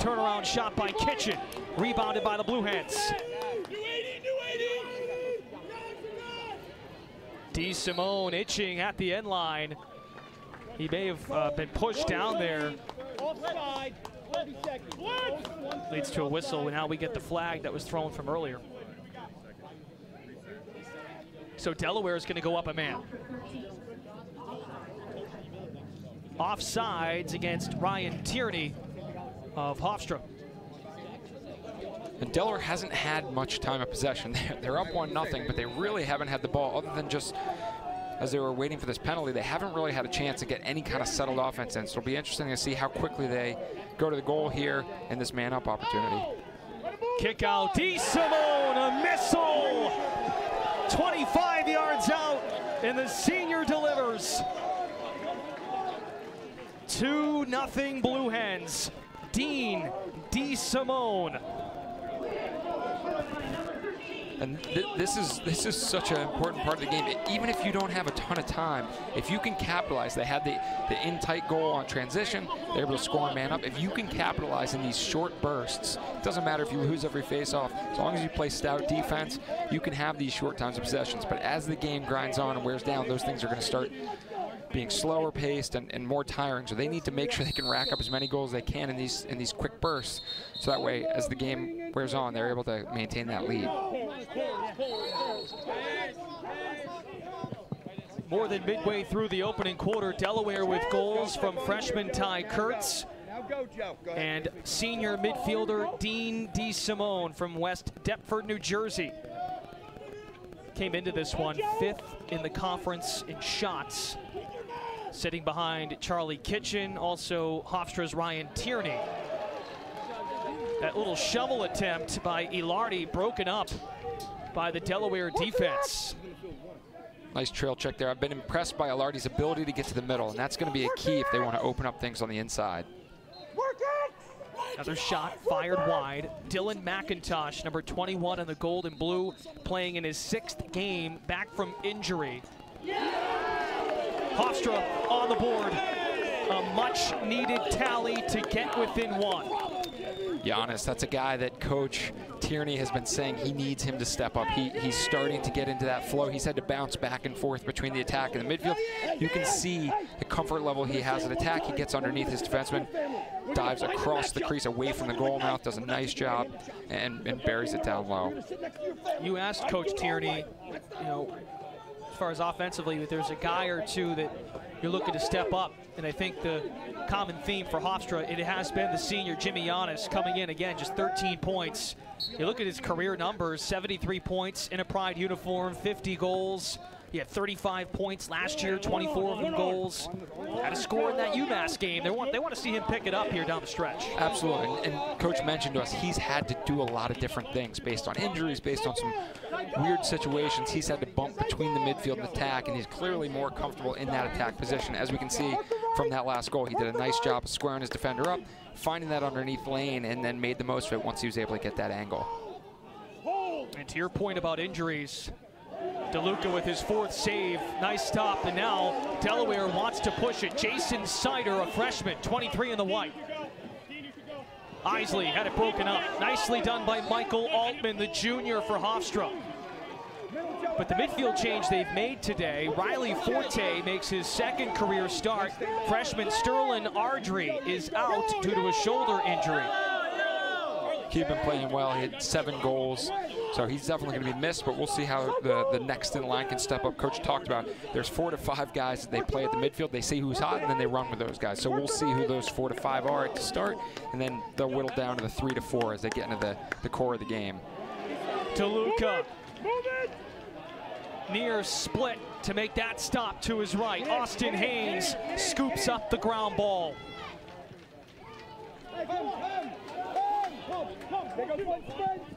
turnaround shot by Kitchen. Rebounded by the Blue Hens. DeSimone itching at the end line. He may have been pushed down there. Leads to a whistle, and now we get the flag that was thrown from earlier. So Delaware is going to go up a man. Offsides against Ryan Tierney of Hofstra. And Delaware hasn't had much time of possession. They're up 1-0, but they really haven't had the ball other than just as they were waiting for this penalty. They haven't really had a chance to get any kind of settled offense in. So it'll be interesting to see how quickly they go to the goal here in this man-up opportunity. Kick out, DeSimone, a missile! 25 yards out, and the senior delivers. 2-0 Blue Hens. Dean DeSimone. And this is such an important part of the game. Even if you don't have a ton of time, if you can capitalize, they had the in-tight goal on transition, they're able to score a man up. If you can capitalize in these short bursts, it doesn't matter if you lose every face-off, as long as you play stout defense, you can have these short times of possessions. But as the game grinds on and wears down, those things are going to start being slower paced and more tiring. So they need to make sure they can rack up as many goals as they can in these quick bursts. So that way, as the game wears on, they're able to maintain that lead. More than midway through the opening quarter, Delaware with goals from freshman Ty Kurtz and senior midfielder Dean DeSimone from West Deptford, New Jersey. Came into this one 5th in the conference in shots, sitting behind Charlie Kitchen, also Hofstra's Ryan Tierney. That little shovel attempt by Ilardi broken up by the Delaware defense. Nice trail check there. I've been impressed by Ilardi's ability to get to the middle, and that's going to be a key if they want to open up things on the inside. Another shot fired wide. Dylan McIntosh, number 21 in the gold and blue, playing in his 6th game back from injury. Hofstra on the board. A much-needed tally to get within 1. Giannis, that's a guy that Coach Tierney has been saying he needs him to step up. He's starting to get into that flow. He's had to bounce back and forth between the attack and the midfield. You can see the comfort level he has at attack. He gets underneath his defenseman, dives across the crease away from the goal mouth, does a nice job, and buries it down low. You asked Coach Tierney, you know, as far as offensively, that there's a guy or two that you're looking to step up, and I think the common theme for Hofstra, it has been the senior Jimmy Giannis coming in again, just 13 points. You look at his career numbers, 73 points in a Pride uniform, 50 goals. He had 35 points last year, 24 of them goals. Had a score in that UMass game. They want to see him pick it up here down the stretch. Absolutely, and Coach mentioned to us he's had to do a lot of different things based on injuries, based on some weird situations. He's had to bump between the midfield and attack, and he's clearly more comfortable in that attack position. As we can see from that last goal, he did a nice job of squaring his defender up, finding that underneath lane, and then made the most of it once he was able to get that angle. And to your point about injuries, DeLuca with his 4th save, nice stop, and now Delaware wants to push it. Jason Sider, a freshman, 23 in the white. Isley had it broken up. Nicely done by Michael Altman, the junior for Hofstra. But the midfield change they've made today, Riley Forte makes his 2nd career start. Freshman Sterling Ardrey is out due to a shoulder injury. He's been playing well. He had 7 goals, so he's definitely going to be missed, but we'll see how the next in line can step up. Coach talked about there's 4 to 5 guys that they play at the midfield. They see who's hot, and then they run with those guys. So we'll see who those 4 to 5 are at the start, and then they'll whittle down to the 3 to 4 as they get into the core of the game. DeLuca. Near split to make that stop to his right. Austin Haynes scoops up the ground ball.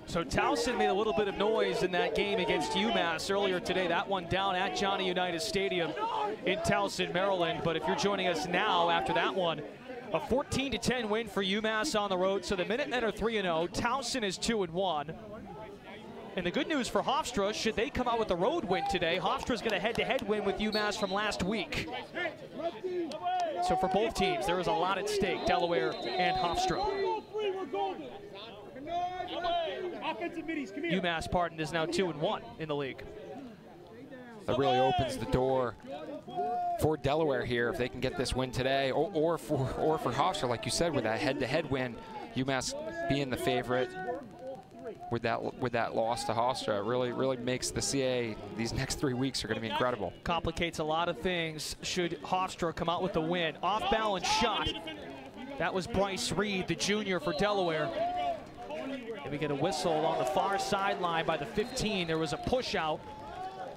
So Towson made a little bit of noise in that game against UMass earlier today. That one down at Johnny Unitas Stadium in Towson, Maryland. But if you're joining us now after that one, a 14-10 win for UMass on the road. So the Minutemen are 3-0. Towson is 2-1. And the good news for Hofstra, should they come out with a road win today, Hofstra's got a head-to-head win with UMass from last week. So for both teams, there is a lot at stake, Delaware and Hofstra. UMass, pardon, is now 2-1 in the league. That really opens the door for Delaware here if they can get this win today, or for Hofstra, like you said, with that head-to-head win, UMass being the favorite with that loss to Hofstra really makes the CAA, these next 3 weeks are going to be incredible. Complicates a lot of things should Hofstra come out with the win. Off-balance shot. That was Bryce Reed, the junior for Delaware. And we get a whistle on the far sideline by the 15. There was a push out.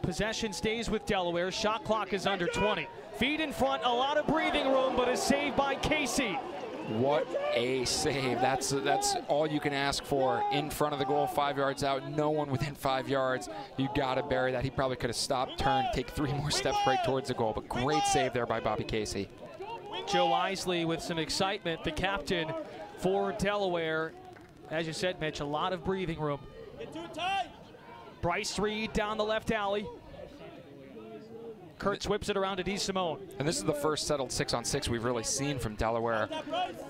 Possession stays with Delaware. Shot clock is under 20. Feet in front, a lot of breathing room, but a save by Casey. What a save. That's all you can ask for. In front of the goal, 5 yards out, no one within 5 yards. You gotta bury that. He probably could have stopped, turned, take 3 more steps right towards the goal, but great save there by Bobby Casey. Joe Isley with some excitement, the captain for Delaware. As you said, Mitch, a lot of breathing room. Bryce Reed down the left alley. Kurtz whips it around to DeSimone. And this is the first settled 6-on-6 we've really seen from Delaware.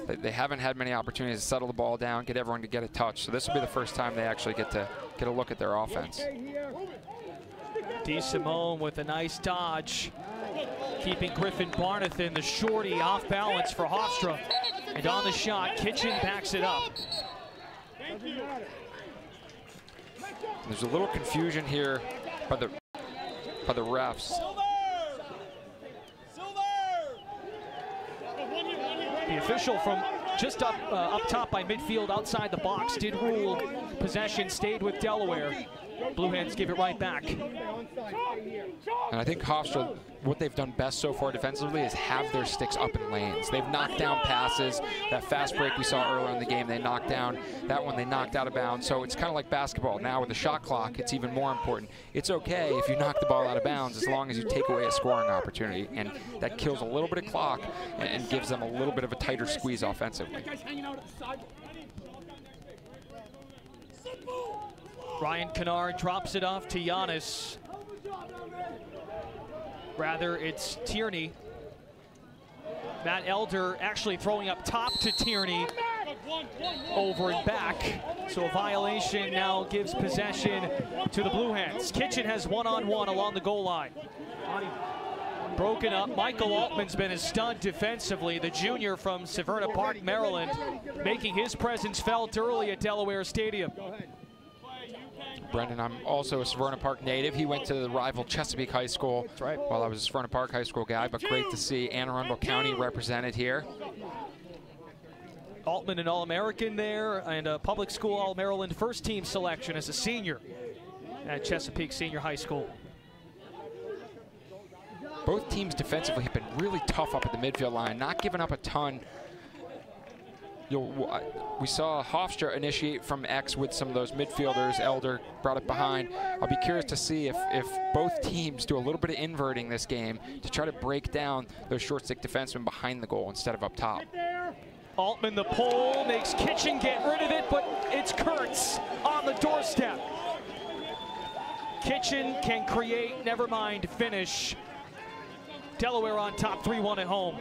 They haven't had many opportunities to settle the ball down, get everyone to get a touch. So this will be the first time they actually get a look at their offense. DeSimone with a nice dodge, keeping Griffin Barnathan, the shorty, off balance for Hofstra. And on the shot, Kitchen backs it up. There's a little confusion here by the refs. The official from just up top by midfield outside the box did rule possession stayed with Delaware. Blue Hens give it right back. And I think Hofstra, what they've done best so far defensively is have their sticks up in lanes. They've knocked down passes. That fast break we saw earlier in the game, they knocked down. That one they knocked out of bounds. So it's kind of like basketball. Now with the shot clock, it's even more important. It's okay if you knock the ball out of bounds as long as you take away a scoring opportunity. And that kills a little bit of clock and gives them a little bit of a tighter squeeze offensively. Ryan Kennard drops it off to Giannis. Rather, it's Tierney. Matt Elder actually throwing up top to Tierney. Over and back. So a violation now gives possession to the Blue Hens. Kitchen has one-on-one along the goal line. Broken up. Michael Altman's been a stud defensively. The junior from Severna Park, Maryland, making his presence felt early at Delaware Stadium. Brendan, I'm also a Severna Park native. He went to the rival Chesapeake High School. That's right. While I was a Severna Park High School guy, but great to see Anne Arundel County represented here. Altman, an All-American there, and a public school All-Maryland first team selection as a senior at Chesapeake Senior High School. Both teams defensively have been really tough up at the midfield line, not giving up a ton. We saw Hofstra initiate from X with some of those midfielders. Elder brought it behind. I'll be curious to see if both teams do a little bit of inverting this game to try to break down those short stick defensemen behind the goal instead of up top. Altman the pole, makes Kitchen get rid of it, but it's Kurtz on the doorstep. Kitchen can create, never mind finish. Delaware on top 3-1 at home.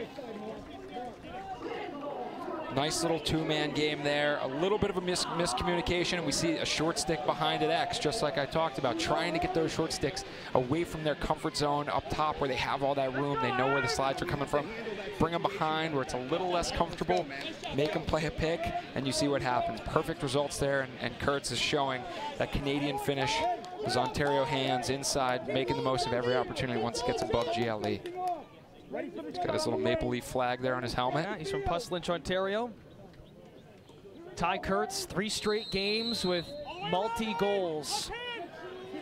Nice little two-man game there. A little bit of a miscommunication, and we see a short stick behind at X, just like I talked about, trying to get those short sticks away from their comfort zone up top where they have all that room. They know where the slides are coming from. Bring them behind where it's a little less comfortable, make them play a pick, and you see what happens. Perfect results there, and Kurtz is showing that Canadian finish. His Ontario hands inside, making the most of every opportunity once he gets above GLE. He's got his little maple leaf flag there on his helmet. Yeah, he's from Puslinch, Ontario. Ty Kurtz, 3 straight games with multi-goals.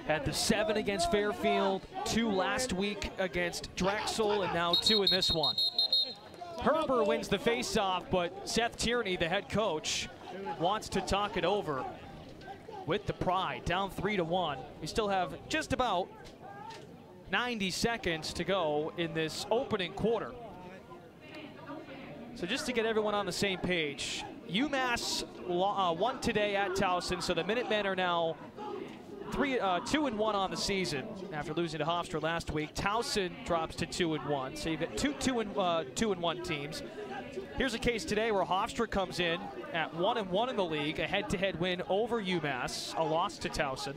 Had the 7 against Fairfield, 2 last week against Drexel, and now 2 in this one. Herber wins the face-off, but Seth Tierney, the head coach, wants to talk it over with the Pride, down 3-1. We still have just about 90 seconds to go in this opening quarter. So just to get everyone on the same page, UMass won today at Towson, so the Minutemen are now 2-1 on the season after losing to Hofstra last week. Towson drops to 2-1, so you've got two 2-1 teams. Here's a case today where Hofstra comes in at 1-1 in the league, a head-to-head win over UMass, a loss to Towson.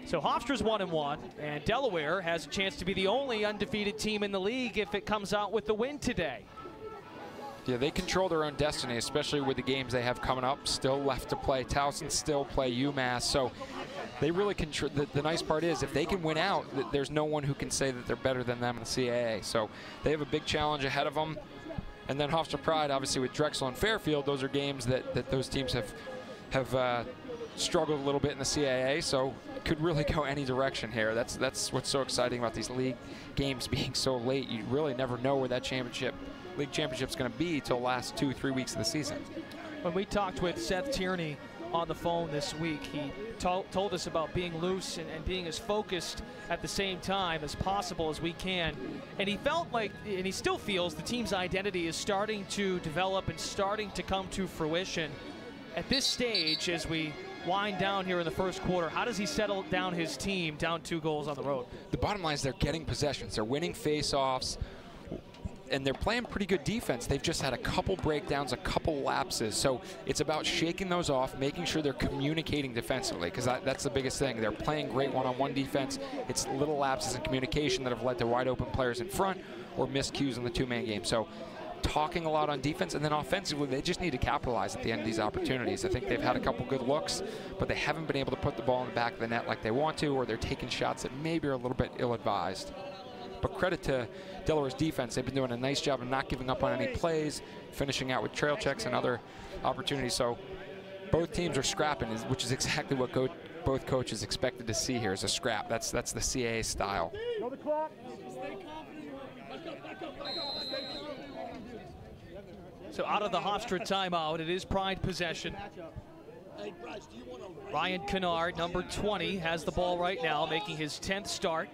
So Hofstra's 1-1, and Delaware has a chance to be the only undefeated team in the league if it comes out with the win today. Yeah, they control their own destiny, especially with the games they have coming up. Still left to play. Towson still play UMass. So they really control. The nice part is if they can win out, there's no one who can say that they're better than them in the CAA. So they have a big challenge ahead of them. And then Hofstra Pride, obviously with Drexel and Fairfield, those are games that those teams have struggled a little bit in the CAA. So it could really go any direction here. That's what's so exciting about these league games being so late. You really never know where that league championship's going to be till the last 2-3 weeks of the season. When we talked with Seth Tierney on the phone this week, he told us about being loose and being as focused at the same time as possible as we can. And he felt like, and he still feels, the team's identity is starting to develop and starting to come to fruition. At this stage, as we wind down here in the first quarter, how does he settle down his team down 2 goals on the road? The bottom line is they're getting possessions. They're winning face-offs. And they're playing pretty good defense. They've just had a couple breakdowns, a couple lapses. So it's about shaking those off, making sure they're communicating defensively, because that's the biggest thing. They're playing great one-on-one defense. It's little lapses in communication that have led to wide-open players in front or miscues in the 2-man game. So talking a lot on defense, and then offensively, they just need to capitalize at the end of these opportunities. I think they've had a couple good looks, but they haven't been able to put the ball in the back of the net like they want to, or they're taking shots that maybe are a little bit ill-advised. But credit to Delaware's defense. They've been doing a nice job of not giving up on any plays, finishing out with trail checks and other opportunities. So both teams are scrapping, which is exactly what both coaches expected to see here, is a scrap. That's the CAA style. So out of the Hofstra timeout, it is Pride possession. Ryan Kennard, number 20, has the ball right now, making his 10th start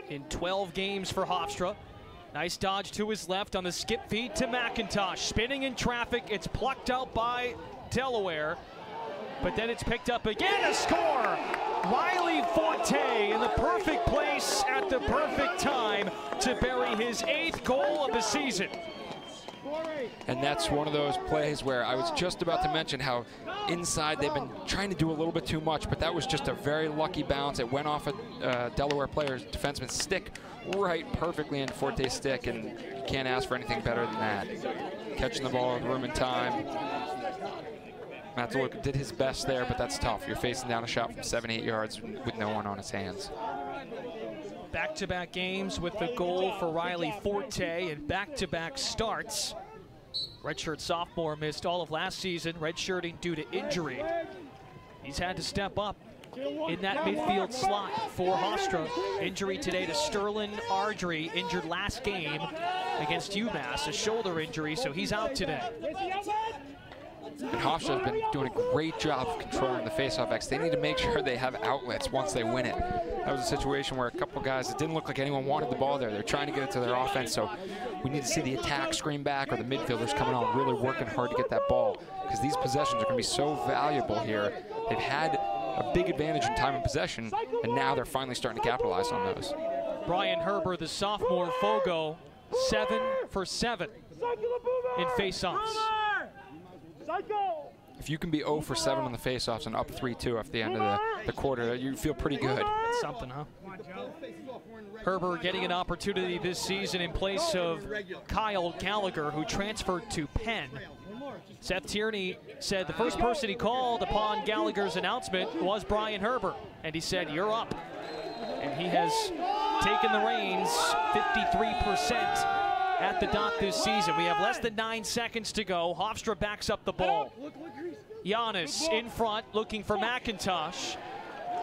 in 12 games for Hofstra. Nice dodge to his left on the skip feed to McIntosh. Spinning in traffic, it's plucked out by Delaware, but then it's picked up again. A score! Riley Forte in the perfect place at the perfect time to bury his 8th goal of the season. And that's one of those plays where I was just about to mention how inside they've been trying to do a little bit too much, but that was just a very lucky bounce. It went off a Delaware player's defenseman's stick right perfectly in Forte's stick, and you can't ask for anything better than that. Catching the ball with room and time. Matt DeLuca did his best there, but that's tough. You're facing down a shot from 7-8 yards with no one on his hands. Back-to-back games with the goal for Riley Forte and back-to-back starts. Redshirt sophomore missed all of last season, redshirting due to injury. He's had to step up in that midfield slot for Hofstra. Injury today to Sterling Ardrey, injured last game against UMass, a shoulder injury, so he's out today. And Hofstra has been doing a great job of controlling the face-off X. They need to make sure they have outlets once they win it. That was a situation where a couple guys, it didn't look like anyone wanted the ball there. They're trying to get it to their offense, so we need to see the attack screen back or the midfielders coming on really working hard to get that ball, because these possessions are going to be so valuable here. They've had a big advantage in time and possession, and now they're finally starting to capitalize on those. Brian Herber, the sophomore Fogo, 7 for 7 in face-offs. If you can be 0 for 7 on the face-offs and up 3-2 at the end of the quarter, you feel pretty good. That's something, huh? Herber getting an opportunity this season in place of Kyle Gallagher, who transferred to Penn. Seth Tierney said the first person he called upon Gallagher's announcement was Brian Herber, and he said, "You're up." And he has taken the reins, 53% at the dot this season. We have less than 9 seconds to go. Hofstra backs up the ball. Giannis in front looking for McIntosh.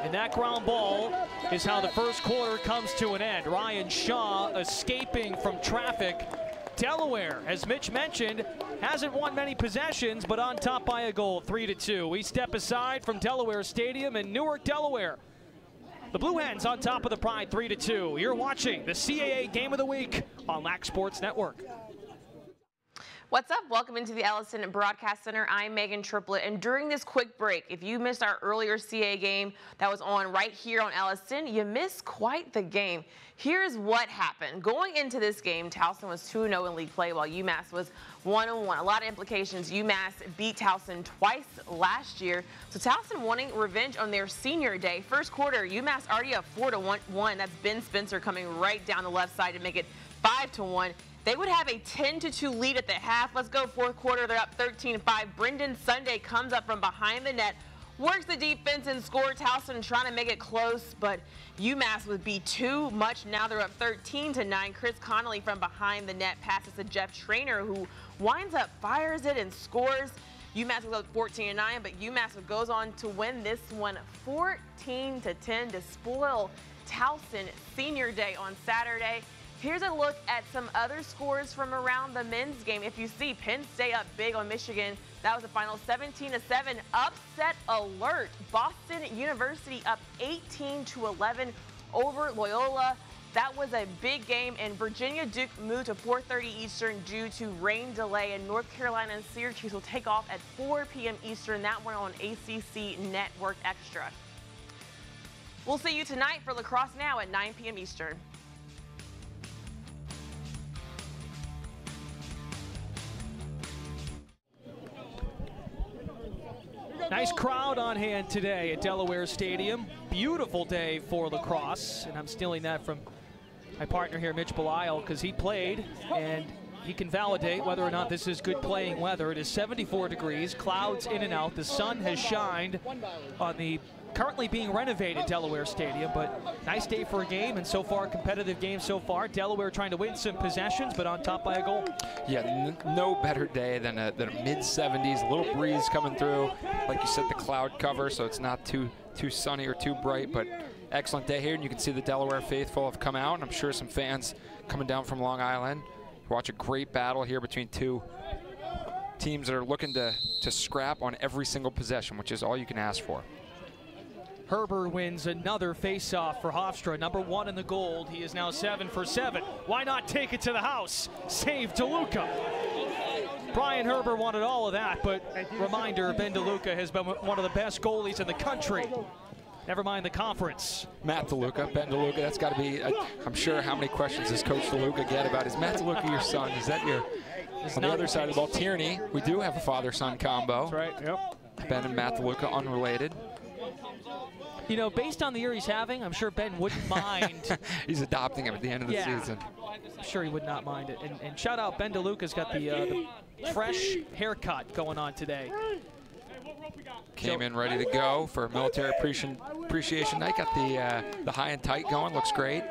And that ground ball is how the first quarter comes to an end. Ryan Shaw escaping from traffic. Delaware, as Mitch mentioned, hasn't won many possessions, but on top by a goal, 3-2. We step aside from Delaware Stadium in Newark, Delaware. The Blue Hens on top of the Pride, 3-2. You're watching the CAA Game of the Week on LAC Sports Network. What's up? Welcome into the Ellison Broadcast Center. I'm Megan Triplett, and during this quick break, if you missed our earlier CAA game that was on right here on Ellison, you missed quite the game. Here's what happened. Going into this game, Towson was 2-0 in league play while UMass was 1-1. A lot of implications. UMass beat Towson twice last year, so Towson wanting revenge on their senior day. First quarter, UMass already up 4-1. That's Ben Spencer coming right down the left side to make it 5-1. They would have a 10-2 lead at the half. Let's go fourth quarter. They're up 13-5. Brendan Sunday comes up from behind the net, works the defense and scores. Towson trying to make it close, but UMass would be too much. Now they're up 13-9. Chris Connolly from behind the net passes to Jeff Trainer, who winds up, fires it, and scores. UMass goes up 14-9, but UMass goes on to win this one 14-10 to spoil Towson senior day on Saturday. Here's a look at some other scores from around the men's game. If you see, Penn State up big on Michigan. That was the final 17-7. Upset alert. Boston University up 18-11 over Loyola. That was a big game, and Virginia Duke moved to 4:30 Eastern due to rain delay, and North Carolina and Syracuse will take off at 4 p.m. Eastern. That one on ACC Network Extra. We'll see you tonight for Lacrosse Now at 9 p.m. Eastern. Nice crowd on hand today at Delaware Stadium. Beautiful day for lacrosse, and I'm stealing that from my partner here, Mitch Belisle, because he played, and he can validate whether or not this is good playing weather. It is 74 degrees, clouds in and out. The sun has shined on the currently being renovated Delaware Stadium, but nice day for a game, and so far, competitive game so far. Delaware trying to win some possessions, but on top by a goal. Yeah, no better day than a mid-70s, a little breeze coming through. Like you said, the cloud cover, so it's not too sunny or too bright, but excellent day here, and you can see the Delaware faithful have come out, and I'm sure some fans coming down from Long Island. Watch a great battle here between two teams that are looking to scrap on every single possession, which is all you can ask for. Herber wins another face-off for Hofstra, number 1 in the gold. He is now 7 for 7. Why not take it to the house? Save DeLuca. Brian Herber wanted all of that, but reminder, Ben DeLuca has been one of the best goalies in the country. Never mind the conference. Matt DeLuca, Ben DeLuca, that's got to be, I'm sure, how many questions does Coach DeLuca get about, is Matt DeLuca your son? Is that your, on the other side of the ball, Tierney, we do have a father-son combo. That's right, yep. Ben and Matt DeLuca unrelated. You know, based on the year he's having, I'm sure Ben wouldn't mind. He's adopting him at the end of the season. I'm sure he would not mind it. And shout out, Ben DeLuca's got the fresh haircut going on today. Came in ready to go for Military Appreciation Night. Got the high and tight going. Looks great.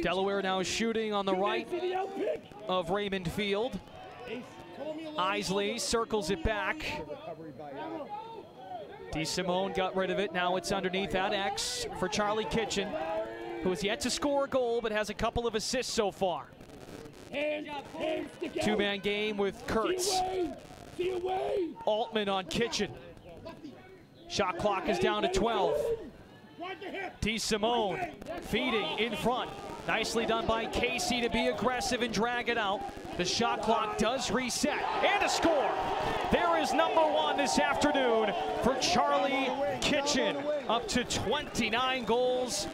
Delaware now shooting on the right of Raymond Field. Isley circles it back. DeSimone got rid of it. Now it's underneath at X for Charlie Kitchen, who has yet to score a goal but has a couple of assists so far. Two-man game with Kurtz. Altman on Kitchen. Shot clock is down to 12. DeSimone feeding in front. Nicely done by Casey to be aggressive and drag it out. The shot clock does reset, and a score. There is number 1 this afternoon for Charlie Kitchen, up to 29 goals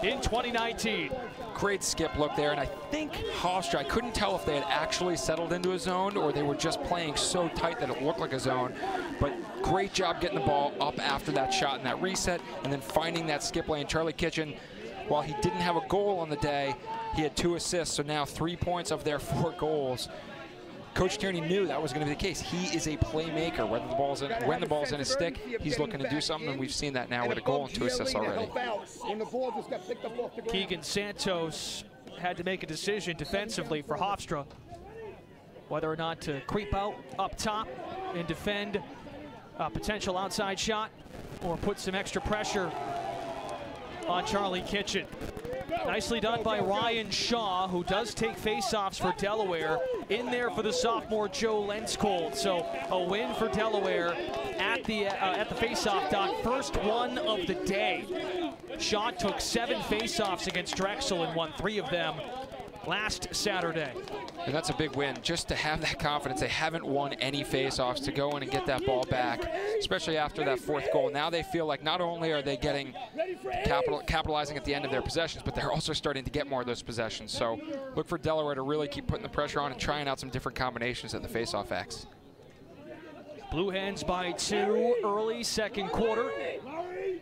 in 2019. Great skip look there, and I think Hofstra, I couldn't tell if they had actually settled into a zone or they were just playing so tight that it looked like a zone, but great job getting the ball up after that shot and that reset, and then finding that skip lane. Charlie Kitchen, while he didn't have a goal on the day, he had 2 assists, so now 3 points of their 4 goals. Coach Tierney knew that was going to be the case. He is a playmaker. Whether the ball's in, when the ball's in his stick, he's looking to do something, and we've seen that now with a goal and 2 assists already. Keegan Santos had to make a decision defensively for Hofstra, whether or not to creep out up top and defend a potential outside shot or put some extra pressure on Charlie Kitchen. Nicely done by Ryan Shaw, who does take face-offs for Delaware. In there for the sophomore Joe Lenskold. So a win for Delaware at the face-off dock. First one of the day. Shaw took 7 face-offs against Drexel and won 3 of them. last Saturday. And that's a big win, just to have that confidence. They haven't won any face-offs, to go in and get that ball back, especially after that 4th goal. Now they feel like not only are they getting capitalizing at the end of their possessions, but they're also starting to get more of those possessions. So look for Delaware to really keep putting the pressure on and trying out some different combinations at the face-off X. Blue Hens by 2 early 2nd quarter.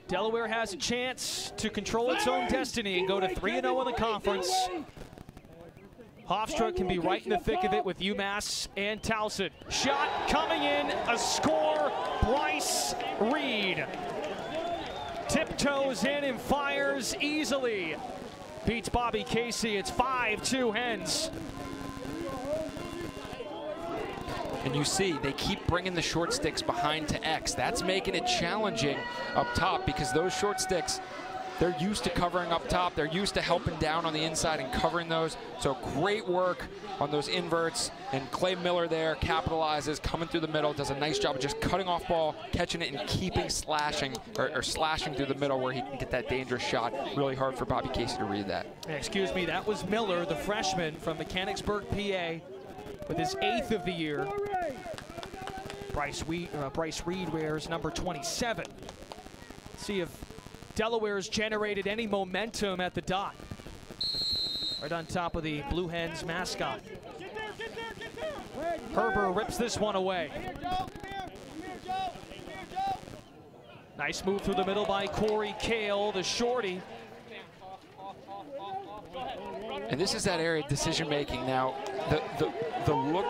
Delaware has a chance to control its own destiny and go to 3-0 in the conference. Hofstra can be right in the thick of it with UMass and Towson. Shot coming in, a score, Bryce Reed. Tiptoes in and fires easily. Beats Bobby Casey, it's 5-2 Hens. And you see, they keep bringing the short sticks behind to X. That's making it challenging up top because those short sticks, they're used to covering up top. They're used to helping down on the inside and covering those. So great work on those inverts. And Clay Miller there capitalizes, coming through the middle, does a nice job of just cutting off ball, catching it, and keeping slashing or slashing through the middle where he can get that dangerous shot. Really hard for Bobby Casey to read that. Excuse me, that was Miller, the freshman from Mechanicsburg, PA, with his 8th of the year. Bryce Reed wears number 27. See if Delaware's generated any momentum at the dot. Right on top of the Blue Hens mascot. Herber rips this one away. Nice move through the middle by Corey Kale, the shorty. And this is that area of decision making now. The look.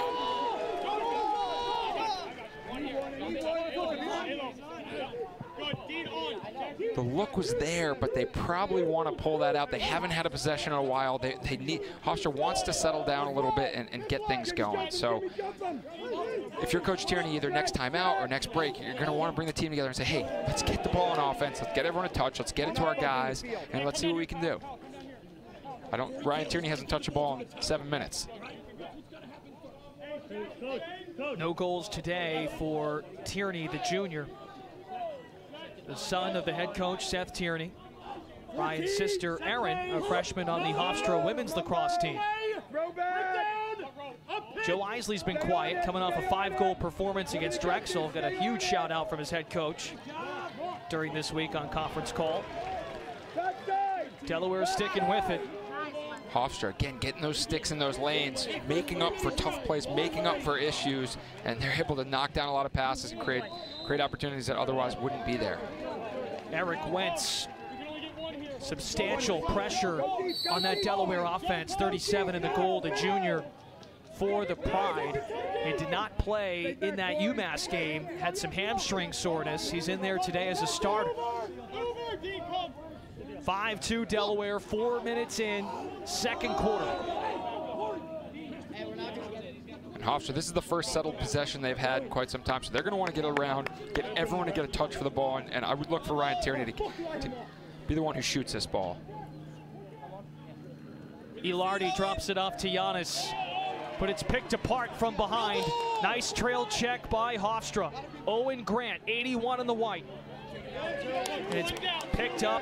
The look was there, but they probably want to pull that out. They haven't had a possession in a while. They need, Hofstra wants to settle down a little bit and get things going. So if you're Coach Tierney, either next time out or next break, you're going to want to bring the team together and say, hey, let's get the ball on offense. Let's get everyone a touch. Let's get it to our guys, and let's see what we can do. Ryan Tierney hasn't touched the ball in 7 minutes. No goals today for Tierney, the junior. The son of the head coach, Seth Tierney. Ryan's sister, Erin, a freshman on the Hofstra women's lacrosse team. Joe Isley's been quiet, coming off a 5-goal performance against Drexel. Got a huge shout out from his head coach during this week on conference call. Delaware sticking with it. Hofstra, again, getting those sticks in those lanes, making up for tough plays, making up for issues, and they're able to knock down a lot of passes and create opportunities that otherwise wouldn't be there. Eric Wentz, substantial pressure on that Delaware offense, 37 in the goal, the junior for the Pride. He did not play in that UMass game, had some hamstring soreness. He's in there today as a starter. 5-2 Delaware, 4 minutes in, 2nd quarter. And Hofstra, this is the first settled possession they've had in quite some time, so they're going to want to get around, get everyone to get a touch for the ball, and I would look for Ryan Tierney to be the one who shoots this ball. Ilardi drops it off to Giannis, but it's picked apart from behind. Nice trail check by Hofstra. Owen Grant, 81 in the white. And it's picked up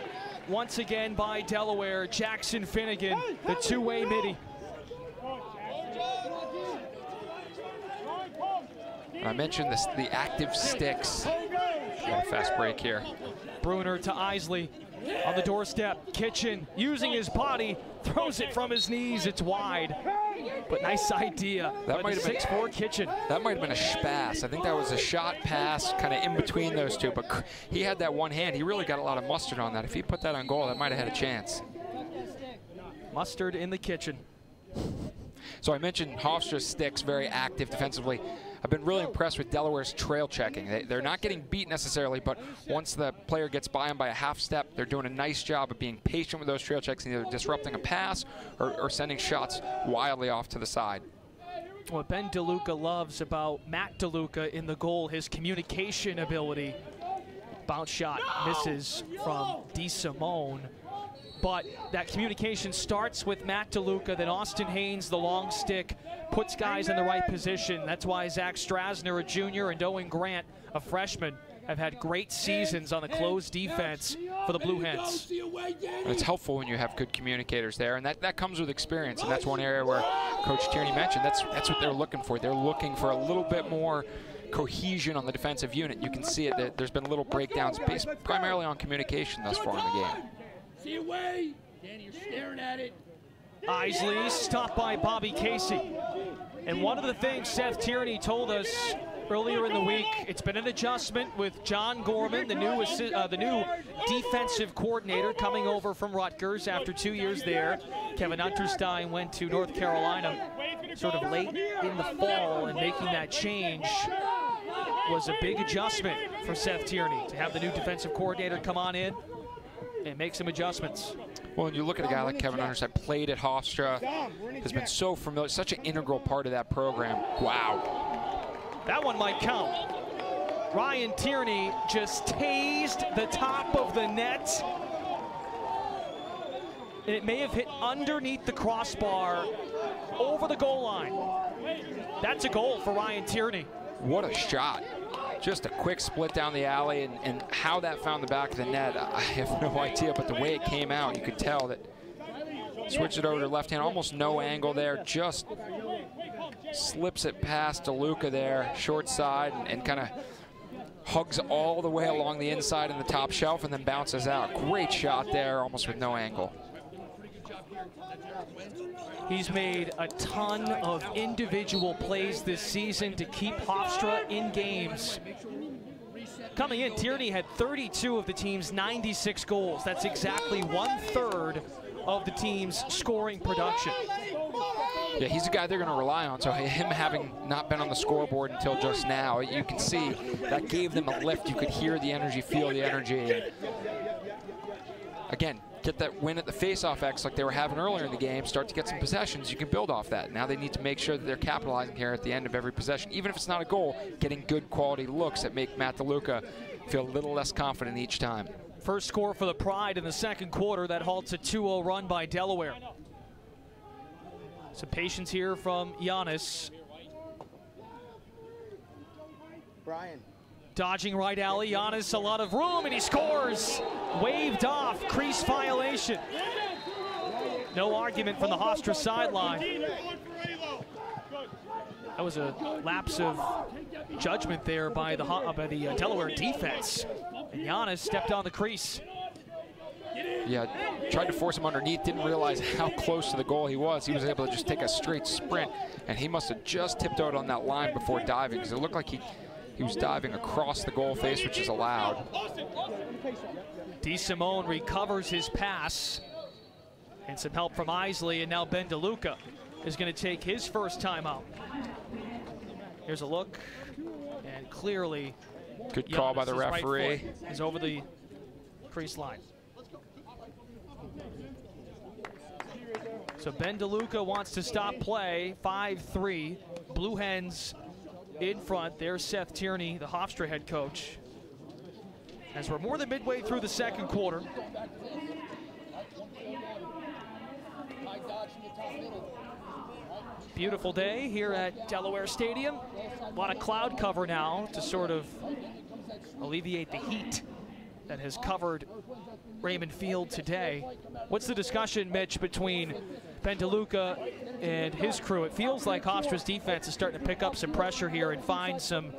once again by Delaware. Jackson Finnegan, the two-way midi. I mentioned this, the active sticks. Got a fast break here. Bruner to Isley on the doorstep. Kitchen using his body, throws it from his knees. It's wide, but nice idea. That might have been 6'4" Kitchen. That might have been a spass. I think that was a shot pass, kind of in between those two. But he had that one hand. He really got a lot of mustard on that. If he put that on goal, that might have had a chance. Mustard in the kitchen. So I mentioned Hofstra's sticks, very active defensively. I've been really impressed with Delaware's trail checking. They're not getting beat necessarily, but once the player gets by them by a half step, they're doing a nice job of being patient with those trail checks and either disrupting a pass or sending shots wildly off to the side. What Ben DeLuca loves about Matt DeLuca in the goal, his communication ability. Bounce shot misses from DeSimone. But that communication starts with Matt DeLuca, then Austin Haynes, the long stick, puts guys in the right position. That's why Zach Strasner, a junior, and Owen Grant, a freshman, have had great seasons on the closed defense for the Blue Hens. It's helpful when you have good communicators there, and that comes with experience, and that's one area where Coach Tierney mentioned that's what they're looking for. They're looking for a little bit more cohesion on the defensive unit. You can see it. There's been little breakdowns based primarily on communication thus far in the game. See away. Danny, you're staring at it. Isley stopped by Bobby Casey. And one of the things Seth Tierney told us earlier in the week, it's been an adjustment with John Gorman, the new defensive coordinator coming over from Rutgers after 2 years there. Kevin Unterstein went to North Carolina sort of late in the fall, and making that change was a big adjustment for Seth Tierney to have the new defensive coordinator come on in and make some adjustments. Well, when you look at a guy like Kevin Unterstein, played at Hofstra, has been so familiar, such an integral part of that program. Wow. That one might count. Ryan Tierney just tased the top of the net. And it may have hit underneath the crossbar over the goal line. That's a goal for Ryan Tierney. What a shot. Just a quick split down the alley, and how that found the back of the net, I have no idea, but the way it came out, you could tell that. Switch it over to left hand, almost no angle there, just slips it past DeLuca there, short side, and kind of hugs all the way along the inside in the top shelf and then bounces out. Great shot there, almost with no angle. He's made a ton of individual plays this season to keep Hofstra in games. Coming in, Tierney had 32 of the team's 96 goals. That's exactly 1/3 of the team's scoring production. Yeah, he's a guy they're going to rely on, so him having not been on the scoreboard until just now, you can see that gave them a lift. You could hear the energy, feel the energy. And again, get that win at the face-off X like they were having earlier in the game, start to get some possessions, you can build off that. Now they need to make sure that they're capitalizing here at the end of every possession, even if it's not a goal, getting good quality looks that make Matt DeLuca feel a little less confident each time. First score for the Pride in the second quarter. That halts a 2-0 run by Delaware. Some patience here from Giannis. Brian. Dodging right alley, Giannis, a lot of room, and he scores. Waved off, crease violation. No argument from the Hofstra sideline. That was a lapse of judgment there by the Delaware defense. And Giannis stepped on the crease. Yeah, tried to force him underneath, didn't realize how close to the goal he was. He was able to just take a straight sprint, and he must have just tiptoed on that line before diving, because it looked like he was diving across the goal face, which is allowed. DeSimone recovers his pass, and some help from Isley, and now Ben DeLuca is going to take his first time out. Here's a look, and clearly good call by the referee. Right is over the crease line. So Ben DeLuca wants to stop play, 5-3. Blue Hens in front. There's Seth Tierney, the Hofstra head coach. As we're more than midway through the second quarter. Beautiful day here at Delaware Stadium. A lot of cloud cover now to sort of alleviate the heat that has covered Raymond Field today. What's the discussion, Mitch, between Ben DeLuca and his crew? It feels like Hofstra's defense is starting to pick up some pressure here and find some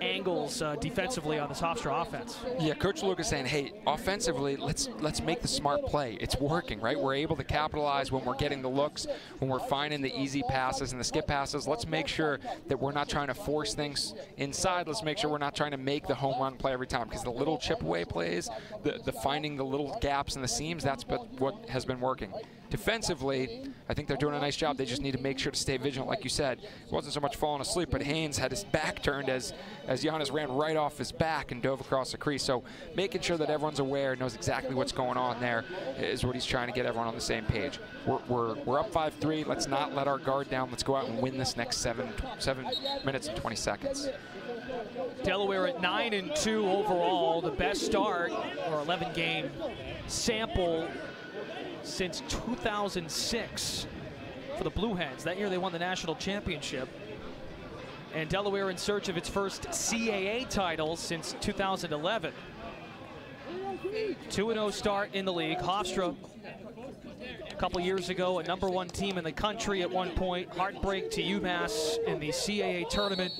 angles defensively on this Hofstra offense. Yeah, Coach Luke is saying, hey, offensively, let's make the smart play. It's working, right? We're able to capitalize when we're getting the looks, when we're finding the easy passes and the skip passes. Let's make sure that we're not trying to force things inside. Let's make sure we're not trying to make the home run play every time, because the little chip away plays, the finding the little gaps in the seams, that's what has been working. Defensively, I think they're doing a nice job. They just need to make sure to stay vigilant, like you said. It wasn't so much falling asleep, but Haynes had his back turned as Giannis ran right off his back and dove across the crease. So making sure that everyone's aware, knows exactly what's going on there is what he's trying to get everyone on the same page. We're up 5-3. Let's not let our guard down. Let's go out and win this next 7 minutes and 20 seconds. Delaware at 9-2 overall, the best start or 11-game sample since 2006 for the Blue Hens. That year they won the national championship. And Delaware in search of its first CAA title since 2011. 2-0 start in the league. Hofstra, a couple years ago, a #1 team in the country at one point. Heartbreak to UMass in the CAA tournament.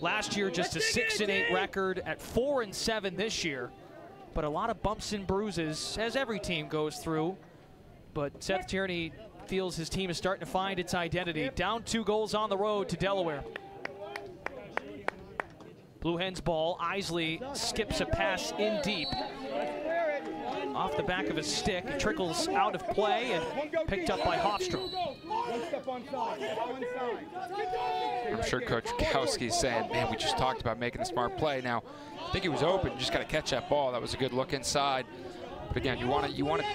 Last year, just a 6-8 record at 4-7 this year. But a lot of bumps and bruises, as every team goes through. But Seth Tierney feels his team is starting to find its identity. Down 2 goals on the road to Delaware. Blue Hens ball. Isley skips a pass in deep. Off the back of his stick, it trickles out of play and picked up by Hofstra. I'm sure Coach Kowski's saying, man, we just talked about making a smart play. Now, I think he was open, just got to catch that ball. That was a good look inside. But again, you want to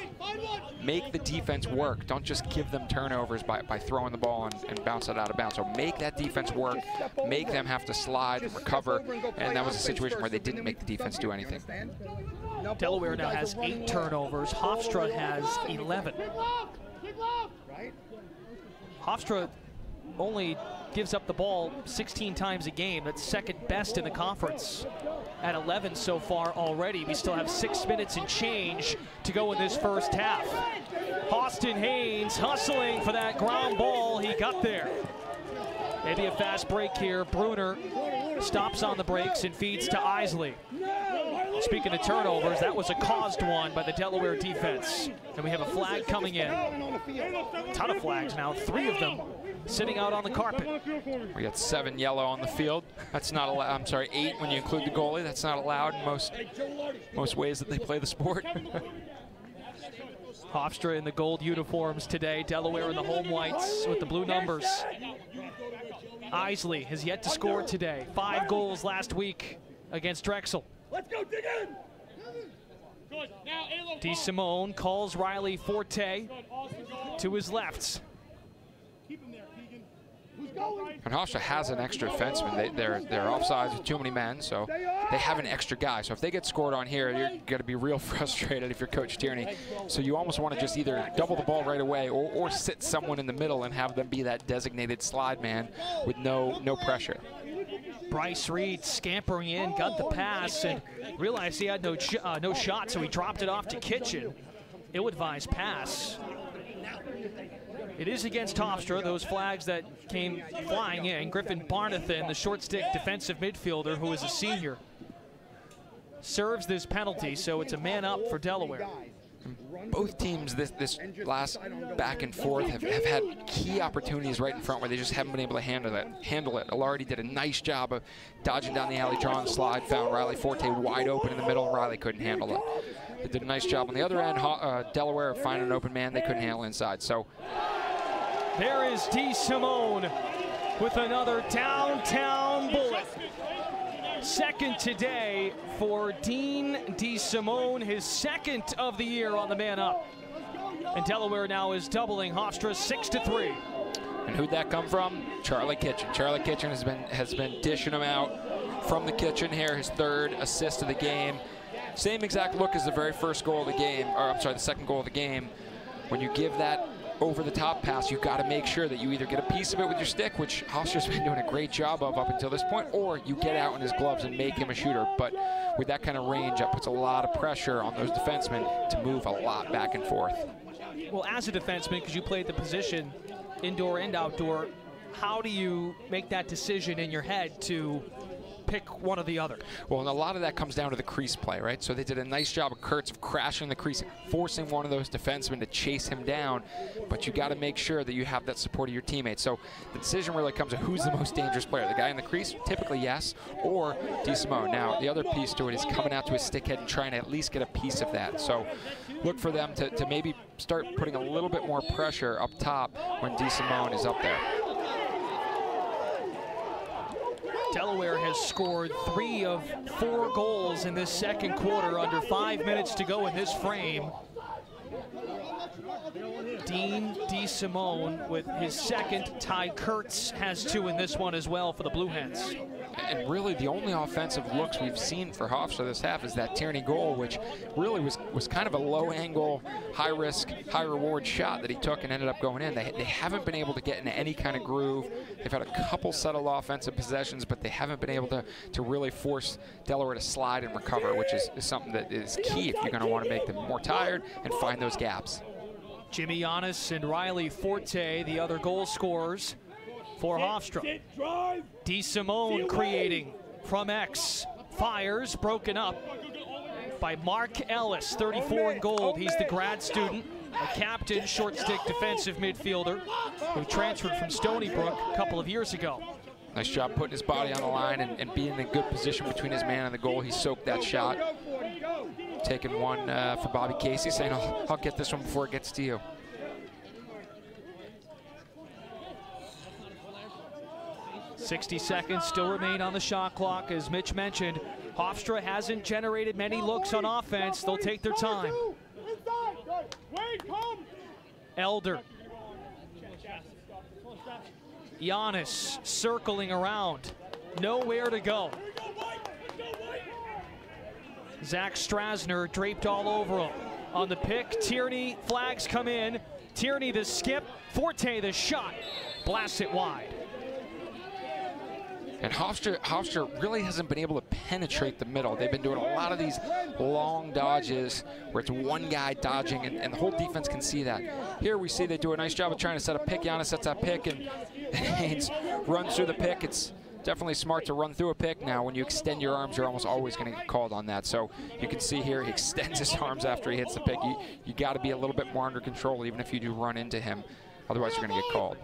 make the defense work. Don't just give them turnovers by throwing the ball and bounce it out of bounds. So make that defense work, make them have to slide and recover. And that was a situation where they didn't make the defense do anything. Delaware now has 8 turnovers. Hofstra has 11. Hofstra only gives up the ball 16 times a game. That's second best in the conference at 11 so far already. We still have 6 minutes and change to go in this first half. Austin Haynes hustling for that ground ball. He got there. Maybe a fast break here. Bruner stops on the brakes and feeds to Isley. Speaking of turnovers, that was a caused one by the Delaware defense. And we have a flag coming in. A ton of flags now, 3 of them sitting out on the carpet. We got 7 yellow on the field. That's not allowed. I'm sorry, 8 when you include the goalie. That's not allowed in most ways that they play the sport. Hofstra in the gold uniforms today. Delaware in the home whites with the blue numbers. Isley has yet to score today. 5 goals last week against Drexel. Let's go, dig in! DeSimone calls Riley Forte to his left. And Hofstra has an extra defenseman. They're offsides with too many men, so they have an extra guy. So if they get scored on here, you're going to be real frustrated if you're Coach Tierney. So you almost want to just either double the ball right away or sit someone in the middle and have them be that designated slide man with no pressure. Bryce Reed scampering in, got the pass, and realized he had no shot, so he dropped it off to Kitchen. Ill-advised pass. It is against Hofstra, those flags that came flying in. Griffin Barnathan, the short stick defensive midfielder who is a senior, serves this penalty, so it's a man up for Delaware. Both teams this last back and forth have had key opportunities right in front where they just haven't been able to handle it. Alardi did a nice job of dodging down the alley, drawing the slide, found Riley Forte wide open in the middle, and Riley couldn't handle it. They did a nice job on the other end. Delaware finding an open man, they couldn't handle inside. So there is DeSimone with another downtown bullet. Second today for Dean DeSimone, his second of the year on the man up. And Delaware now is doubling Hofstra 6-3. And who'd that come from? Charlie Kitchen. Charlie Kitchen has been dishing them out from the kitchen here, his 3rd assist of the game. Same exact look as the very first goal of the game, or I'm sorry, the second goal of the game. When you give that over-the-top pass, you've got to make sure that you either get a piece of it with your stick, which Hofstra's been doing a great job of up until this point, or you get out in his gloves and make him a shooter. But with that kind of range, that puts a lot of pressure on those defensemen to move a lot back and forth. Well, as a defenseman, because you played the position indoor and outdoor, how do you make that decision in your head to pick one or the other? Well, and a lot of that comes down to the crease play, right? So they did a nice job of Kurtz of crashing the crease, forcing one of those defensemen to chase him down, but you got to make sure that you have that support of your teammates. So the decision really comes to who's the most dangerous player, the guy in the crease, typically yes, or DeSimone. Now, the other piece to it is coming out to his stick head and trying to at least get a piece of that. So look for them to maybe start putting a little bit more pressure up top when DeSimone is up there. Delaware has scored 3 of 4 goals in this second quarter, under 5 minutes to go in this frame. Dean DeSimone with his second. Ty Kurtz has 2 in this one as well for the Blue Hens. And really the only offensive looks we've seen for Hofstra this half is that Tierney goal, which really was kind of a low angle, high risk, high reward shot that he took and ended up going in. They haven't been able to get into any kind of groove. They've had a couple subtle offensive possessions, but they haven't been able to really force Delaware to slide and recover, which is something that is key if you're going to want to make them more tired and find those gaps. Jimmy Giannis and Riley Forte, the other goal scorers for Hofstra. DeSimone creating from X. Fires, broken up by Mark Ellis, 34 in gold. He's the grad student, a captain, short stick defensive midfielder who transferred from Stony Brook a couple of years ago. Nice job putting his body on the line and being in a good position between his man and the goal. He soaked that shot. Taking one for Bobby Casey, saying, I'll get this one before it gets to you. .60 seconds still remain on the shot clock. As Mitch mentioned, Hofstra hasn't generated many looks on offense. They'll take their time. Elder. Giannis circling around. Nowhere to go. Zach Strasner draped all over him. On the pick, Tierney, flags come in. Tierney the skip, Forte the shot. Blasts it wide. And Hofstra really hasn't been able to penetrate the middle. They've been doing a lot of these long dodges where it's one guy dodging, and the whole defense can see that. Here we see they do a nice job of trying to set a pick. Giannis sets that pick, and Haynes runs through the pick. It's definitely smart to run through a pick. Now, when you extend your arms, you're almost always going to get called on that. So you can see here he extends his arms after he hits the pick. You got to be a little bit more under control, even if you do run into him. Otherwise, you're going to get called.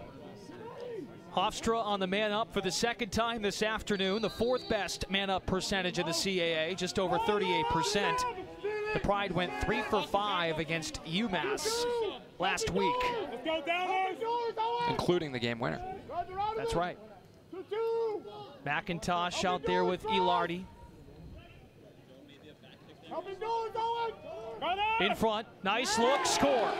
Hofstra on the man-up for the second time this afternoon, the 4th best man-up percentage in the CAA, just over 38%. The Pride went 3 for 5 against UMass last week. Including the game winner. That's right. McIntosh out there with Ilardi. In front, nice look, score.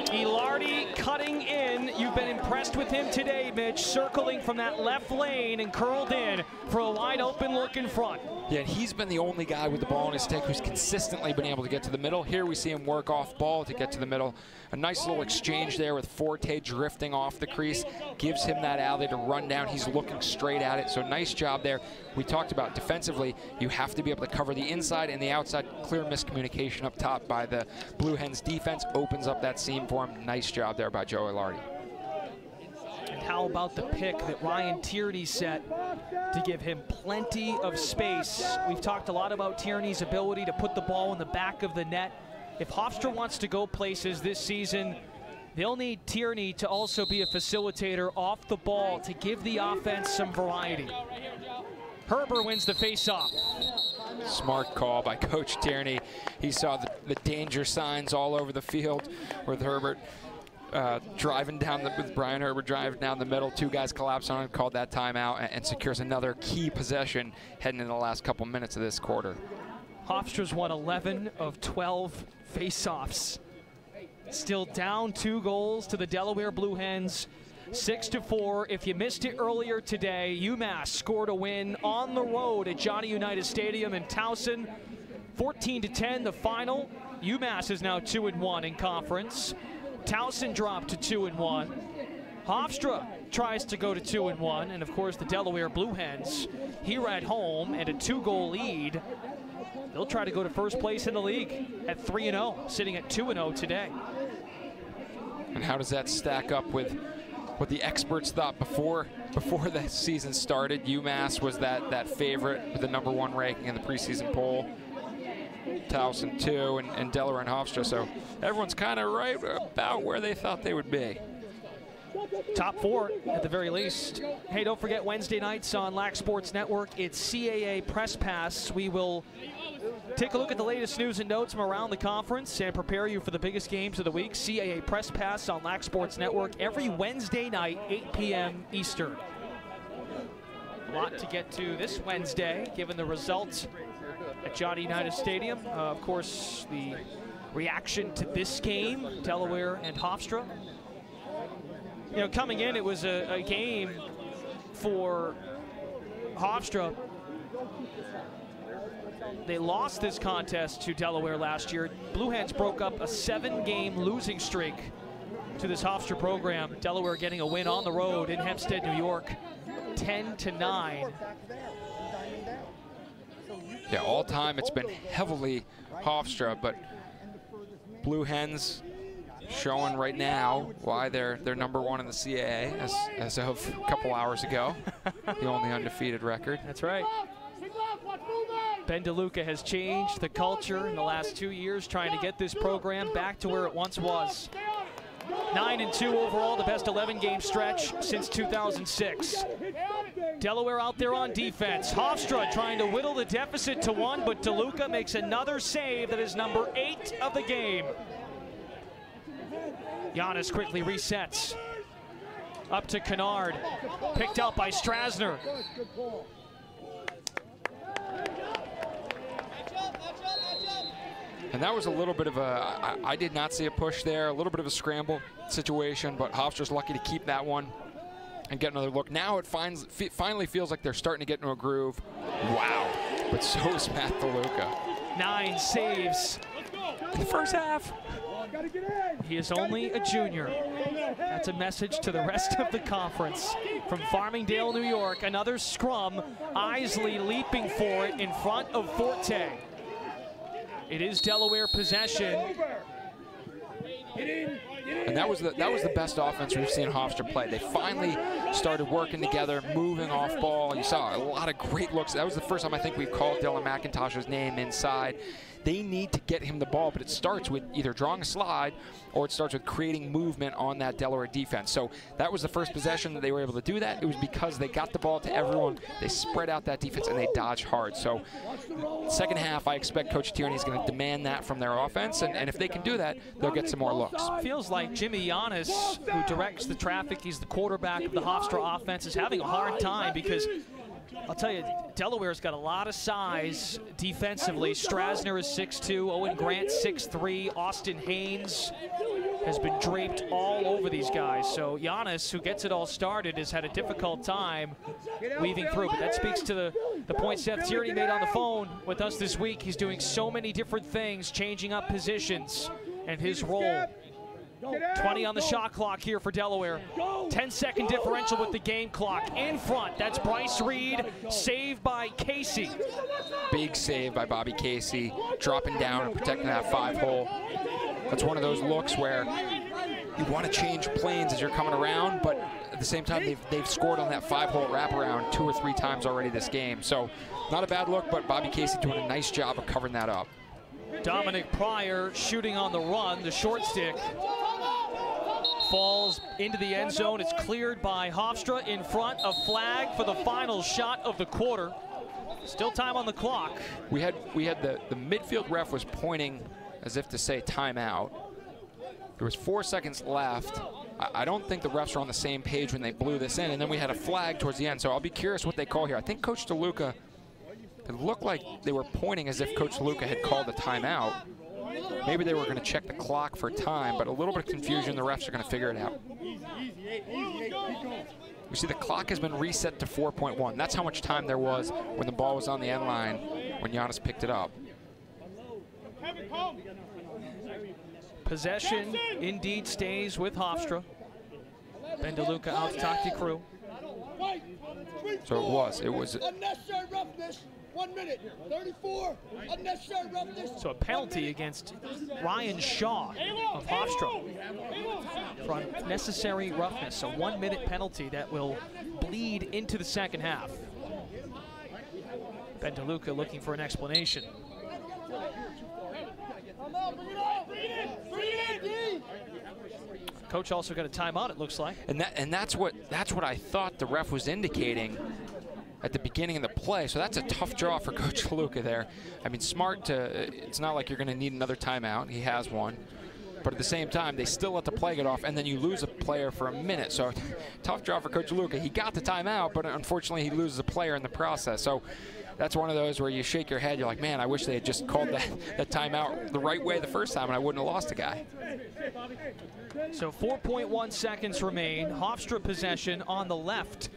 Ilardi cutting in. You've been impressed with him today, Mitch, circling from that left lane and curled in for a wide open look in front. Yeah, and he's been the only guy with the ball in his stick who's consistently been able to get to the middle. Here we see him work off ball to get to the middle. A nice little exchange there with Forte drifting off the crease. Gives him that alley to run down. He's looking straight at it, so nice job there. We talked about defensively, you have to be able to cover the inside and the outside. Clear miscommunication up top by the Blue Hens defense. Opens up that seam for him. Nice job there by Joe Ilardi. And how about the pick that Ryan Tierney set to give him plenty of space? We've talked a lot about Tierney's ability to put the ball in the back of the net. If Hofstra wants to go places this season, they'll need Tierney to also be a facilitator off the ball to give the offense some variety. Herber wins the faceoff. Smart call by Coach Tierney. He saw the danger signs all over the field with Herbert driving down with Brian Herbert driving down the middle. 2 guys collapse on him, called that timeout, and secures another key possession heading into the last couple minutes of this quarter. Hofstra's won 11 of 12 faceoffs. Still down 2 goals to the Delaware Blue Hens. 6-4. If you missed it earlier today, UMass scored a win on the road at Johnny Unitas Stadium in Towson. 14-10 the final. UMass is now 2-1 in conference. Towson dropped to 2-1. Hofstra tries to go to 2-1, and of course the Delaware Blue Hens here at home and a 2-goal lead. They'll try to go to first place in the league at 3-0, sitting at 2-0 today. And how does that stack up with what the experts thought before the season started? UMass was that favorite with the #1 ranking in the preseason poll. Towson 2 and Delaware and Hofstra, so everyone's kind of right about where they thought they would be. Top 4 at the very least. Hey, don't forget Wednesday nights on LAC Sports Network, it's CAA Press Pass. We will take a look at the latest news and notes from around the conference and prepare you for the biggest games of the week. CAA Press Pass on LAC Sports Network every Wednesday night, 8 p.m. Eastern. A lot to get to this Wednesday, given the results at Johnny Unitas Stadium. Of course, the reaction to this game, Delaware and Hofstra. You know, coming in, it was a game for Hofstra. They lost this contest to Delaware last year. Blue Hens broke up a 7-game losing streak to this Hofstra program. Delaware getting a win on the road in Hempstead, New York, 10-9. Yeah, all time it's been heavily Hofstra, but Blue Hens showing right now why they're #1 in the CAA as of a couple hours ago. The only undefeated record. That's right. Ben DeLuca has changed the culture in the last 2 years, trying to get this program back to where it once was. 9-2 overall, the best 11-game stretch since 2006. Delaware out there on defense. Hofstra trying to whittle the deficit to 1, but DeLuca makes another save that is number 8 of the game. Giannis quickly resets. Up to Kennard. Picked out by Strasner. And that was a little bit of a, I did not see a push there, a little bit of a scramble situation, but Hofstra's lucky to keep that one and get another look. Now it finally feels like they're starting to get into a groove. Wow, but so is Matt DeLuca. 9 saves in the first half. He is only a junior. That's a message to the rest of the conference. From Farmingdale, New York, another scrum. Isley leaping for it in front of Forte. It is Delaware possession. And that was the best offense we've seen Hofstra play. They finally started working together, moving off ball. You saw a lot of great looks. That was the first time I think we've called Dylan McIntosh's name inside. They need to get him the ball, but it starts with either drawing a slide or it starts with creating movement on that Delaware defense. So that was the first possession that they were able to do that. It was because they got the ball to everyone, they spread out that defense, and they dodged hard. So second half, I expect Coach Tierney is going to demand that from their offense, and if they can do that, they'll get some more looks. Feels like Jimmy Giannis, who directs the traffic, he's the quarterback of the Hofstra offense, is having a hard time because I'll tell you, Delaware's got a lot of size defensively. Strasner is 6'2", Owen Grant 6'3", Austin Haynes has been draped all over these guys. So Giannis, who gets it all started, has had a difficult time weaving through. But that speaks to the point Seth Tierney made on the phone with us this week. He's doing so many different things, changing up positions and his role. 20 on the shot clock here for Delaware. 10-second differential with the game clock. In front, that's Bryce Reed, saved by Casey. Big save by Bobby Casey, dropping down and protecting that 5-hole. That's one of those looks where you want to change planes as you're coming around, but at the same time, they've scored on that 5-hole wraparound 2 or 3 times already this game. So not a bad look, but Bobby Casey doing a nice job of covering that up. Dominic Pryor shooting on the run, the short stick. Falls into the end zone. It's cleared by Hofstra in front. A flag for the final shot of the quarter. Still time on the clock. We had the midfield ref was pointing as if to say timeout. There was 4 seconds left. I don't think the refs were on the same page when they blew this in, and then we had a flag towards the end. So I'll be curious what they call here. I think Coach DeLuca, it looked like they were pointing as if Coach DeLuca had called a timeout. Maybe they were going to check the clock for time, but a little bit of confusion. The refs are going to figure it out. We see the clock has been reset to 4.1. That's how much time there was when the ball was on the end line when Giannis picked it up. Possession indeed stays with Hofstra. Ben DeLuca out to talk to crew. So it was unnecessary roughness. 1 minute, 34, unnecessary roughness. So a penalty against Ryan Shaw of Hofstra for unnecessary roughness. A 1-minute penalty that will bleed into the second half. Ben DeLuca looking for an explanation. Coach also got a timeout, it looks like. And that's what I thought the ref was indicating at the beginning of the play. So that's a tough draw for Coach DeLuca there. I mean, smart to, it's not like you're going to need another timeout. He has one. But at the same time, they still let the play get off, and then you lose a player for a minute. So tough draw for Coach DeLuca. He got the timeout, but unfortunately he loses a player in the process. So that's one of those where you shake your head. You're like, man, I wish they had just called that timeout the right way the first time, and I wouldn't have lost a guy. So 4.1 seconds remain. Hofstra possession on the left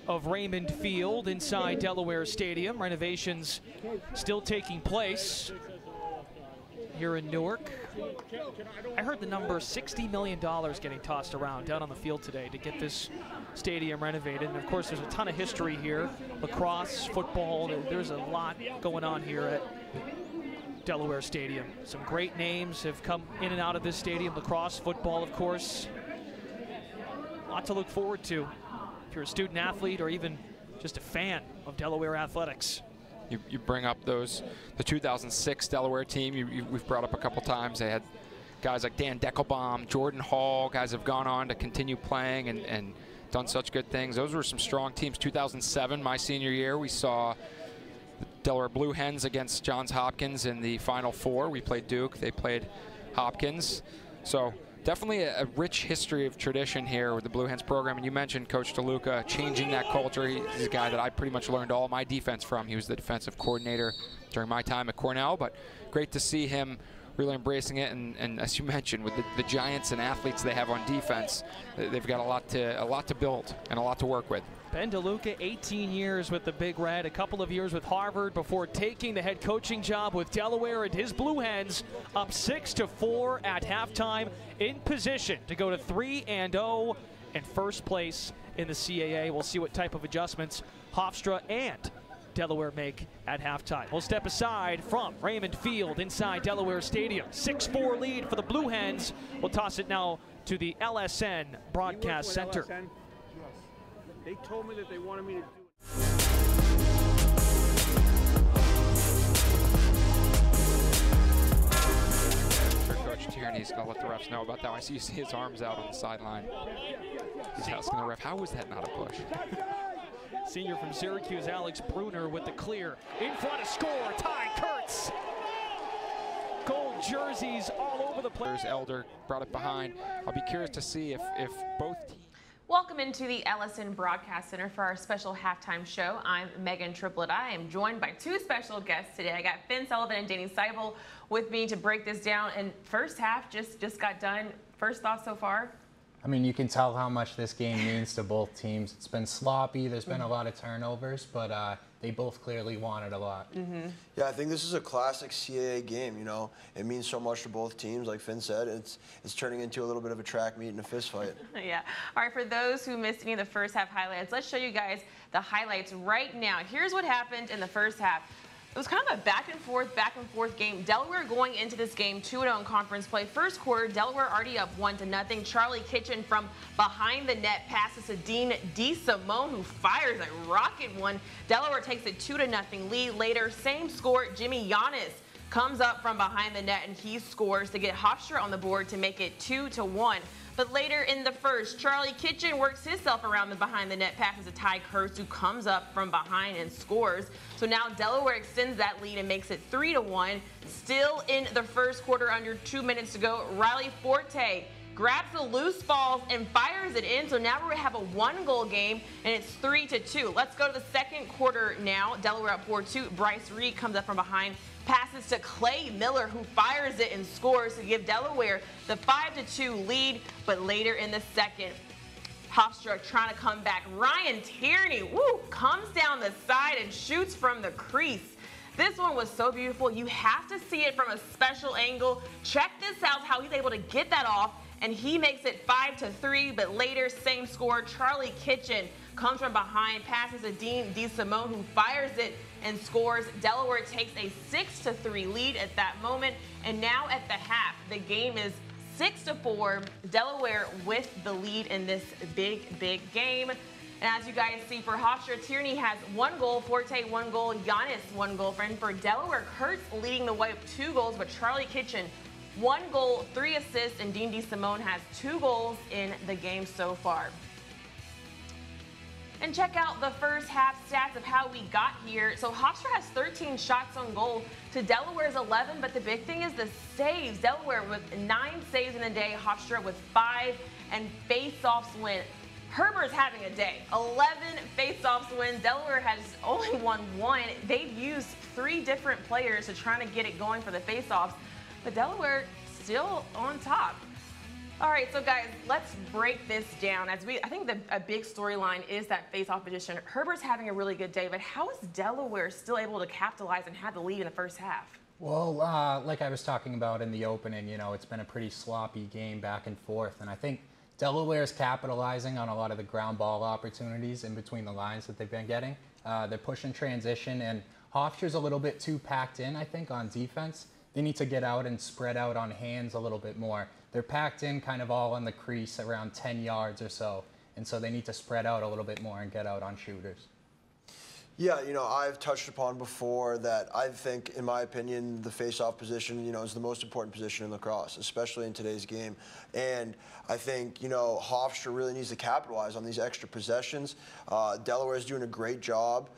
of Raymond Field inside Delaware Stadium. Renovations still taking place here in Newark. I heard the number $60 million getting tossed around down on the field today to get this stadium renovated. And of course, there's a ton of history here. Lacrosse, football, there's a lot going on here at Delaware Stadium. Some great names have come in and out of this stadium. Lacrosse, football, of course. A lot to look forward to if you're a student athlete or even just a fan of Delaware athletics. You bring up the 2006 Delaware team we've brought up a couple times. They had guys like Dan Deckelbaum, Jordan Hall, guys have gone on to continue playing and done such good things. Those were some strong teams. 2007, my senior year, we saw the Delaware Blue Hens against Johns Hopkins in the Final Four. We played Duke, they played Hopkins. So definitely a rich history of tradition here with the Blue Hens program. And you mentioned Coach DeLuca changing that culture. He's a guy that I pretty much learned all my defense from. He was the defensive coordinator during my time at Cornell, but great to see him really embracing it. And as you mentioned, with the giants and athletes they have on defense, they've got a lot to build and a lot to work with. Ben DeLuca, 18 years with the Big Red, a couple of years with Harvard before taking the head coaching job with Delaware, and his Blue Hens up 6-4 at halftime, in position to go to 3-0 and first place in the CAA. We'll see what type of adjustments Hofstra and Delaware make at halftime. We'll step aside from Raymond Field inside Delaware Stadium. 6-4 lead for the Blue Hens. We'll toss it now to the LSN Broadcast Center. They told me that they wanted me to do it. Coach Tierney's going to let the refs know about that. I see his arms out on the sideline. He's asking the ref, how was that not a push? Senior from Syracuse, Alex Bruner with the clear. In front of score, Ty Kurtz. Gold jerseys all over the place. Elder brought it behind. I'll be curious to see if both teams. Welcome into the LSN Broadcast Center for our special halftime show. I'm Megan Triplett. I am joined by two special guests today. I got Finn Sullivan and Danny Seibel with me to break this down. And first half just got done. First thoughts so far? I mean, you can tell how much this game means to both teams. It's been sloppy. There's been a lot of turnovers, but they both clearly wanted a lot. Yeah, I think this is a classic CAA game, you know. It means so much to both teams. Like Finn said, it's turning into a little bit of a track meet and a fist fight. Yeah. All right, for those who missed any of the first half highlights, let's show you guys the highlights right now. Here's what happened in the first half. It was kind of a back and forth game. Delaware going into this game 2-0 in conference play. First quarter, Delaware already up 1-0. Charlie Kitchen from behind the net passes to Dean DeSimone, who fires a rocket one. Delaware takes a 2-0 lead. Later, same score, Jimmy Giannis comes up from behind the net and he scores to get Hofstra on the board to make it 2-1. But later in the first, Charlie Kitchen works himself around the behind the net, passes to Ty Kurtz, who comes up from behind and scores. So now Delaware extends that lead and makes it 3-1. Still in the first quarter, under 2 minutes to go, Riley Forte grabs the loose balls and fires it in. So now we have a 1-goal game, and it's 3-2. Let's go to the second quarter now. Delaware up 4-2. Bryce Reed comes up from behind, passes to Clay Miller, who fires it and scores to give Delaware the 5-2 lead. But later in the second, Hofstra trying to come back. Ryan Tierney, comes down the side and shoots from the crease. This one was so beautiful. You have to see it from a special angle. Check this out, how he's able to get that off, and he makes it 5-3. But later, same score, Charlie Kitchen comes from behind, passes to Dean DeSimone, who fires it and scores. Delaware takes a 6-3 lead at that moment. And now at the half, the game is 6-4. Delaware with the lead in this big game. And as you guys see, for Hofstra, Tierney has 1 goal, Forte 1 goal, Giannis 1 goal. And for Delaware, Kurtz leading the way with 2 goals, but Charlie Kitchen 1 goal, 3 assists, and Dean DeSimone has 2 goals in the game so far. And check out the first half stats of how we got here. So Hofstra has 13 shots on goal to Delaware's 11, but the big thing is the saves. Delaware with 9 saves in the day, Hofstra with 5, and face-offs went Herbert's having a day. 11 face-offs wins. Delaware has only won 1. They've used 3 different players to try to get it going for the face-offs, but Delaware still on top. All right, so guys, let's break this down. I think a big storyline is that face-off position. Herbert's having a really good day, but how is Delaware still able to capitalize and have the lead in the first half? Well, like I was talking about in the opening, it's been a pretty sloppy game back and forth, and I think Delaware is capitalizing on a lot of the ground ball opportunities in between the lines that they've been getting. They're pushing transition, and Hofstra's a little bit too packed in, I think, on defense. They need to get out and spread out on hands a little bit more. They're packed in kind of all on the crease around 10 yards or so, and so they need to spread out a little bit more and get out on shooters. Yeah, I've touched upon before that I think, in my opinion, the face-off position, is the most important position in lacrosse, especially in today's game. And I think, Hofstra really needs to capitalize on these extra possessions. Delaware is doing a great job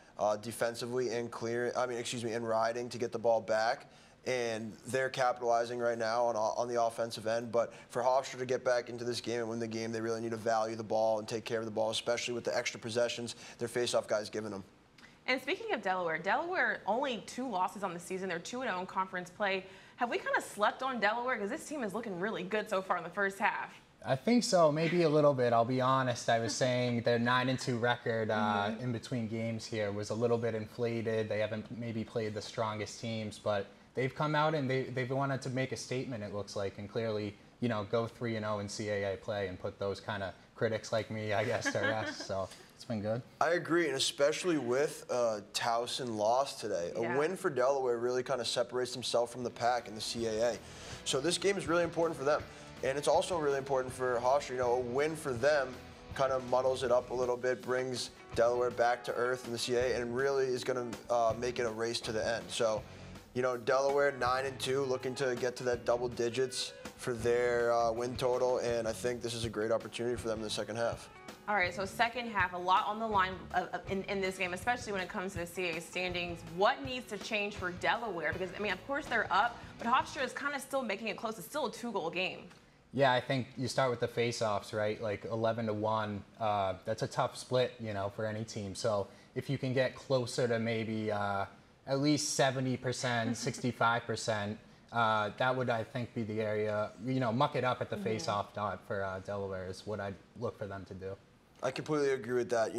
defensively and in riding to get the ball back. And they're capitalizing right now on the offensive end. But for Hofstra to get back into this game and win the game, they really need to value the ball and take care of the ball, especially with the extra possessions their face-off guys giving them. And speaking of Delaware only 2 losses on the season. They're 2-0 in conference play. Have we kind of slept on Delaware? Because this team is looking really good so far in the first half. I think so, maybe a little bit. I'll be honest. I was saying their 9-2 record in between games here was a little bit inflated. They haven't maybe played the strongest teams, but they've come out and they've wanted to make a statement, it looks like, and clearly, go 3-0 in CAA play and put those kind of critics like me, I guess, to rest. So it's been good. I agree, and especially with Towson loss today. A win for Delaware really kind of separates themselves from the pack in the CAA. So this game is really important for them. And it's also really important for Hofstra. A win for them kind of muddles it up a little bit, brings Delaware back to earth in the CAA, and really is going to make it a race to the end. So, Delaware 9-2, looking to get to that double digits for their win total, and I think this is a great opportunity for them in the second half. All right, so second half, a lot on the line in this game, especially when it comes to the CAA standings. What needs to change for Delaware? Because, of course they're up, but Hofstra is kind of still making it close. It's still a 2-goal game. Yeah, I think you start with the face-offs, right? Like 11-1, that's a tough split, for any team. So if you can get closer to maybe at least 70%, 65%, that would, I think, be the area, muck it up at the face-off dot for Delaware is what I'd look for them to do. I completely agree with that.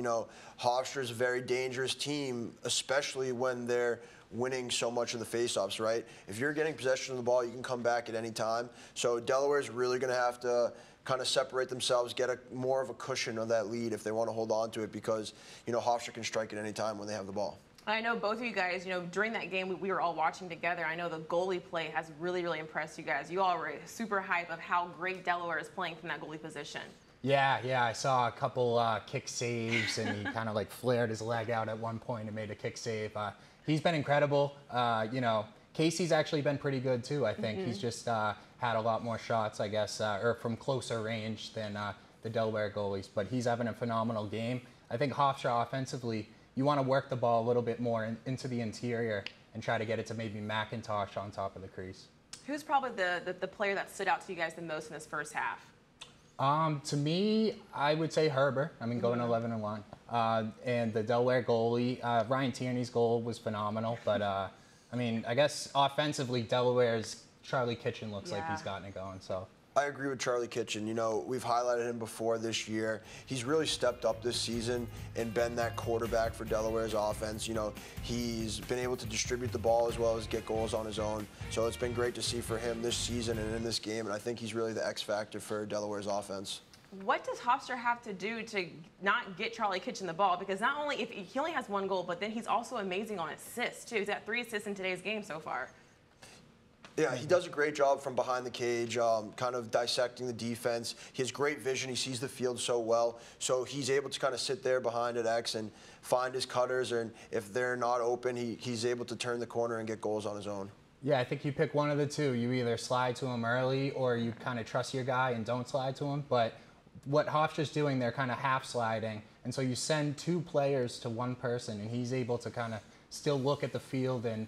Hofstra is a very dangerous team, especially when they're winning so much of the face-offs, right? If you're getting possession of the ball, you can come back at any time. So Delaware is really going to have to kind of separate themselves, get more of a cushion of that lead if they want to hold on to it, because, Hofstra can strike at any time when they have the ball. I know both of you guys, during that game, we were all watching together. I know the goalie play has really, really impressed you guys. You all were super hype of how great Delaware is playing from that goalie position. Yeah, I saw a couple kick saves, and he kind of flared his leg out at one point and made a kick save. He's been incredible. Casey's actually been pretty good too, I think. He's just had a lot more shots, I guess, or from closer range than the Delaware goalies. But he's having a phenomenal game. I think Hofstra offensively, you want to work the ball a little bit more into the interior and try to get it to maybe McIntosh on top of the crease. Who's probably the player that stood out to you guys the most in this first half? To me, I would say Herbert. Going 11-1. And the Delaware goalie, Ryan Tierney's goal was phenomenal. But, I guess offensively, Delaware's Charlie Kitchen looks like he's gotten it going. So I agree with Charlie Kitchen. We've highlighted him before this year. He's really stepped up this season and been that quarterback for Delaware's offense. He's been able to distribute the ball as well as get goals on his own. So it's been great to see for him this season and in this game, and I think he's really the X factor for Delaware's offense. What does Hofstra have to do to not get Charlie Kitchen the ball? Because not only if he only has 1 goal, but then he's also amazing on assists too. He's got 3 assists in today's game so far. Yeah, he does a great job from behind the cage, kind of dissecting the defense. He has great vision. He sees the field so well. So he's able to kind of sit there behind at X and find his cutters, and if they're not open, he's able to turn the corner and get goals on his own. Yeah, I think you pick one of the two. You either slide to him early or you kind of trust your guy and don't slide to him. But what Hofstra's doing, they're kind of half sliding. And so you send 2 players to 1 person, and he's able to kind of still look at the field and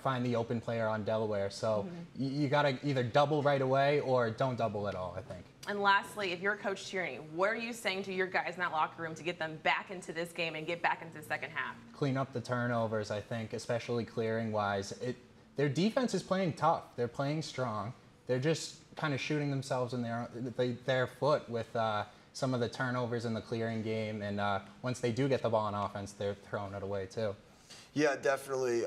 find the open player on Delaware. So you got to either double right away or don't double at all, I think. And lastly, if you're Coach Tierney, what are you saying to your guys in that locker room to get them back into this game and get back into the second half? Clean up the turnovers, I think, especially clearing-wise. Their defense is playing tough. They're playing strong. They're just kind of shooting themselves in their foot with some of the turnovers in the clearing game. And once they do get the ball on offense, they're throwing it away, too. Yeah, definitely.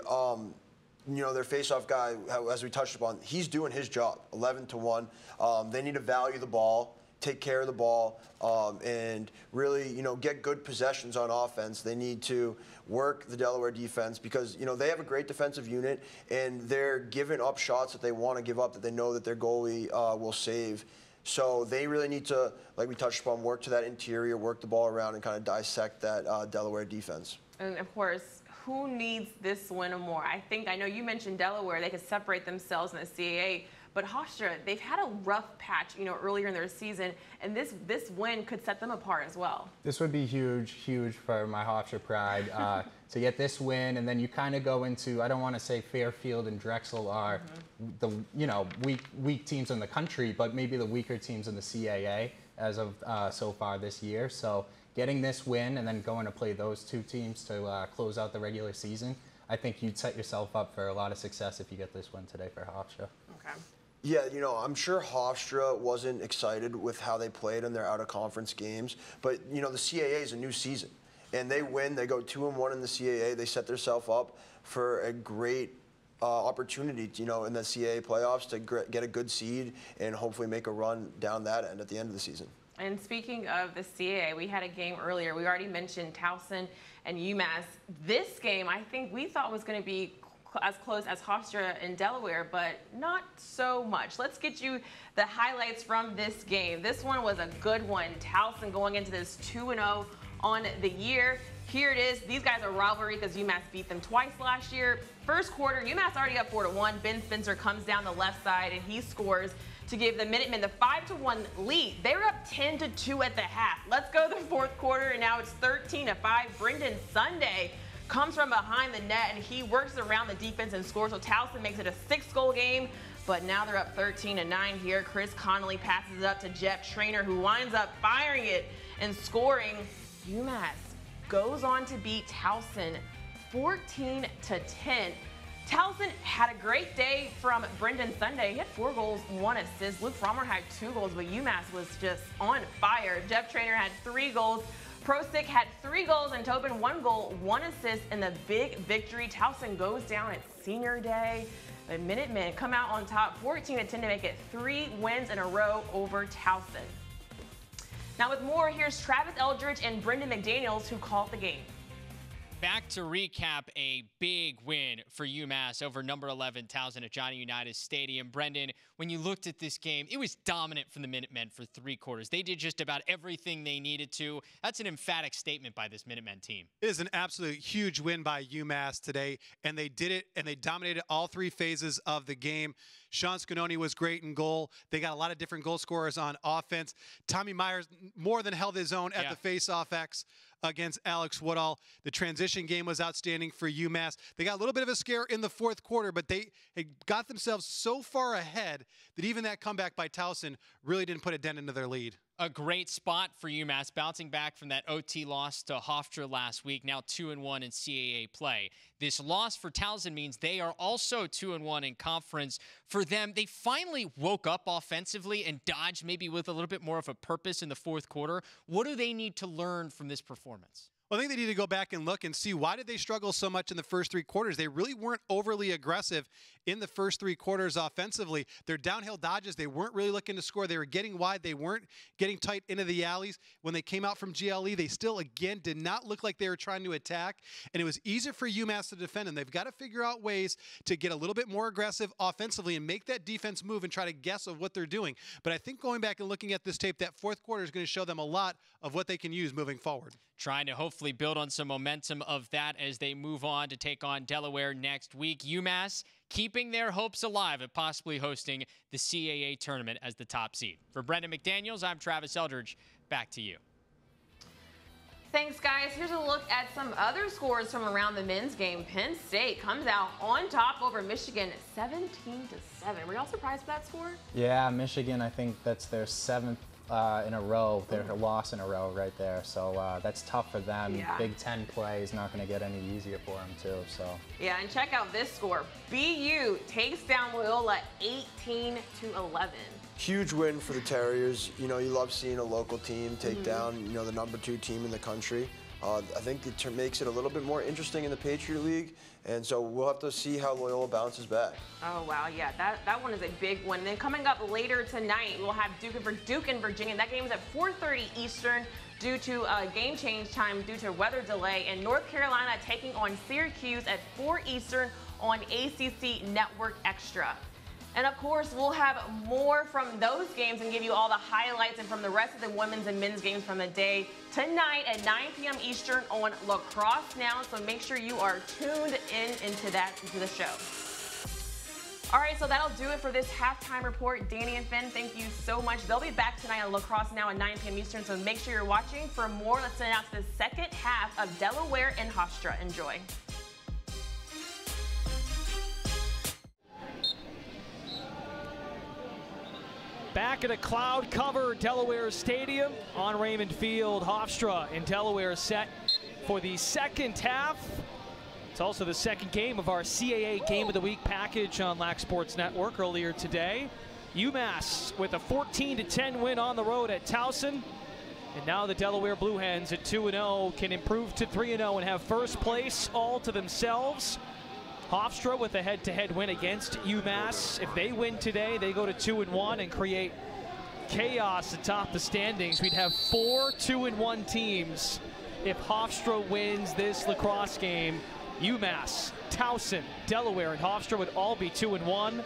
Their face-off guy, as we touched upon, he's doing his job, 11-1. They need to value the ball, take care of the ball, and really, get good possessions on offense. They need to work the Delaware defense because, they have a great defensive unit, and they're giving up shots that they want to give up that they know that their goalie will save. So they really need to, like we touched upon, work to that interior, work the ball around, and kind of dissect that Delaware defense. And, of course, who needs this win more? I know you mentioned Delaware. They could separate themselves in the CAA. But Hofstra, they've had a rough patch, earlier in their season, and this win could set them apart as well. This would be huge for my Hofstra pride to get this win, and then you kind of go into, I don't want to say Fairfield and Drexel are the weak teams in the country, but maybe the weaker teams in the CAA as of so far this year. So getting this win and then going to play those two teams to close out the regular season, I think you'd set yourself up for a lot of success if you get this win today for Hofstra. Okay. Yeah, I'm sure Hofstra wasn't excited with how they played in their out-of-conference games, but, the CAA is a new season, and they win. They go 2-1 in the CAA. They set themselves up for a great opportunity, in the CAA playoffs to get a good seed and hopefully make a run down that end at the end of the season. And speaking of the CAA, we had a game earlier. We already mentioned Towson and UMass. This game, I think we thought was going to be as close as Hofstra in Delaware, but not so much. Let's get you the highlights from this game. This one was a good one. Towson going into this 2-0 on the year. Here it is. These guys are rivalry because UMass beat them twice last year. First quarter, UMass already up 4-1. Ben Spencer comes down the left side and he scores to give the Minutemen the 5-1 lead. They were up 10-2 at the half. Let's go to the fourth quarter, and now it's 13-5. Brendan Sunday comes from behind the net, and he works around the defense and scores. So Towson makes it a 6-goal game, but now they're up 13-9 here. Chris Connolly passes it up to Jeff Trainer, who winds up firing it and scoring. UMass goes on to beat Towson 14-10. Towson had a great day from Brendan Sunday. He had 4 goals, 1 assist. Luke Frommer had 2 goals, but UMass was just on fire. Jeff Trainer had 3 goals. Prosick had 3 goals, and Tobin 1 goal, 1 assist in the big victory. Towson goes down at senior day. The Minutemen come out on top 14-10 to make it 3 wins in a row over Towson. Now with more, here's Travis Eldridge and Brendan McDaniels, who called the game. Back to recap a big win for UMass over number 11 Towson at Johnny Unitas Stadium. Brendan, when you looked at this game, it was dominant from the Minutemen for 3 quarters. They did just about everything they needed to. That's an emphatic statement by this Minutemen team. It is an absolute huge win by UMass today, and they did it, and they dominated all 3 phases of the game. Sean Scanoni was great in goal. They got a lot of different goal scorers on offense. Tommy Myers more than held his own at the face-off X against Alex Woodall. The transition game was outstanding for UMass. They got a little bit of a scare in the fourth quarter, but they had got themselves so far ahead that even that comeback by Towson really didn't put a dent into their lead. A great spot for UMass, bouncing back from that OT loss to Hofstra last week, now 2-1 in CAA play. This loss for Towson means they are also 2-1 in conference. For them, they finally woke up offensively and dodged maybe with a little bit more of a purpose in the fourth quarter. What do they need to learn from this performance? Well, I think they need to go back and look and see why did they struggle so much in the first 3 quarters. They really weren't overly aggressive in the first 3 quarters offensively. Their downhill dodges, they weren't really looking to score. They were getting wide. They weren't getting tight into the alleys. When they came out from GLE, they still, again, did not look like they were trying to attack. And it was easier for UMass to defend them. They've got to figure out ways to get a little bit more aggressive offensively and make that defense move and try to guess of what they're doing. But I think going back and looking at this tape, that fourth quarter is going to show them a lot of what they can use moving forward. Trying to hopefully build on some momentum of that as they move on to take on Delaware next week. UMass keeping their hopes alive of possibly hosting the CAA tournament as the top seed. For Brendan McDaniels, I'm Travis Eldridge. Back to you. Thanks, guys. Here's a look at some other scores from around the men's game. Penn State comes out on top over Michigan, 17-7. Were y'all surprised with that score? Yeah, Michigan, I think that's their 7th in a row, their loss in a row right there. So that's tough for them. Yeah. Big Ten play is not going to get any easier for them too. So yeah, and check out this score. BU takes down Loyola 18-11. Huge win for the Terriers. You know, you love seeing a local team take down, you know, the #2 team in the country. I think it makes it a little bit more interesting in the Patriot League, and so we'll have to see how Loyola bounces back. Oh, wow, yeah, that one is a big one. Then coming up later tonight, we'll have Duke and Virginia. That game is at 4:30 Eastern due to game change time due to weather delay, and North Carolina taking on Syracuse at 4 Eastern on ACC Network Extra. And of course, we'll have more from those games and give you all the highlights and from the rest of the women's and men's games from the day tonight at 9 p.m. Eastern on Lacrosse Now. So make sure you are tuned into the show. All right, so that'll do it for this halftime report. Danny and Finn, thank you so much. They'll be back tonight on Lacrosse Now at 9 p.m. Eastern, so make sure you're watching. For more, let's send out to the second half of Delaware and Hofstra. Enjoy. Back at a cloud-covered Delaware Stadium on Raymond Field. Hofstra in Delaware set for the second half. It's also the second game of our CAA Game of the Week package on LAC Sports Network earlier today. UMass with a 14-10 win on the road at Towson. And now the Delaware Blue Hens at 2-0 can improve to 3-0 and have first place all to themselves. Hofstra with a head-to-head win against UMass. If they win today, they go to 2-1 and create chaos atop the standings. We'd have 4 2-1 teams if Hofstra wins this lacrosse game. UMass, Towson, Delaware, and Hofstra would all be 2-1.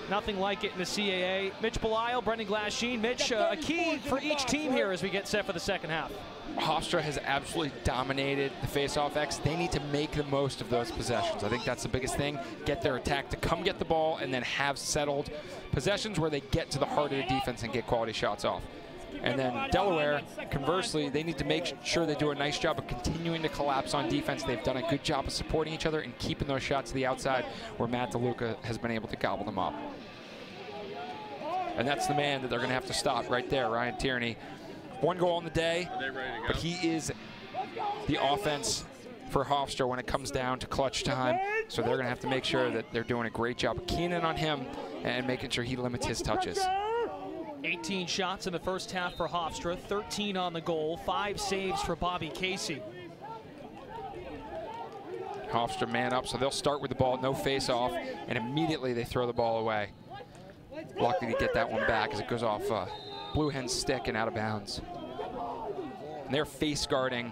Nothing like it in the CAA. Mitch Belisle, Brendan Glasheen. Mitch, a key for each team here as we get set for the second half. Hofstra has absolutely dominated the face-off X. They need to make the most of those possessions. I think that's the biggest thing. Get their attack to come get the ball and then have settled possessions where they get to the heart of the defense and get quality shots off. And then Delaware, conversely, they need to make sure they do a nice job of continuing to collapse on defense. They've done a good job of supporting each other and keeping those shots to the outside where Matt DeLuca has been able to gobble them up. And that's the man that they're going to have to stop right there, Ryan Tierney. 1 goal on the day, but he is the offense for Hofstra when it comes down to clutch time. So they're going to have to make sure that they're doing a great job of keying in on him and making sure he limits his touches. 18 shots in the first half for Hofstra, 13 on the goal, 5 saves for Bobby Casey. Hofstra man up, so they'll start with the ball, no face-off, and immediately they throw the ball away. Lucky to get that one back as it goes off Blue Hen's stick and out of bounds. And they're face guarding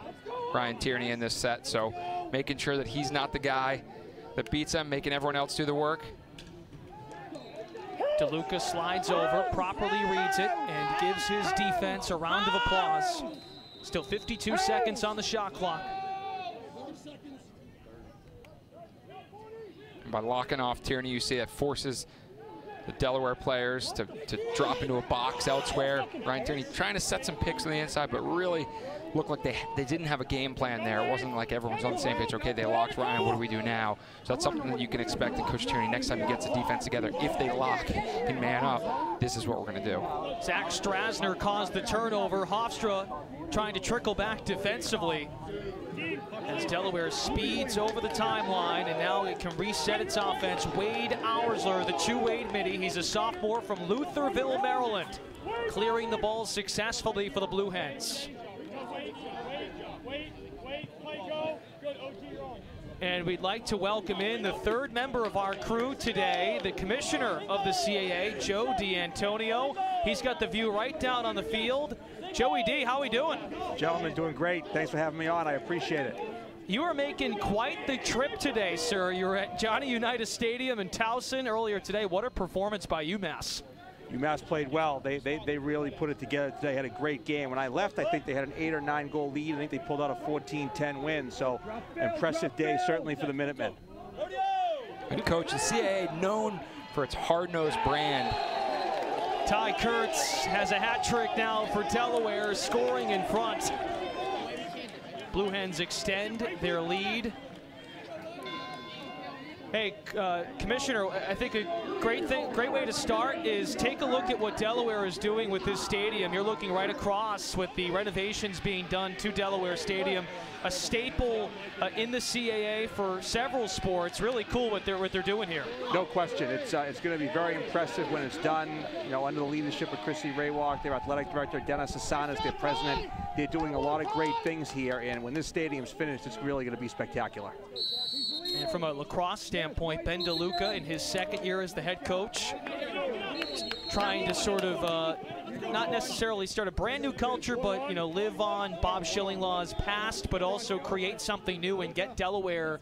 Ryan Tierney in this set, so making sure that he's not the guy that beats him, making everyone else do the work. DeLuca slides over, properly reads it, and gives his defense a round of applause. Still 52 seconds on the shot clock. And by locking off Tierney, you see that forces the Delaware players to drop into a box elsewhere. Ryan Tierney trying to set some picks on the inside, but really looked like they didn't have a game plan there. It wasn't like everyone's on the same page. Okay, they locked Ryan, what do we do now? So that's something that you can expect in Coach Tierney next time he gets the defense together. If they lock and man up, this is what we're going to do. Zach Strasner caused the turnover. Hofstra trying to trickle back defensively as Delaware speeds over the timeline, and now it can reset its offense. Wade Auersler, the two-Wade midi. He's a sophomore from Lutherville, Maryland, clearing the ball successfully for the Blue Hens. And we'd like to welcome in the third member of our crew today, the commissioner of the CAA, Joe D'Antonio. He's got the view right down on the field. Joey D, how are we doing? Gentlemen, doing great. Thanks for having me on. I appreciate it. You are making quite the trip today, sir. You were at Johnny Unitas Stadium in Towson earlier today. What a performance by UMass. UMass played well. They really put it together today. Had a great game. When I left, I think they had an 8 or 9 goal lead. I think they pulled out a 14-10 win. So impressive day, certainly for the Minutemen. And coach, the CAA known for its hard-nosed brand. Ty Kurtz has a hat trick now for Delaware, scoring in front. Blue Hens extend their lead. Hey, Commissioner, I think a great way to start is take a look at what Delaware is doing with this stadium. You're looking right across with the renovations being done to Delaware Stadium, a staple in the CAA for several sports. Really cool what they're doing here. No question, it's going to be very impressive when it's done. You know, under the leadership of Chrissy Raywalk, their athletic director Dennis Hasanas, their president. They're doing a lot of great things here, and when this stadium's finished, it's really going to be spectacular. And from a lacrosse standpoint, Ben DeLuca in his second year as the head coach, trying to sort of not necessarily start a brand new culture, but, you know, live on Bob Schillinglaw's past, but also create something new and get Delaware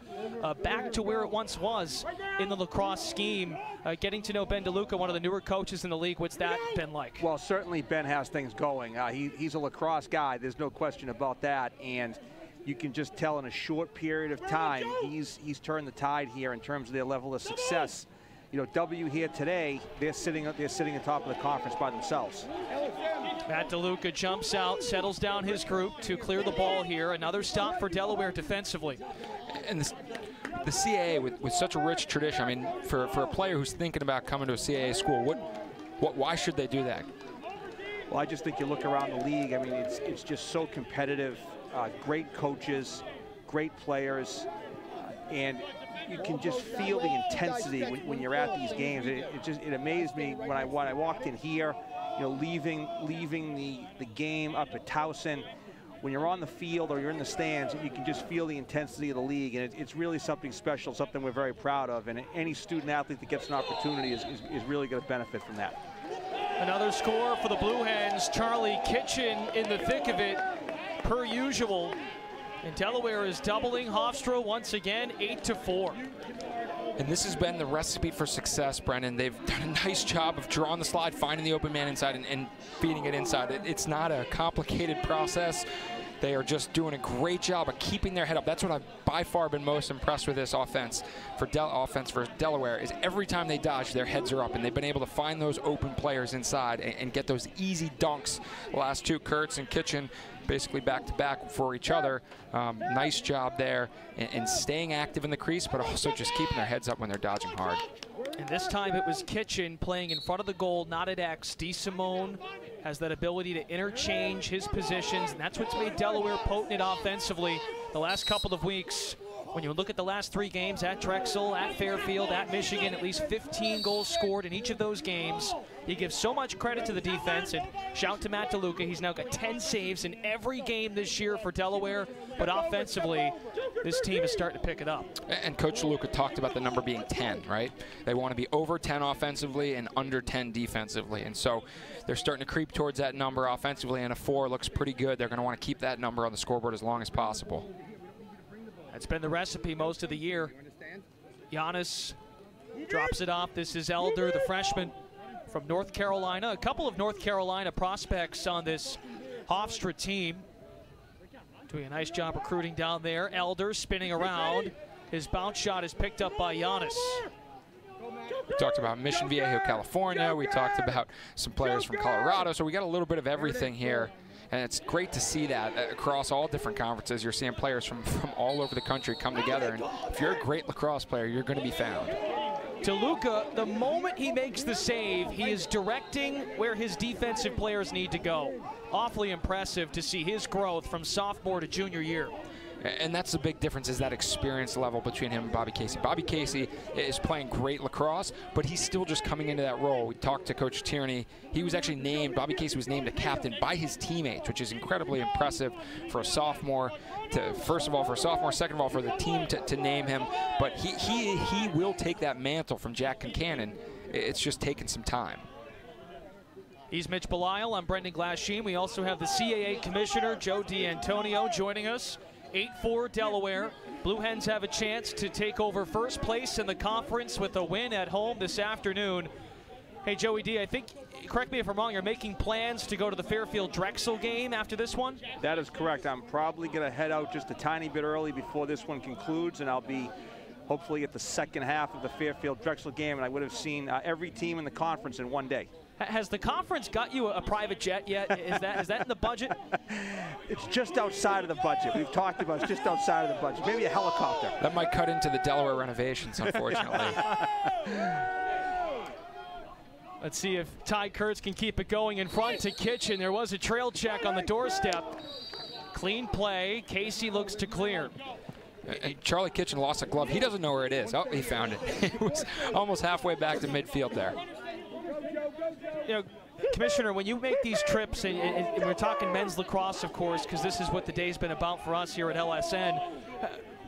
back to where it once was in the lacrosse scheme. Getting to know Ben DeLuca, one of the newer coaches in the league, what's that been like? Well, certainly Ben has things going. He's a lacrosse guy, there's no question about that, and you can just tell in a short period of time he's turned the tide here in terms of their level of success. You know, W here today, they're sitting on top of the conference by themselves. Matt DeLuca jumps out, settles down his group to clear the ball here. Another stop for Delaware defensively. And the CAA with such a rich tradition, I mean, for a player who's thinking about coming to a CAA school, why should they do that? Well, I just think you look around the league, I mean, it's just so competitive. Great coaches, great players, and you can just feel the intensity when you're at these games. It amazed me when I walked in here, you know, leaving the game up at Towson. When you're on the field or you're in the stands, you can just feel the intensity of the league, and it's really something special, something we're very proud of. And any student athlete that gets an opportunity is really going to benefit from that. Another score for the Blue Hens. Charlie Kitchen in the thick of it, per usual. And Delaware is doubling Hofstra once again, 8-4. And this has been the recipe for success, Brendan. They've done a nice job of drawing the slide, finding the open man inside, and feeding it inside. It's not a complicated process. They are just doing a great job of keeping their head up. That's what I've by far been most impressed with this offense for Delaware, is every time they dodge, their heads are up, and they've been able to find those open players inside and get those easy dunks. The last two, Kurtz and Kitchen, basically back-to-back for each other. Nice job there in staying active in the crease, but also just keeping their heads up when they're dodging hard. And this time it was Kitchen playing in front of the goal, not at X. DeSimone has that ability to interchange his positions, and that's what's made Delaware potent offensively the last couple of weeks. When you look at the last three games, at Drexel, at Fairfield, at Michigan, at least 15 goals scored in each of those games. He gives so much credit to the defense, and shout to Matt DeLuca. He's now got 10 saves in every game this year for Delaware, but offensively, this team is starting to pick it up. And Coach DeLuca talked about the number being 10, right? They want to be over 10 offensively and under 10 defensively, and so they're starting to creep towards that number offensively, and a 4 looks pretty good. They're going to want to keep that number on the scoreboard as long as possible. That's been the recipe most of the year. Giannis drops it off. This is Elder, the freshman from North Carolina. A couple of North Carolina prospects on this Hofstra team. Doing a nice job recruiting down there. Elder spinning around. His bounce shot is picked up by Giannis. We talked about Mission Viejo, California. We talked about some players from Colorado. So we got a little bit of everything here. And it's great to see that across all different conferences. You're seeing players from all over the country come together. And if you're a great lacrosse player, you're going to be found. DeLuca, the moment he makes the save, he is directing where his defensive players need to go. Awfully impressive to see his growth from sophomore to junior year. And that's the big difference, is that experience level between him and Bobby Casey. Bobby Casey is playing great lacrosse, but he's still just coming into that role. We talked to Coach Tierney. He was actually named, Bobby Casey was named a captain by his teammates, which is incredibly impressive for a sophomore. First of all, for a sophomore, second of all, for the team to name him. But he will take that mantle from Jack Concannon. It's just taken some time. He's Mitch Belisle. I'm Brendan Glasheen. We also have the CAA Commissioner, Joe D'Antonio, joining us. 8-4 Delaware. Blue Hens have a chance to take over first place in the conference with a win at home this afternoon. Hey, Joey D, I think, correct me if I'm wrong, you're making plans to go to the Fairfield Drexel game after this one? That is correct. I'm probably going to head out just a tiny bit early before this one concludes, and I'll be hopefully at the second half of the Fairfield Drexel game, and I would have seen every team in the conference in one day. Has the conference got you a private jet yet? Is that in the budget? It's just outside of the budget. We've talked about it's just outside of the budget. Maybe a helicopter. That might cut into the Delaware renovations, unfortunately. Let's see if Ty Kurtz can keep it going in front to Kitchen. There was a trail check on the doorstep. Clean play. Casey looks to clear. Charlie Kitchen lost a glove. He doesn't know where it is. Oh, he found it. It was almost halfway back to midfield there. You know, Commissioner, when you make these trips, and we're talking men's lacrosse, of course, because this is what the day's been about for us here at LSN,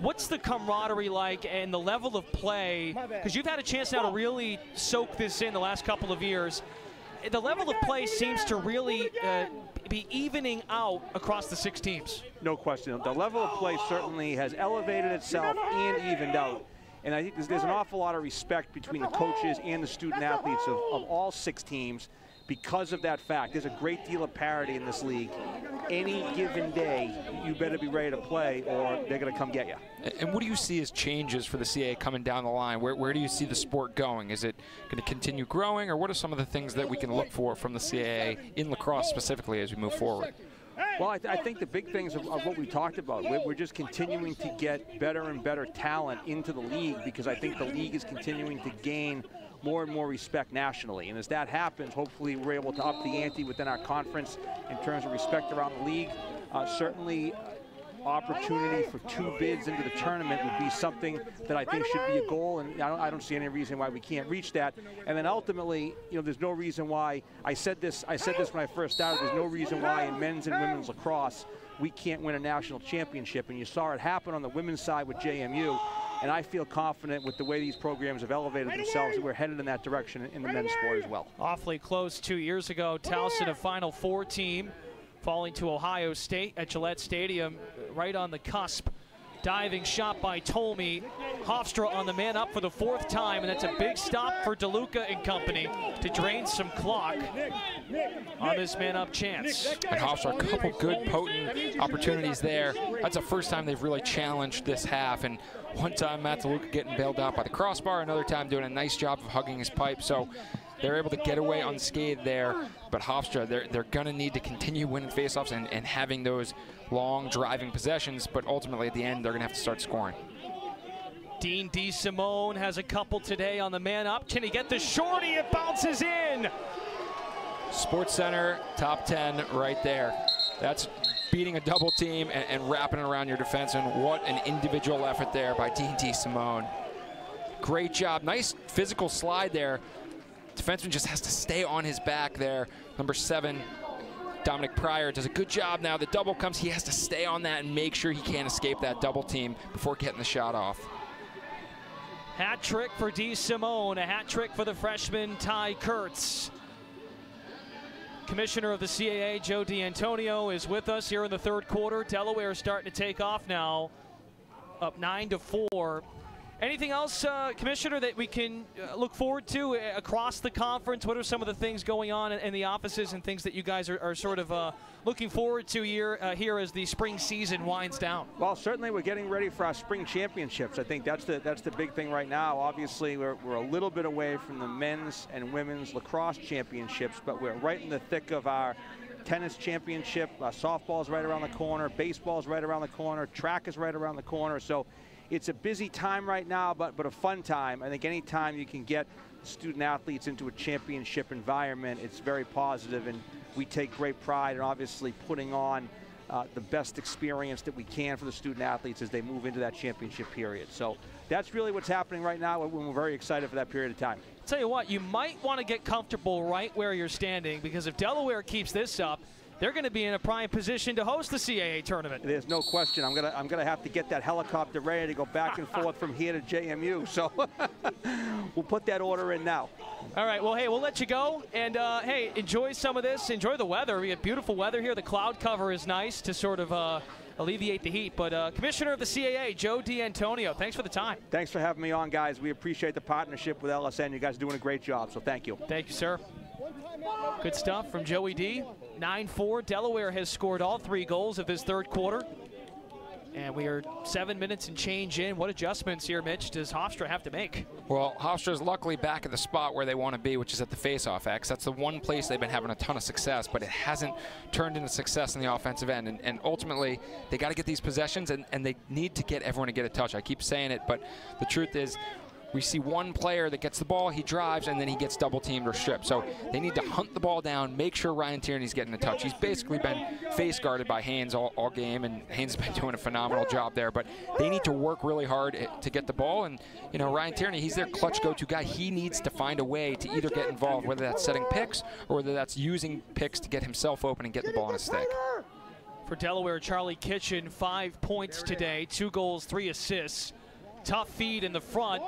what's the camaraderie like and the level of play? Because you've had a chance now to really soak this in the last couple of years. The level of play seems to really be evening out across the 6 teams. No question. The level of play certainly has elevated itself and evened out. And I think there's an awful lot of respect between the coaches and the student athletes of all 6 teams because of that fact. There's a great deal of parity in this league. Any given day, you better be ready to play or they're going to come get you. And what do you see as changes for the CAA coming down the line? Where do you see the sport going? Is it going to continue growing, or what are some of the things that we can look for from the CAA in lacrosse specifically as we move forward? Well, I think the big things of what we talked about, we're just continuing to get better and better talent into the league because I think the league is continuing to gain more and more respect nationally. And as that happens, hopefully we're able to up the ante within our conference in terms of respect around the league. Certainly opportunity for 2 bids into the tournament would be something that I think should be a goal, and I don't see any reason why we can't reach that. And then ultimately, you know, there's no reason why, I said this when I first started, there's no reason why in men's and women's lacrosse we can't win a national championship. And you saw it happen on the women's side with JMU, and I feel confident with the way these programs have elevated themselves that we're headed in that direction in the men's sport as well. Awfully close 2 years ago. Towson, a Final Four team, falling to Ohio State at Gillette Stadium, right on the cusp. Diving shot by Tolmie. Hofstra on the man up for the 4th time, and that's a big stop for DeLuca and company to drain some clock on this man up chance. And Hofstra, a couple good potent opportunities there. That's the first time they've really challenged this half, and one time Matt DeLuca getting bailed out by the crossbar, another time doing a nice job of hugging his pipe. So they're able to get away unscathed there, but Hofstra, they're going to need to continue winning faceoffs and having those long driving possessions, but ultimately at the end they're going to have to start scoring. Dean DeSimone has a couple today on the man up. Can he get the shorty? It bounces in. Sports Center top 10 right there. That's beating a double team and wrapping it around your defenseman. What an individual effort there by Dean DeSimone. Great job. Nice physical slide there. Defenseman just has to stay on his back there. Number 7, Dominic Pryor, does a good job now. The double comes. He has to stay on that and make sure he can't escape that double team before getting the shot off. Hat trick for DeSimone, a hat trick for the freshman Ty Kurtz. Commissioner of the CAA, Joe D'Antonio, is with us here in the 3rd quarter. Delaware is starting to take off now, up 9-4. Anything else, Commissioner, that we can look forward to across the conference? What are some of the things going on in the offices and things that you guys are sort of looking forward to here as the spring season winds down? Well, certainly we're getting ready for our spring championships. I think that's the big thing right now. Obviously, we're a little bit away from the men's and women's lacrosse championships, but we're right in the thick of our tennis championship. Softball's right around the corner. Baseball's right around the corner. Track is right around the corner. So it's a busy time right now, but a fun time. I think any time you can get student athletes into a championship environment, it's very positive, and we take great pride in obviously putting on the best experience that we can for the student athletes as they move into that championship period. So that's really what's happening right now, and we're very excited for that period of time. Tell you what, you might want to get comfortable right where you're standing, because if Delaware keeps this up, they're going to be in a prime position to host the CAA tournament. There's no question. I'm gonna have to get that helicopter ready to go back and forth from here to JMU. So we'll put that order in now. All right. Well, hey, we'll let you go. And, hey, enjoy some of this. Enjoy the weather. We have beautiful weather here. The cloud cover is nice to sort of alleviate the heat. But Commissioner of the CAA, Joe D'Antonio, thanks for the time. Thanks for having me on, guys. We appreciate the partnership with LSN. You guys are doing a great job, so thank you. Thank you, sir. Good stuff from Joey D. 9-4. Delaware has scored all 3 goals of this 3rd quarter. And we are 7 minutes and change in. What adjustments here, Mitch, does Hofstra have to make? Well, Hofstra's luckily back at the spot where they want to be, which is at the faceoff X. That's the one place they've been having a ton of success, but it hasn't turned into success in the offensive end. And ultimately, they got to get these possessions, and they need to get everyone to get a touch. I keep saying it, but the truth is, we see one player that gets the ball, he drives, and then he gets double teamed or stripped. So they need to hunt the ball down, make sure Ryan Tierney's getting a touch. He's basically been face guarded by Haynes all game, and Haynes has been doing a phenomenal job there. But they need to work really hard to get the ball. And, you know, Ryan Tierney, he's their clutch go-to guy. He needs to find a way to either get involved, whether that's setting picks or whether that's using picks to get himself open and get the ball on his stick. For Delaware, Charlie Kitchen, 5 points today, 2 goals, 3 assists. Tough feed in the front.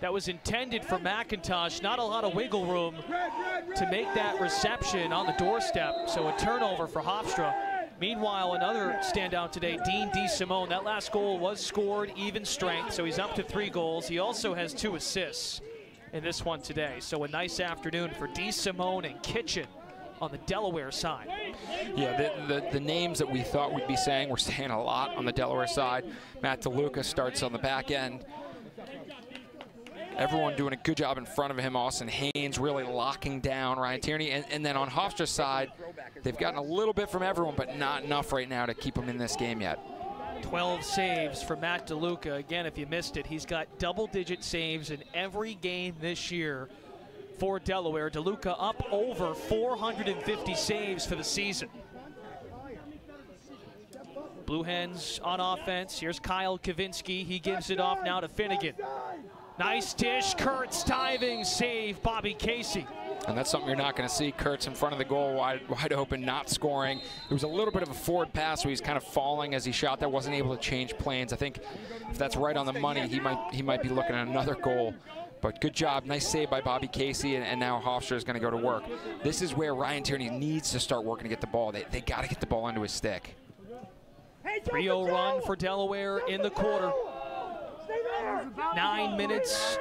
That was intended for McIntosh. Not a lot of wiggle room to make that reception on the doorstep. So a turnover for Hofstra. Meanwhile, another standout today, Dean DeSimone. That last goal was scored, even strength, so he's up to 3 goals. He also has 2 assists in this one today. So a nice afternoon for DeSimone and Kitchen on the Delaware side. Yeah, the names that we thought we'd be saying, we're saying a lot on the Delaware side. Matt DeLuca starts on the back end. Everyone doing a good job in front of him. Austin Haynes really locking down Ryan Tierney. And then on Hofstra's side, they've gotten a little bit from everyone, but not enough right now to keep them in this game yet. 12 saves for Matt DeLuca. Again, if you missed it, he's got double-digit saves in every game this year for Delaware. DeLuca up over 450 saves for the season. Blue Hens on offense. Here's Kyle Kavinsky. He gives it off now to Finnegan. Nice dish. Kurtz diving save. Bobby Casey. And that's something you're not going to see. Kurtz in front of the goal, wide open, not scoring. It was a little bit of a forward pass where he's kind of falling as he shot that, wasn't able to change planes. I think if that's right on the money, he might be looking at another goal. But good job, nice save by Bobby Casey, and now Hofstra is going to go to work. This is where Ryan Tierney needs to start working to get the ball. They got to get the ball into his stick. 3-0 run for Delaware in the quarter. 9 minutes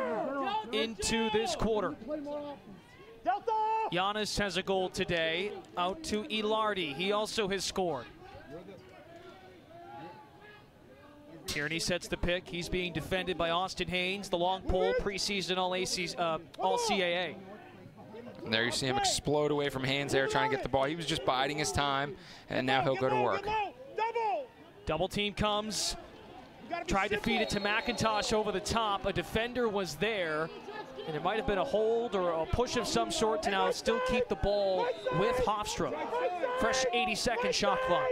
into this quarter. Giannis has a goal today, out to Ilardi. He also has scored. Tierney sets the pick. He's being defended by Austin Haynes, the long pole, preseason all CAA. And there you see him explode away from Haynes there, trying to get the ball. He was just biding his time, and now he'll go to work. Double team comes. Tried to feed it to McIntosh over the top. A defender was there, and it might have been a hold or a push of some sort to now still keep the ball with Hofstra. Fresh 80-second shot clock.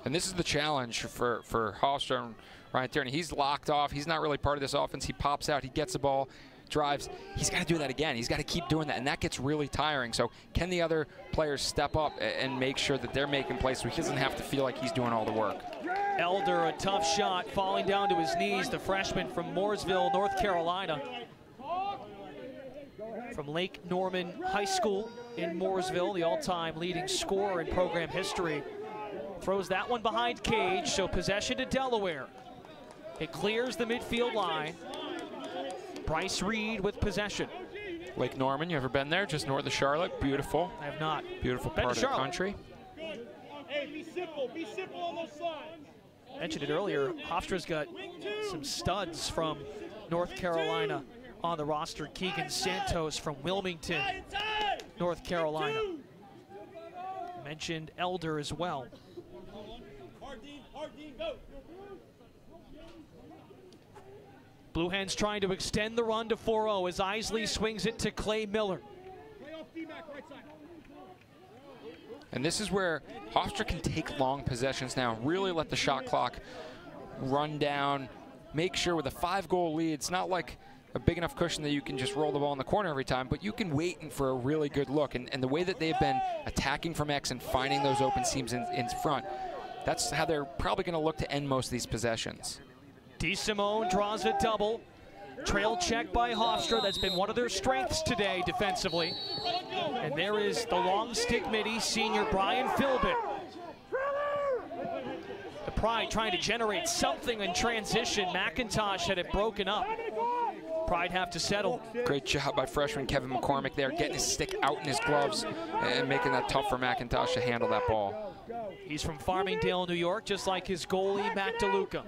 And this is the challenge for Hofstra and Ryan Tierney. He's locked off. He's not really part of this offense. He pops out. He gets the ball, drives. He's got to do that again. He's got to keep doing that, and that gets really tiring. So can the other players step up and make sure that they're making plays so he doesn't have to feel like he's doing all the work? Elder, a tough shot, falling down to his knees. The freshman from Mooresville, North Carolina. From Lake Norman High School in Mooresville, the all-time leading scorer in program history. Throws that one behind Cage, so possession to Delaware. It clears the midfield line. Bryce Reed with possession. Lake Norman, you ever been there? Just north of Charlotte. Beautiful. I have not. Beautiful part of the country. Hey, be simple on those sides. Mentioned it earlier, Hofstra's got some studs from North Carolina on the roster. Keegan Santos from Wilmington, North Carolina. Mentioned Elder as well. Blue Hens trying to extend the run to 4-0 as Isley swings it to Clay Miller. And this is where Hofstra can take long possessions now, really let the shot clock run down, make sure with a 5-goal lead, it's not like a big enough cushion that you can just roll the ball in the corner every time, but you can wait for a really good look. And the way that they've been attacking from X and finding those open seams in front, that's how they're probably going to look to end most of these possessions. DeSimone draws a double. Trail check by Hofstra. That's been one of their strengths today defensively. And there is the long stick midi, senior Brian Philbin. The Pride trying to generate something in transition. McIntosh had it broken up. Pride have to settle. Great job by freshman Kevin McCormick there, getting his stick out in his gloves and making that tough for McIntosh to handle that ball. He's from Farmingdale, New York, just like his goalie, Mac DeLuca.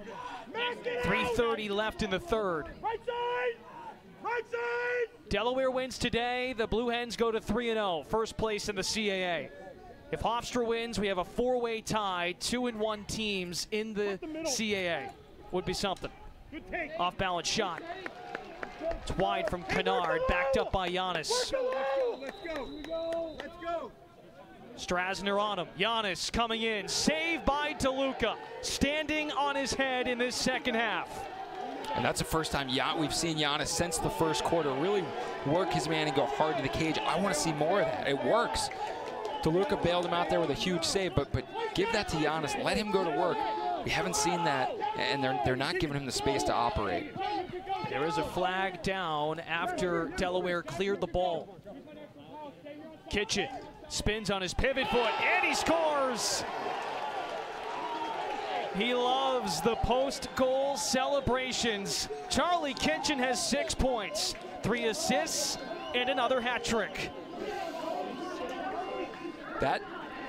3:30 left in the third. Right side! Right side! Delaware wins today. The Blue Hens go to 3-0, first place in the CAA. If Hofstra wins, we have a four-way tie, 2-1 teams in the CAA. Would be something. Off-balance shot. It's wide from Kennard, backed up by Giannis. Let's go! Let's go! Strasner on him. Giannis coming in, saved by DeLuca, standing on his head in this second half. And that's the first time we've seen Giannis since the first quarter really work his man and go hard to the cage. I want to see more of that. It works. DeLuca bailed him out there with a huge save, but give that to Giannis. Let him go to work. We haven't seen that, and they're not giving him the space to operate. There is a flag down after Delaware cleared the ball. Kitchen spins on his pivot foot, and he scores! He loves the post-goal celebrations. Charlie Kitchen has 6 points, 3 assists, and another hat trick. That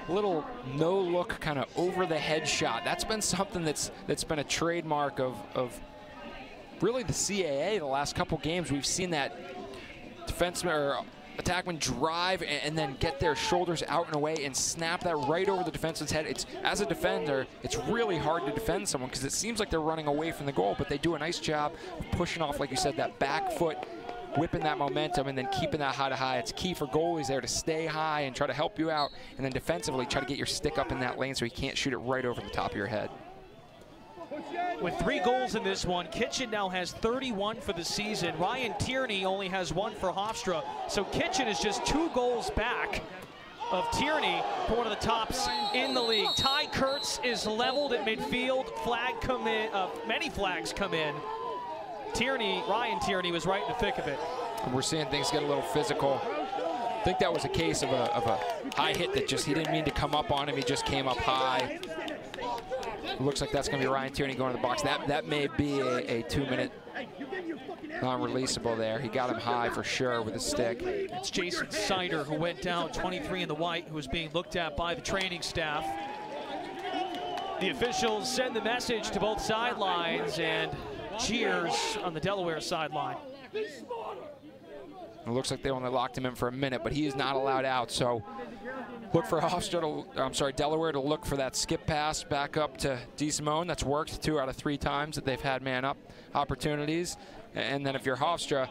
little no-look kind of over-the-head shot, that's been something that's been a trademark of really the CAA the last couple games. We've seen that defenseman or attackman drive and then get their shoulders out and away and snap that right over the defenseman's head. As a defender, it's really hard to defend someone because it seems like they're running away from the goal, but they do a nice job of pushing off, like you said, that back foot, whipping that momentum and then keeping that high to high. It's key for goalies there to stay high and try to help you out, and then defensively try to get your stick up in that lane so he can't shoot it right over the top of your head. With 3 goals in this one, Kitchen now has 31 for the season. Ryan Tierney only has 1 for Hofstra. So Kitchen is just 2 goals back of Tierney for one of the tops in the league. Ty Kurtz is leveled at midfield. Many flags come in. Ryan Tierney was right in the thick of it. And we're seeing things get a little physical. I think that was a case of a high hit that he didn't mean to come up on him. He just came up high. It looks like that's going to be Ryan Tierney going to the box. That may be a 2-minute non-releasable there. He got him high for sure with his stick. It's Jason Sider who went down, 23 in the white, who was being looked at by the training staff. The officials send the message to both sidelines and cheers on the Delaware sideline. It looks like they only locked him in for a minute, but he is not allowed out. So look for Delaware to look for that skip pass back up to DeSimone. That's worked 2 out of 3 times that they've had man-up opportunities. And then if you're Hofstra,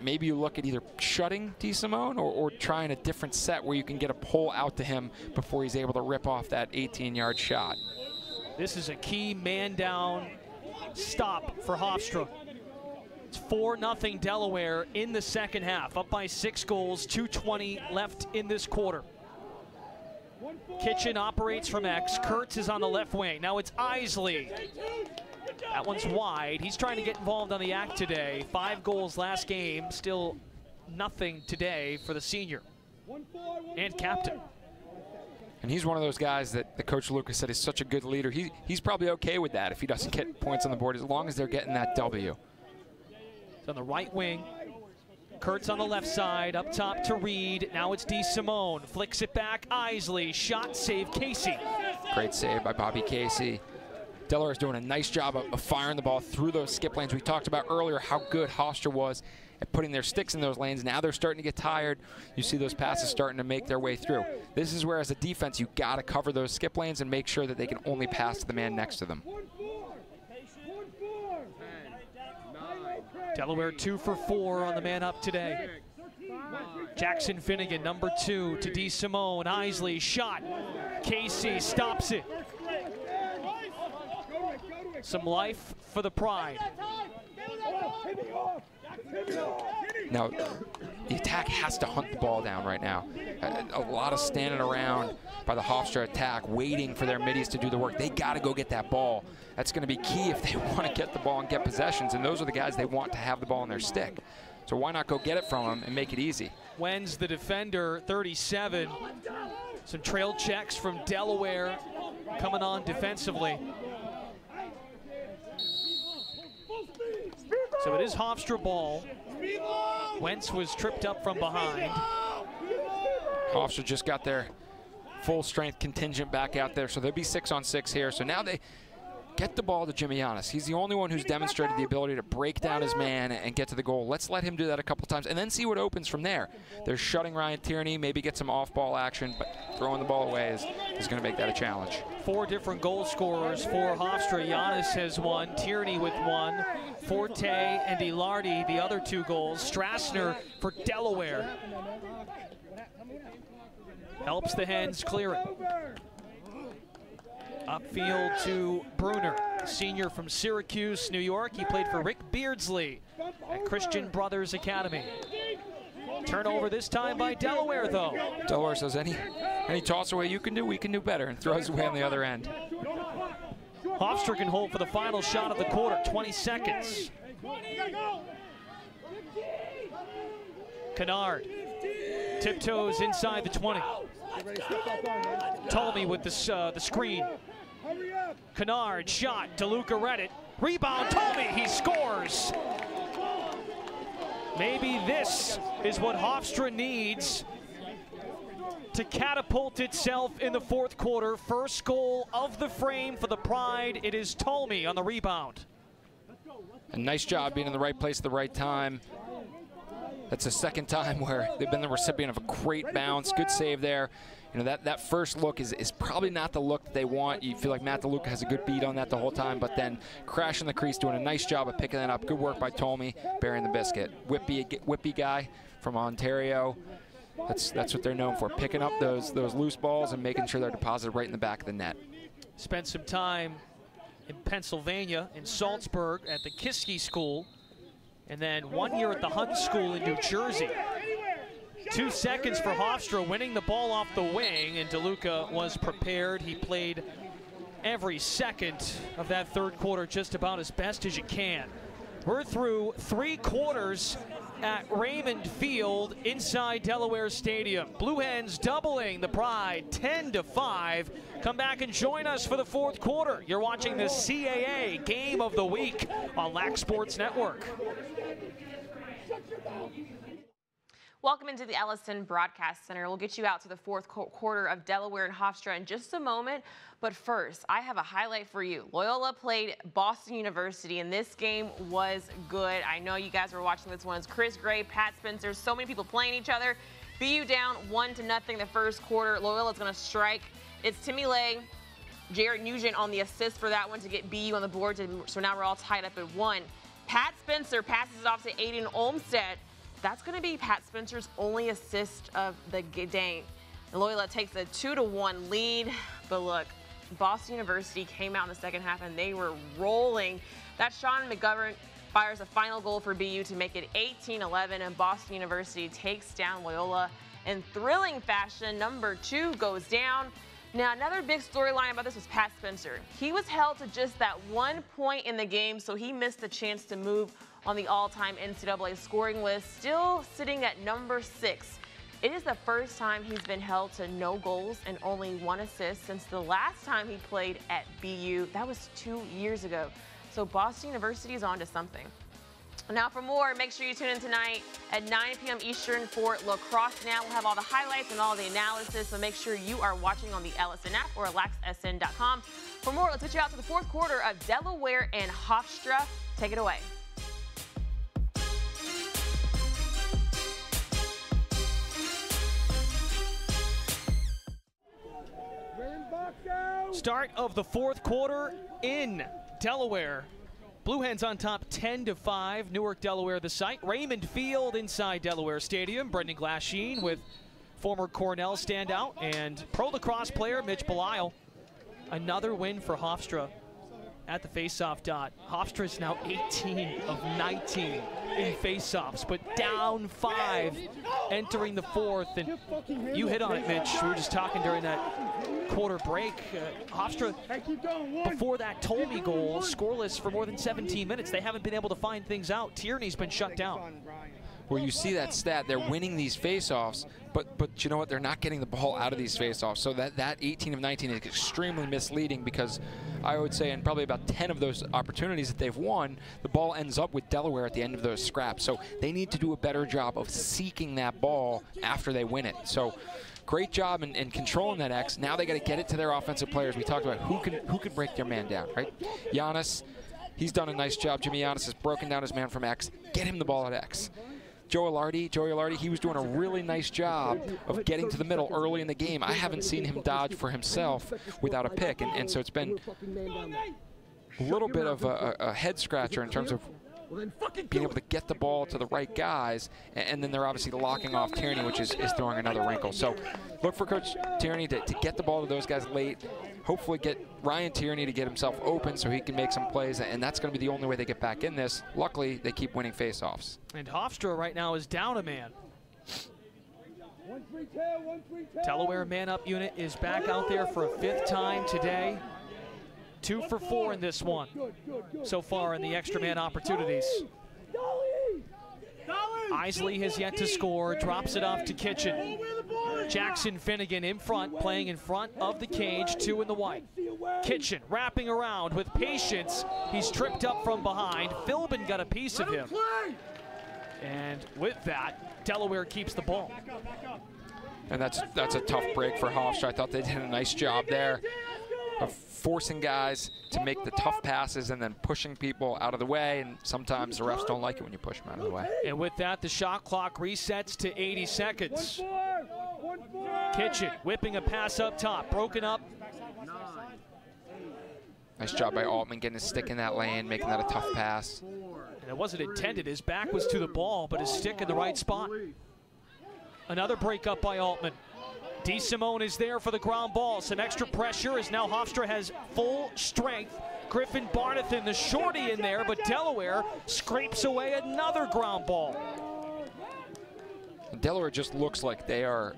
maybe you look at either shutting DeSimone or trying a different set where you can get a pull out to him before he's able to rip off that 18-yard shot. This is a key man-down stop for Hofstra. It's 4-0 Delaware in the second half, up by 6 goals, 2:20 left in this quarter. Kitchen operates from X. Kurtz is on the left wing. Now it's Isley. That one's wide. He's trying to get involved on the act today. 5 goals last game, still nothing today for the senior and captain. And he's one of those guys that the Coach Lucas said is such a good leader. He's probably okay with that if he doesn't get points on the board as long as they're getting that W. It's on the right wing. Kurtz on the left side, up top to Reed. Now it's DeSimone. Flicks it back, Isley. Shot, save, Casey. Great save by Bobby Casey. Delaware is doing a nice job of firing the ball through those skip lanes. We talked about earlier how good Hofstra was at putting their sticks in those lanes. Now they're starting to get tired. You see those passes starting to make their way through. This is where, as a defense, you got to cover those skip lanes and make sure that they can only pass to the man next to them. Delaware 2 for 4 on the man up today. Jackson Finnegan, number 2 to DeSimone. Isley, shot. Casey stops it. Some life for the Pride. Now, the attack has to hunt the ball down right now. A lot of standing around by the Hofstra attack, waiting for their middies to do the work. They got to go get that ball. That's going to be key if they want to get the ball and get possessions, and those are the guys they want to have the ball in their stick. So why not go get it from them and make it easy? Wens, the defender, 37. Some trail checks from Delaware coming on defensively. So it is Hofstra ball. Wentz was tripped up from behind. Hofstra just got their full strength contingent back out there, so there'll be 6-on-6 here. So now they get the ball to Jimmy Giannis. He's the only one who's demonstrated the ability to break down his man and get to the goal. Let's let him do that a couple times and then see what opens from there. They're shutting Ryan Tierney, maybe get some off-ball action, but throwing the ball away is going to make that a challenge. 4 different goal scorers for Hofstra. Giannis has 1, Tierney with 1, Forte and Ilardi the other 2 goals. Strassner for Delaware helps the Hens clear it. Upfield to Bruner, senior from Syracuse, New York. He played for Rick Beardsley at Christian Brothers Academy. Turnover this time by Delaware, though. Delaware says any toss away you can do, we can do better, and throws away on the other end. Hofstra can hold for the final shot of the quarter, 20 seconds. Kennard tiptoes inside the 20. Ptolemy with the screen. Kennard shot, DeLuca read it. Rebound, Ptolemy, he scores. Maybe this is what Hofstra needs to catapult itself in the 4th quarter. First goal of the frame for the Pride. It is Ptolemy on the rebound. A nice job being in the right place at the right time. That's the 2nd time where they've been the recipient of a great bounce. Good save there. You know, that first look is probably not the look that they want. You feel like Matt DeLuca has a good beat on that the whole time, but then crashing the crease, doing a nice job of picking that up. Good work by Ptolemy, burying the biscuit. Whippy guy from Ontario. That's what they're known for, picking up those loose balls and making sure they're deposited right in the back of the net. Spent some time in Pennsylvania, in Salzburg, at the Kiski School, and then 1 year at the Hunt School in New Jersey. 2 seconds for Hofstra, winning the ball off the wing, and DeLuca was prepared. He played every second of that 3rd quarter just about as best as you can. We're through 3 quarters at Raymond Field inside Delaware Stadium. Blue Hens doubling the Pride 10-5. Come back and join us for the 4th quarter. You're watching the CAA Game of the Week on LAC Sports Network. Welcome into the Ellison Broadcast Center. We'll get you out to the 4th quarter of Delaware and Hofstra in just a moment. But first, I have a highlight for you. Loyola played Boston University, and this game was good. I know you guys were watching this one. It's Chris Gray, Pat Spencer, so many people playing each other. BU down 1-0 the first quarter. Loyola's going to strike. It's Timmy Legg, Jared Nugent on the assist for that one to get BU on the board. So now we're all tied up at 1. Pat Spencer passes it off to Aiden Olmstead. That's going to be Pat Spencer's only assist of the game. And Loyola takes a 2-1 lead. But look, Boston University came out in the second half and they were rolling. That Sean McGovern fires a final goal for BU to make it 18-11, and Boston University takes down Loyola in thrilling fashion. Number 2 goes down. Now, another big storyline about this was Pat Spencer. He was held to just that 1 point in the game, so he missed the chance to move on the all-time NCAA scoring list, still sitting at number 6. It is the first time he's been held to no goals and only 1 assist since the last time he played at BU. That was 2 years ago. So Boston University is on to something. Now for more, make sure you tune in tonight at 9 p.m. Eastern for Lacrosse Now. We'll have all the highlights and all the analysis, so make sure you are watching on the Ellison app or lacsn.com. For more, let's get you out to the 4th quarter of Delaware and Hofstra. Take it away. Start of the 4th quarter in Delaware. Blue Hens on top 10-5. Newark, Delaware, the site. Raymond Field inside Delaware Stadium. Brendan Glasheen with former Cornell standout and pro lacrosse player Mitch Belisle. Another win for Hofstra at the faceoff dot. Hofstra is now 18 of 19 in faceoffs, but down 5 entering the 4th. And you hit on it, Mitch. We were just talking during that quarter break. Hofstra, before that Ptolemy goal, scoreless for more than 17 minutes. They haven't been able to find things out. Tierney's been shut down. where you see that stat, they're winning these faceoffs, but you know what? They're not getting the ball out of these faceoffs. So that 18 of 19 is extremely misleading, because I would say in probably about 10 of those opportunities that they've won, the ball ends up with Delaware at the end of those scraps. So they need to do a better job of seeking that ball after they win it. So great job in controlling that X. Now they got to get it to their offensive players. We talked about who can break their man down, right? Giannis, he's done a nice job. Jimmy Giannis has broken down his man from X. Get him the ball at X. Joe Ilardi, he was doing a really nice job of getting to the middle early in the game. I haven't seen him dodge for himself without a pick, and so it's been a little bit of a head scratcher in terms of being able to get the ball to the right guys, and then they're obviously locking off Tierney, which is throwing another wrinkle. So look for Coach Tierney to get the ball to those guys late, hopefully get Ryan Tierney to get himself open so he can make some plays, and that's going to be the only way they get back in this. Luckily, they keep winning faceoffs. And Hofstra right now is down a man. Delaware man-up unit is back out there for a 5th time today. 2 for 4 in this one so far in the extra man opportunities. Isley has yet to score, drops it off to Kitchen. Jackson Finnegan in front, playing in front of the cage, 2 in the white. Kitchen wrapping around with patience. He's tripped up from behind. Philbin got a piece of him. And with that, Delaware keeps the ball. And that's a tough break for Hofstra. I thought they did a nice job there of forcing guys to make the tough passes and then pushing people out of the way, and sometimes the refs don't like it when you push them out of the way. And with that, the shot clock resets to 80 seconds. Kitchen whipping a pass up top, broken up. Nice job by Altman getting his stick in that lane, making that a tough pass. And it wasn't intended. His back was to the ball, but his stick in the right spot. Another break up by Altman. DeSimone is there for the ground ball. Some extra pressure as now Hofstra has full strength. Griffin Barnathan, the shorty, in there, but Delaware scrapes away another ground ball. Delaware just looks like they are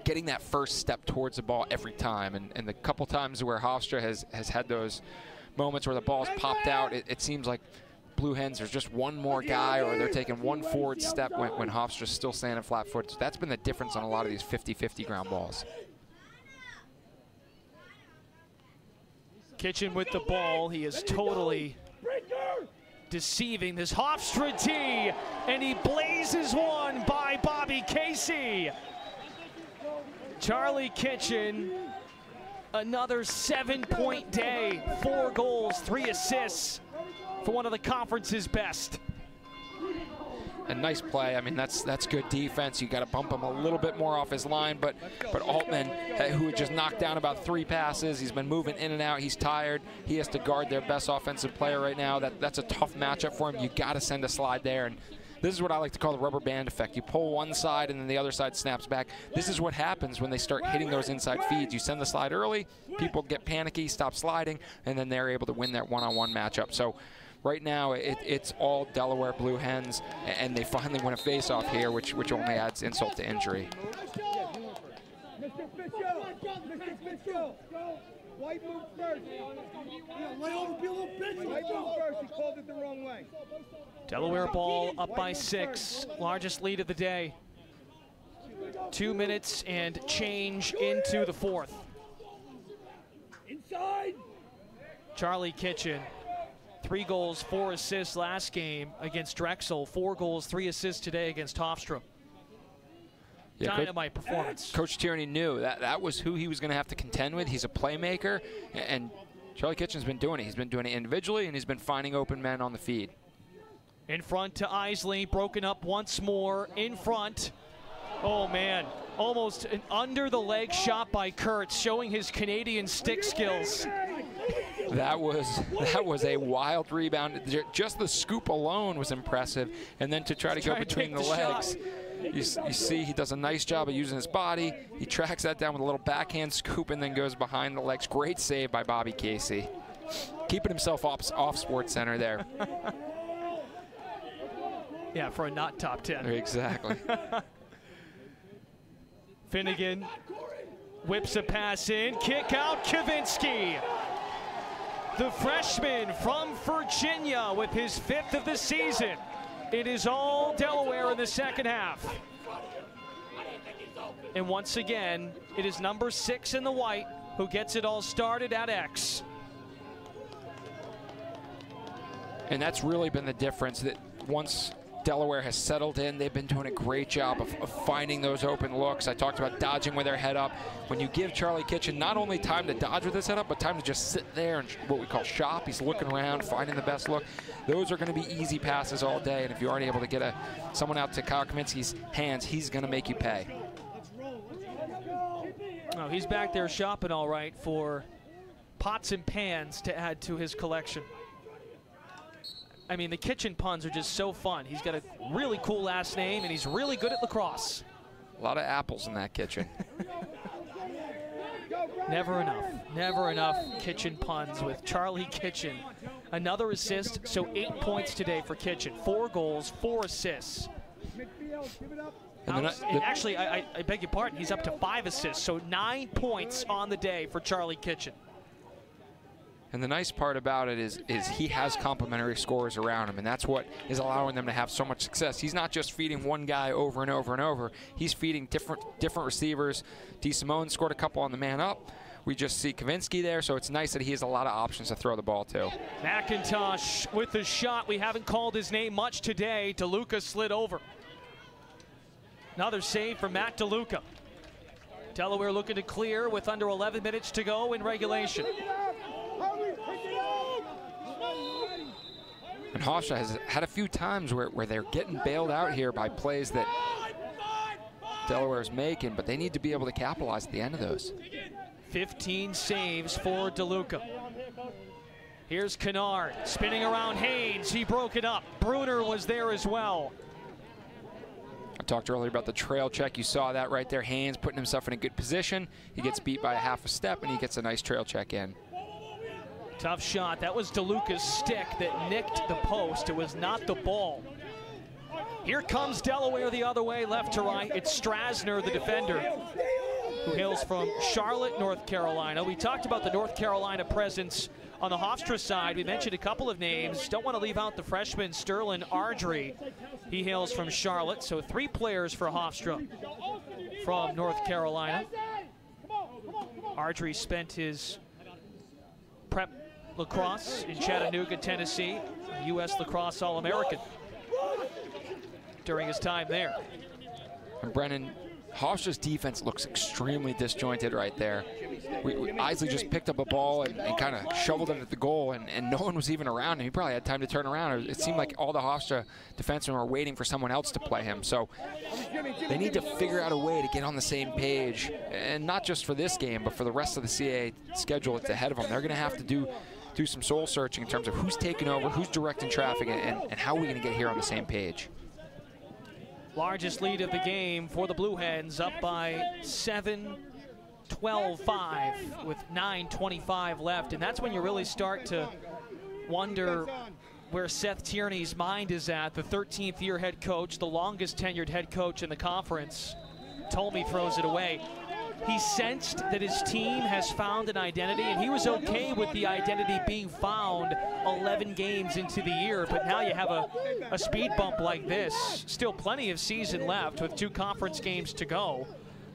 getting that first step towards the ball every time. And the couple times where Hofstra has had those moments where the ball's popped out, it seems like Blue Hens, there's just one more guy, or they're taking one forward step when Hofstra's still standing flat-footed. So that's been the difference on a lot of these 50-50 ground balls. Kitchen with the ball. He is totally deceiving this Hofstra D, and he blazes one by Bobby Casey. Charlie Kitchen, another 7-point day, 4 goals, 3 assists for one of the conference's best. A nice play. I mean, that's good defense. You got to bump him a little bit more off his line, but Altman, who had just knocked down about 3 passes, he's been moving in and out. He's tired. He has to guard their best offensive player right now. That's a tough matchup for him. You got to send a slide there, and this is what I like to call the rubber band effect. You pull one side and then the other side snaps back. This is what happens when they start hitting those inside feeds. You send the slide early, people get panicky, stop sliding, and then they're able to win that one-on-one matchup. So right now, it's all Delaware Blue Hens, and they finally win a face-off here, which only adds insult to injury. White move first. Lay over, be a little bitch. White move first. He called it the wrong way. Delaware ball up by 6, largest lead of the day. 2 minutes and change into the 4th. Inside. Charlie Kitchen. 3 goals, 4 assists last game against Drexel. 4 goals, 3 assists today against Hofstra. Yeah, dynamite performance. Coach Tierney knew that was who he was going to have to contend with. He's a playmaker, and Charlie Kitchen's been doing it. He's been doing it individually, and he's been finding open men on the feed. In front to Isley, broken up once more, in front. Oh man, almost an under the leg shot by Kurtz, showing his Canadian stick skills. That was a wild rebound. Just the scoop alone was impressive, and then to try to go between the legs. You see he does a nice job of using his body. He tracks that down with a little backhand scoop and then goes behind the legs. Great save by Bobby Casey. Keeping himself off Sports Center there. Yeah, for a not top 10. Exactly. Finnegan whips a pass in, kick out, Kavinsky. The freshman from Virginia with his 5th of the season. It is all Delaware in the second half. And once again, it is number 6 in the white who gets it all started at X. And that's really been the difference, that once Delaware has settled in, they've been doing a great job of finding those open looks. I talked about dodging with their head up. When you give Charlie Kitchen not only time to dodge with his head up, but time to just sit there and what we call shop. He's looking around, finding the best look. Those are going to be easy passes all day, and if you aren't able to get someone out to Kyle Kaminsky's hands, he's going to make you pay. Oh, he's back there shopping all right for pots and pans to add to his collection. I mean, the Kitchen puns are just so fun. He's got a really cool last name, and he's really good at lacrosse. A lot of apples in that kitchen. Never enough Kitchen puns with Charlie Kitchen. Another assist, so 8 points today for Kitchen. 4 goals, 4 assists. And actually, I beg your pardon, he's up to 5 assists, so 9 points on the day for Charlie Kitchen. And the nice part about it is he has complementary scorers around him, and that's what is allowing them to have so much success. He's not just feeding one guy over and over and over. He's feeding different receivers. DeSimone scored a couple on the man up. We just see Kaminsky there, so it's nice that he has a lot of options to throw the ball to. McIntosh with the shot. We haven't called his name much today. DeLuca slid over. Another save from Matt DeLuca. Delaware looking to clear with under 11 minutes to go in regulation. And Hofstra has had a few times where they're getting bailed out here by plays that Delaware is making, but they need to be able to capitalize at the end of those. 15 saves for DeLuca. Here's Kennard spinning around Haynes. He broke it up. Bruner was there as well. I talked earlier about the trail check. You saw that right there. Haynes putting himself in a good position. He gets beat by a half a step, and he gets a nice trail check in. Tough shot. That was DeLuca's stick that nicked the post. It was not the ball. Here comes Delaware the other way, left to right. It's Strasner, the defender, who hails from Charlotte, North Carolina. We talked about the North Carolina presence on the Hofstra side. We mentioned a couple of names. Don't want to leave out the freshman Sterling Ardrey. He hails from Charlotte, so 3 players for Hofstra from North Carolina. Ardrey spent his prep lacrosse in Chattanooga, Tennessee, U.S. Lacrosse All-American during his time there. And Brennan, Hofstra's defense looks extremely disjointed right there. Isley just picked up a ball and kind of shoveled it at the goal, and no one was even around him. He probably had time to turn around. It seemed like all the Hofstra defensemen were waiting for someone else to play him. So they need to figure out a way to get on the same page, and not just for this game, but for the rest of the CAA schedule that's ahead of them. They're going to have to do some soul searching in terms of who's taking over, who's directing traffic, and how are we going to get here on the same page. Largest lead of the game for the Blue Hens, up by 7, 12-5 with 9:25 left. And that's when you really start to wonder where Seth Tierney's mind is at. The 13th year head coach, the longest tenured head coach in the conference. Tolmie throws it away. He sensed that his team has found an identity, and he was okay with the identity being found 11 games into the year. But now you have a speed bump like this. Still plenty of season left with 2 conference games to go.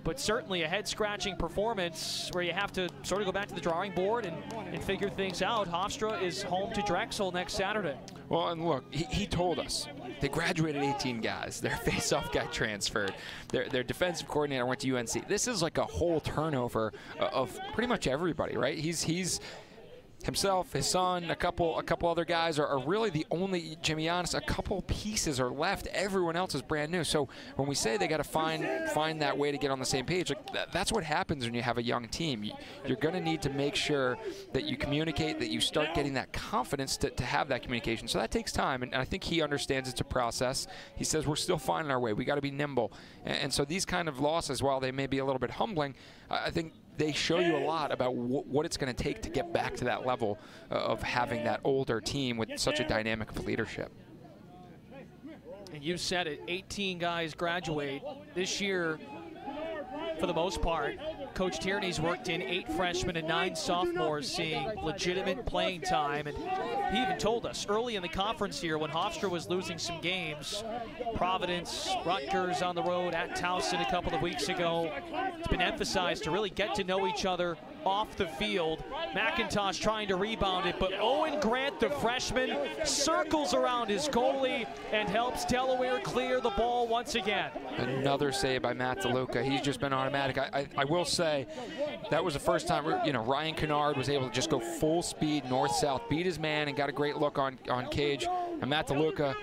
But certainly a head-scratching performance where you have to sort of go back to the drawing board and figure things out. Hofstra is home to Drexel next Saturday. Well, and look, he told us. They graduated 18 guys. Their face-off guy transferred. Their defensive coordinator went to UNC. This is like a whole turnover of pretty much everybody, right? He's himself, his son, a couple other guys are really the only, Jimmy Giannis, a couple pieces are left. Everyone else is brand new. So when we say they got to find that way to get on the same page, like that's what happens when you have a young team. You're going to need to make sure that you communicate, that you start getting that confidence to have that communication. So that takes time, and I think he understands it's a process. He says we're still finding our way. We got to be nimble. And so these kind of losses, while they may be a little bit humbling, I think they show you a lot about what it's going to take to get back to that level of having that older team with such a dynamic of leadership. And you said it, 18 guys graduate this year. For the most part, Coach Tierney's worked in 8 freshmen and 9 sophomores seeing legitimate playing time, and he even told us early in the conference here when Hofstra was losing some games, Providence, Rutgers on the road, at Towson a couple of weeks ago, it's been emphasized to really get to know each other off the field. McIntosh trying to rebound it, but Owen Grant, the freshman, circles around his goalie and helps Delaware clear the ball once again. Another save by Matt DeLuca. He's just been automatic. I will say that was the first time, you know, Ryan Kennard was able to just go full speed north-south, beat his man, and got a great look on Cage. And Matt DeLuca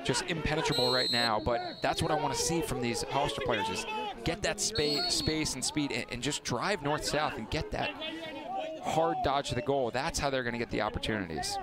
just impenetrable right now, but that's what I want to see from these Hofstra players, is get that space and speed and just drive north-south and get that hard dodge to the goal. That's how they're going to get the opportunities.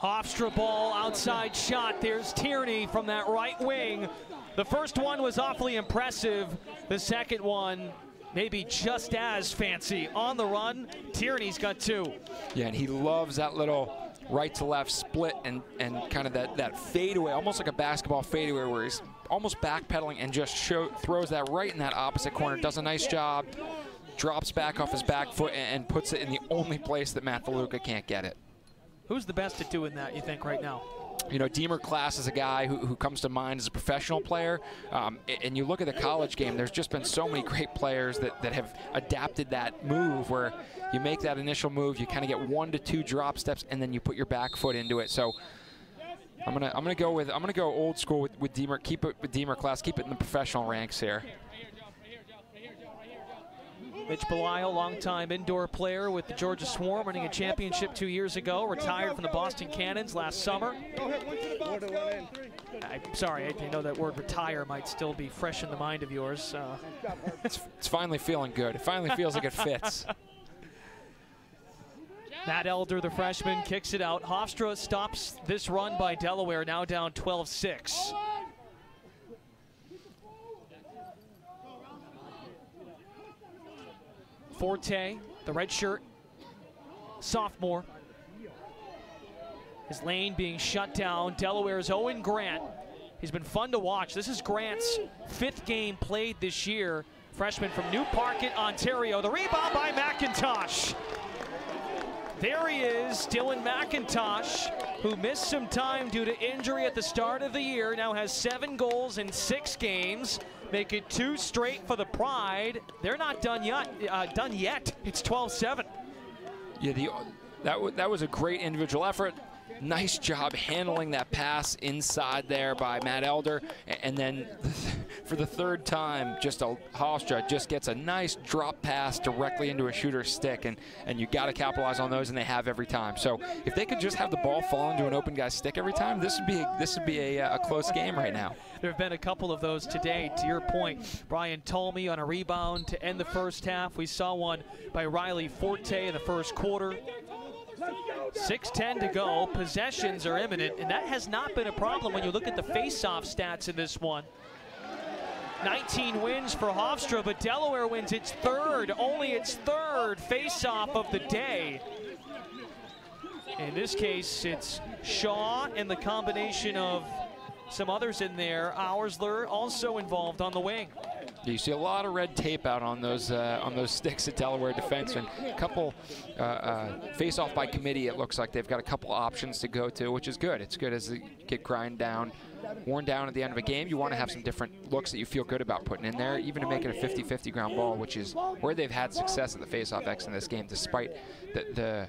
Hofstra ball, outside shot. There's Tierney from that right wing. The first one was awfully impressive. The second one, maybe just as fancy. On the run, Tierney's got 2. Yeah, and he loves that little right to left split and kind of that fadeaway, almost like a basketball fadeaway where he's almost backpedaling and just throws that right in that opposite corner. Does a nice job, drops back off his back foot and puts it in the only place that Matt DeLuca can't get it. Who's the best at doing that, you think, right now? You know, Deemer Class is a guy who comes to mind as a professional player. And you look at the college game, there's just been so many great players that have adapted that move where you make that initial move, you kind of get 1 to 2 drop steps, and then you put your back foot into it. So I'm gonna go old school with Deemer. Keep it with Deemer Class. Keep it in the professional ranks here. Mitch Belisle, longtime indoor player with the Georgia Swarm, winning a championship 2 years ago, retired from the Boston Cannons last summer. I'm sorry, I know that word retire might still be fresh in the mind of yours. It's finally feeling good. It finally feels like it fits. Matt Elder, the freshman, kicks it out. Hofstra stops this run by Delaware, now down 12-6. Forte, the red shirt, sophomore. His lane being shut down. Delaware's Owen Grant. He's been fun to watch. This is Grant's 5th game played this year. Freshman from Newparket, Ontario. The rebound by McIntosh. There he is, Dylan McIntosh, who missed some time due to injury at the start of the year. Now has 7 goals in 6 games. Make it 2 straight for the Pride. They're not done yet. It's 12-7. Yeah, that was a great individual effort. Nice job handling that pass inside there by Matt Elder. And then for the 3rd time, Hofstra just gets a nice drop pass directly into a shooter's stick. And you got to capitalize on those, and they have every time. So if they could just have the ball fall into an open guy's stick every time, this would be a close game right now. There have been a couple of those today. To your point, Brian Tolmie on a rebound to end the first half. We saw one by Riley Forte in the first quarter. 6:10 to go. Possessions are imminent, and that has not been a problem when you look at the face-off stats in this one. 19 wins for Hofstra, but Delaware wins its 3rd, only its 3rd face-off of the day. In this case, it's Shaw and the combination of some others in there. Auersler also involved on the wing. You see a lot of red tape out on those sticks at Delaware defensemen. A couple face-off by committee. It looks like they've got a couple options to go to, which is good. It's good as they get worn down at the end of a game. You want to have some different looks that you feel good about putting in there, even to make it a 50-50 ground ball, which is where they've had success at the face-off X in this game, despite the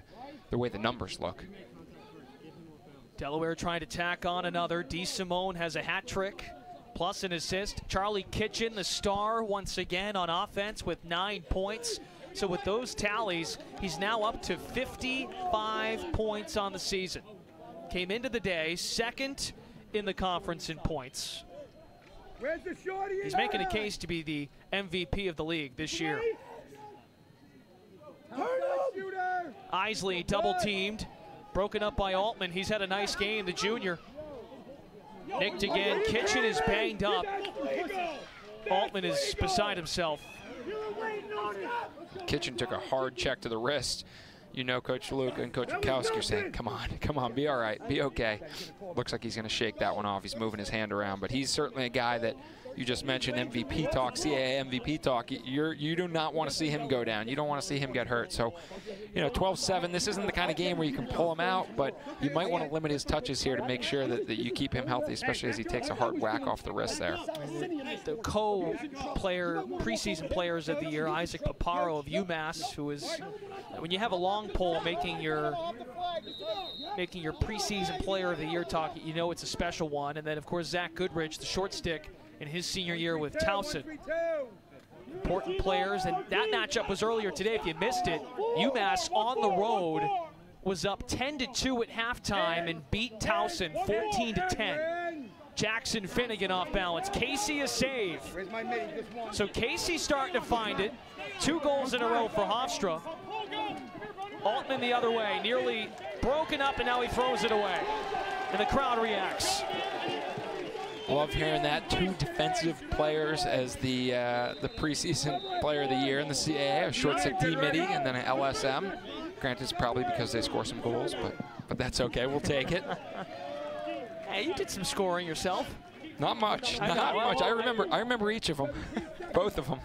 way the numbers look. Delaware trying to tack on another. DeSimone has a hat trick, plus an assist. Charlie Kitchen, the star, once again on offense with 9 points. So with those tallies, he's now up to 55 points on the season. Came into the day 2nd in the conference in points. He's making a case to be the MVP of the league this year. Isley double teamed, broken up by Altman. He's had a nice game, the junior. Nicked again. Kitchen is banged up. Altman is beside himself. Kitchen took a hard check to the wrist. You know, Coach Luke and Coach Mikowski are saying, come on, be all right, be okay. Looks like he's going to shake that one off. He's moving his hand around, but he's certainly a guy that You just mentioned MVP talk, CAA MVP talk. You do not want to see him go down. You don't want to see him get hurt. So, 12-7, this isn't the kind of game where you can pull him out, but you might want to limit his touches here to make sure that you keep him healthy, especially as he takes a hard whack off the wrist there. The preseason players of the year, Isaac Paparo of UMass, who is, when you have a long pole making your preseason player of the year talk, it's a special one. And then, of course, Zach Goodrich, the short stick, in his senior year with Towson. Important players, and that matchup was earlier today. If you missed it, UMass on the road was up 10-2 at halftime and beat Towson 14-10. Jackson Finnegan off balance. Casey a save. So Casey starting to find it. 2 goals in a row for Hofstra. Altman the other way, nearly broken up, and now he throws it away. And the crowd reacts. Love hearing that. 2 defensive players as the preseason player of the year in the CAA, a short stick D-Midi, and then an LSM. Granted, it's probably because they score some goals, but that's okay. We'll take it. Hey, you did some scoring yourself. Not much. Not much. I remember each of them. Both of them.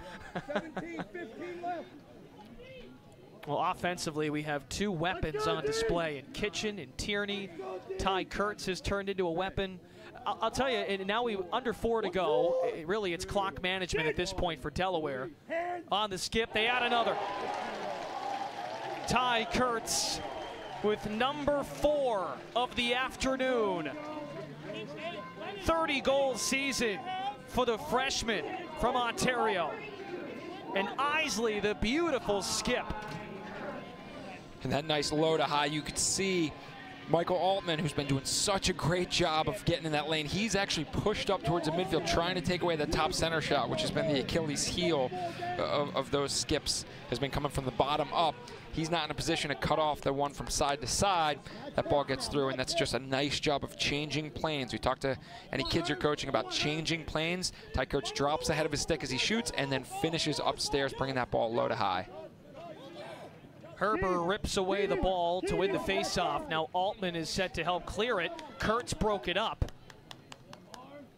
Well, offensively, we have 2 weapons on display in Kitchen and Tierney. Ty Kurtz has turned into a weapon. I'll tell you, and now we under 4 to go. Really, it's clock management at this point for Delaware. On the skip, they add another. Ty Kurtz with number 4 of the afternoon. 30 goal season for the freshman from Ontario. And Isley, the beautiful skip. And that nice low to high, you could see Michael Altman, who's been doing such a great job of getting in that lane. He's actually pushed up towards the midfield, trying to take away the top center shot, which has been the Achilles heel of those skips, has been coming from the bottom up. He's not in a position to cut off the one from side to side. That ball gets through, and that's just a nice job of changing planes. We talk to any kids you're coaching about changing planes. Ty Kurtz drops the head of his stick as he shoots and then finishes upstairs, bringing that ball low to high. Herber rips away the ball to win the faceoff. Now Altman is set to help clear it. Kurtz broke it up.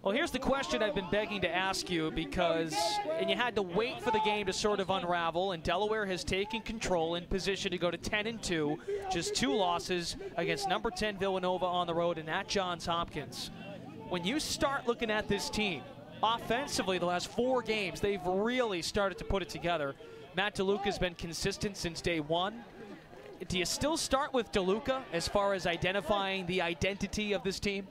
Well, here's the question I've been begging to ask you, because, and you had to wait for the game to sort of unravel, and Delaware has taken control in position to go to 10-2, just 2 losses against number 10 Villanova on the road and at Johns Hopkins. When you start looking at this team, offensively the last 4 games, they've really started to put it together. Matt DeLuca's been consistent since day 1. Do you still start with DeLuca as far as identifying the identity of this team?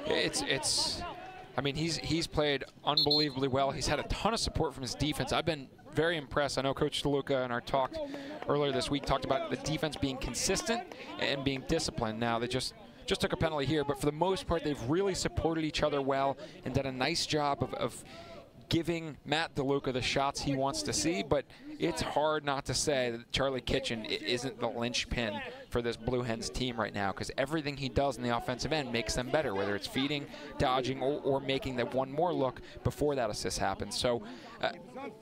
I mean, he's played unbelievably well. He's had a ton of support from his defense. I've been very impressed. I know Coach DeLuca in our talk earlier this week talked about the defense being consistent and being disciplined. Now, they just took a penalty here, but for the most part, they've really supported each other well and done a nice job of giving Matt DeLuca the shots he wants to see, but it's hard not to say that Charlie Kitchen isn't the linchpin for this Blue Hens team right now, because everything he does in the offensive end makes them better, whether it's feeding, dodging, or making that one more look before that assist happens. So,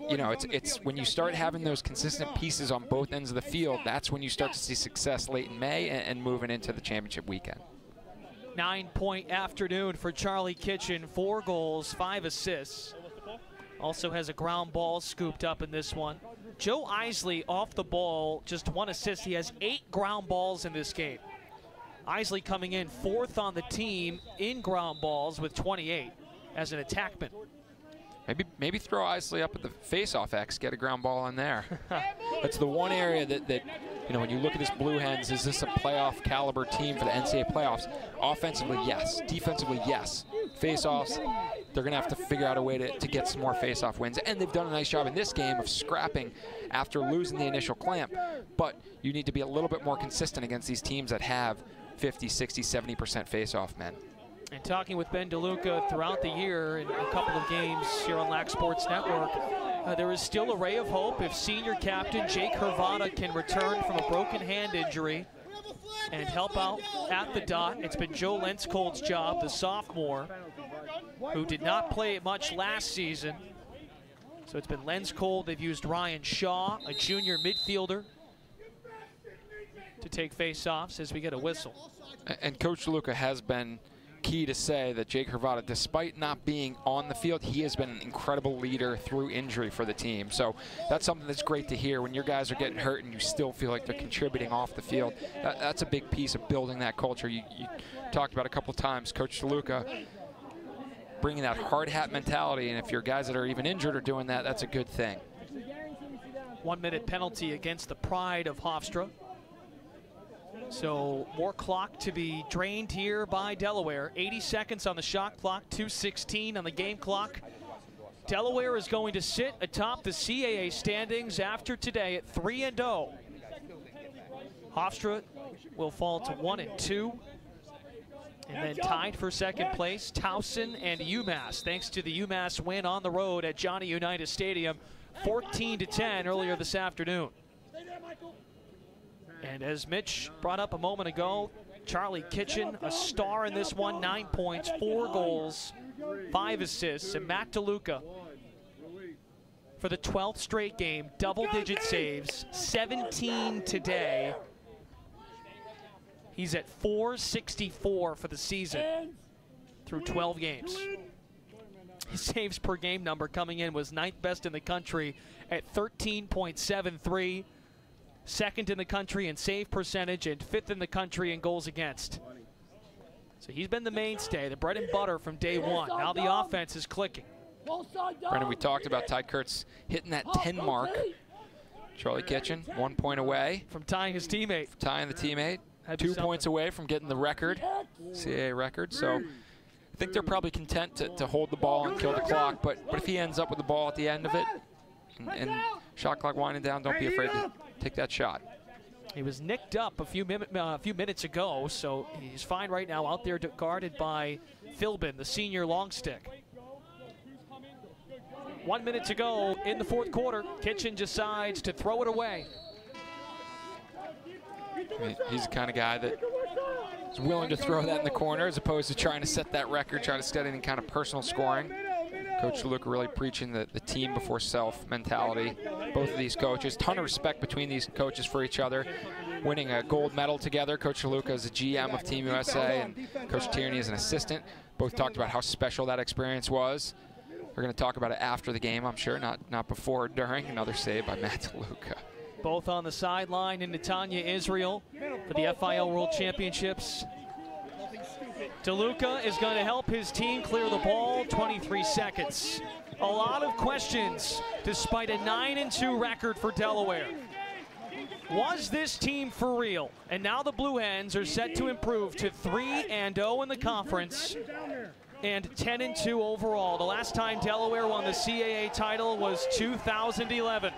it's when you start having those consistent pieces on both ends of the field, that's when you start to see success late in May and moving into the championship weekend. 9-point afternoon for Charlie Kitchen, 4 goals, 5 assists. Also has a ground ball scooped up in this one. Joe Isley off the ball, just 1 assist. He has 8 ground balls in this game. Isley coming in 4th on the team in ground balls with 28 as an attackman. Maybe throw Isley up at the face-off X, get a ground ball in there. That's the one area that when you look at this Blue Hens, is this a playoff caliber team for the NCAA playoffs? Offensively, yes. Defensively, yes. Face-offs, they're going to have to figure out a way to get some more face-off wins. And they've done a nice job in this game of scrapping after losing the initial clamp. But you need to be a little bit more consistent against these teams that have 50, 60, 70% face-off men. And talking with Ben DeLuca throughout the year in a couple of games here on LAC Sports Network, there is still a ray of hope if senior captain Jake Hervada can return from a broken hand injury and help out at the dot. It's been Joe Lenskold's job, the sophomore, who did not play much last season. So it's been Lenskold. They've used Ryan Shaw, a junior midfielder, to take face-offs as we get a whistle. And Coach DeLuca has been key to say that Jake Hrvata, despite not being on the field, he has been an incredible leader through injury for the team. So that's something that's great to hear when your guys are getting hurt and you still feel like they're contributing off the field. That's a big piece of building that culture. You talked about a couple of times, Coach DeLuca, bringing that hard hat mentality, and if your guys that are even injured are doing that, that's a good thing. 1 minute penalty against the pride of Hofstra. So more clock to be drained here by Delaware. 80 seconds on the shot clock, 2:16 on the game clock. Delaware is going to sit atop the CAA standings after today at 3-0. Hofstra will fall to 1-2. And then tied for second place, Towson and UMass, thanks to the UMass win on the road at Johnny Unitas Stadium, 14-10 earlier this afternoon. And as Mitch brought up a moment ago, Charlie Kitchen, a star in this one, 9 points, 4 goals, 5 assists, and Matt DeLuca for the 12th straight game, double-digit saves, 17 today. He's at .464 for the season through 12 games. His saves per game number coming in was 9th best in the country at 13.73. Second in the country in save percentage and 5th in the country in goals against. So he's been the mainstay, the bread and butter from day one. Now the offense is clicking. Brendan, we talked about Ty Kurtz hitting that 10 mark. Charlie Kitchen, 1 point away from tying his teammate. Tying the teammate. 2 points away from getting the record, CAA record. So I think they're probably content to hold the ball and kill the clock. But if he ends up with the ball at the end of it and shot clock winding down, don't be afraid to take that shot. He was nicked up a few minutes ago, so he's fine right now out there guarded by Philbin, the senior long stick. 1 minute to go in the fourth quarter. Kitchen decides to throw it away. I mean, he's the kind of guy that is willing to throw that in the corner as opposed to trying to set that record, trying to set any kind of personal scoring. Coach DeLuca really preaching the team before self mentality. Both of these coaches, ton of respect between these coaches for each other. Winning a gold medal together. Coach DeLuca is the GM of Team USA and Coach Tierney is an assistant. Both talked about how special that experience was. We're going to talk about it after the game, I'm sure, not before or during. Another save by Matt DeLuca. Both on the sideline in Netanya, Israel for the FIL World Championships. DeLuca is going to help his team clear the ball, 23 seconds. A lot of questions despite a 9-2 record for Delaware. Was this team for real? And now the Blue Hens are set to improve to 3-0 in the conference and 10-2 overall. The last time Delaware won the CAA title was 2011.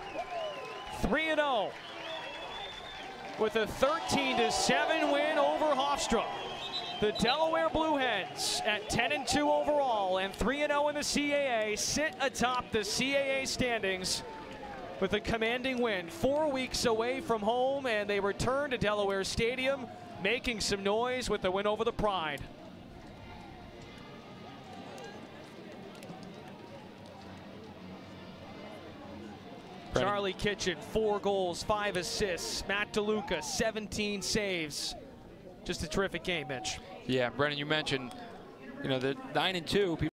3-0 with a 13-7 win over Hofstra. The Delaware Blue Hens at 10-2 overall and 3-0 in the CAA sit atop the CAA standings with a commanding win. 4 weeks away from home, and they return to Delaware Stadium, making some noise with the win over the Pride. Charlie Kitchen, 4 goals, 5 assists. Matt DeLuca, 17 saves. Just a terrific game, Mitch. Yeah, Brennan, you mentioned, the 9-2,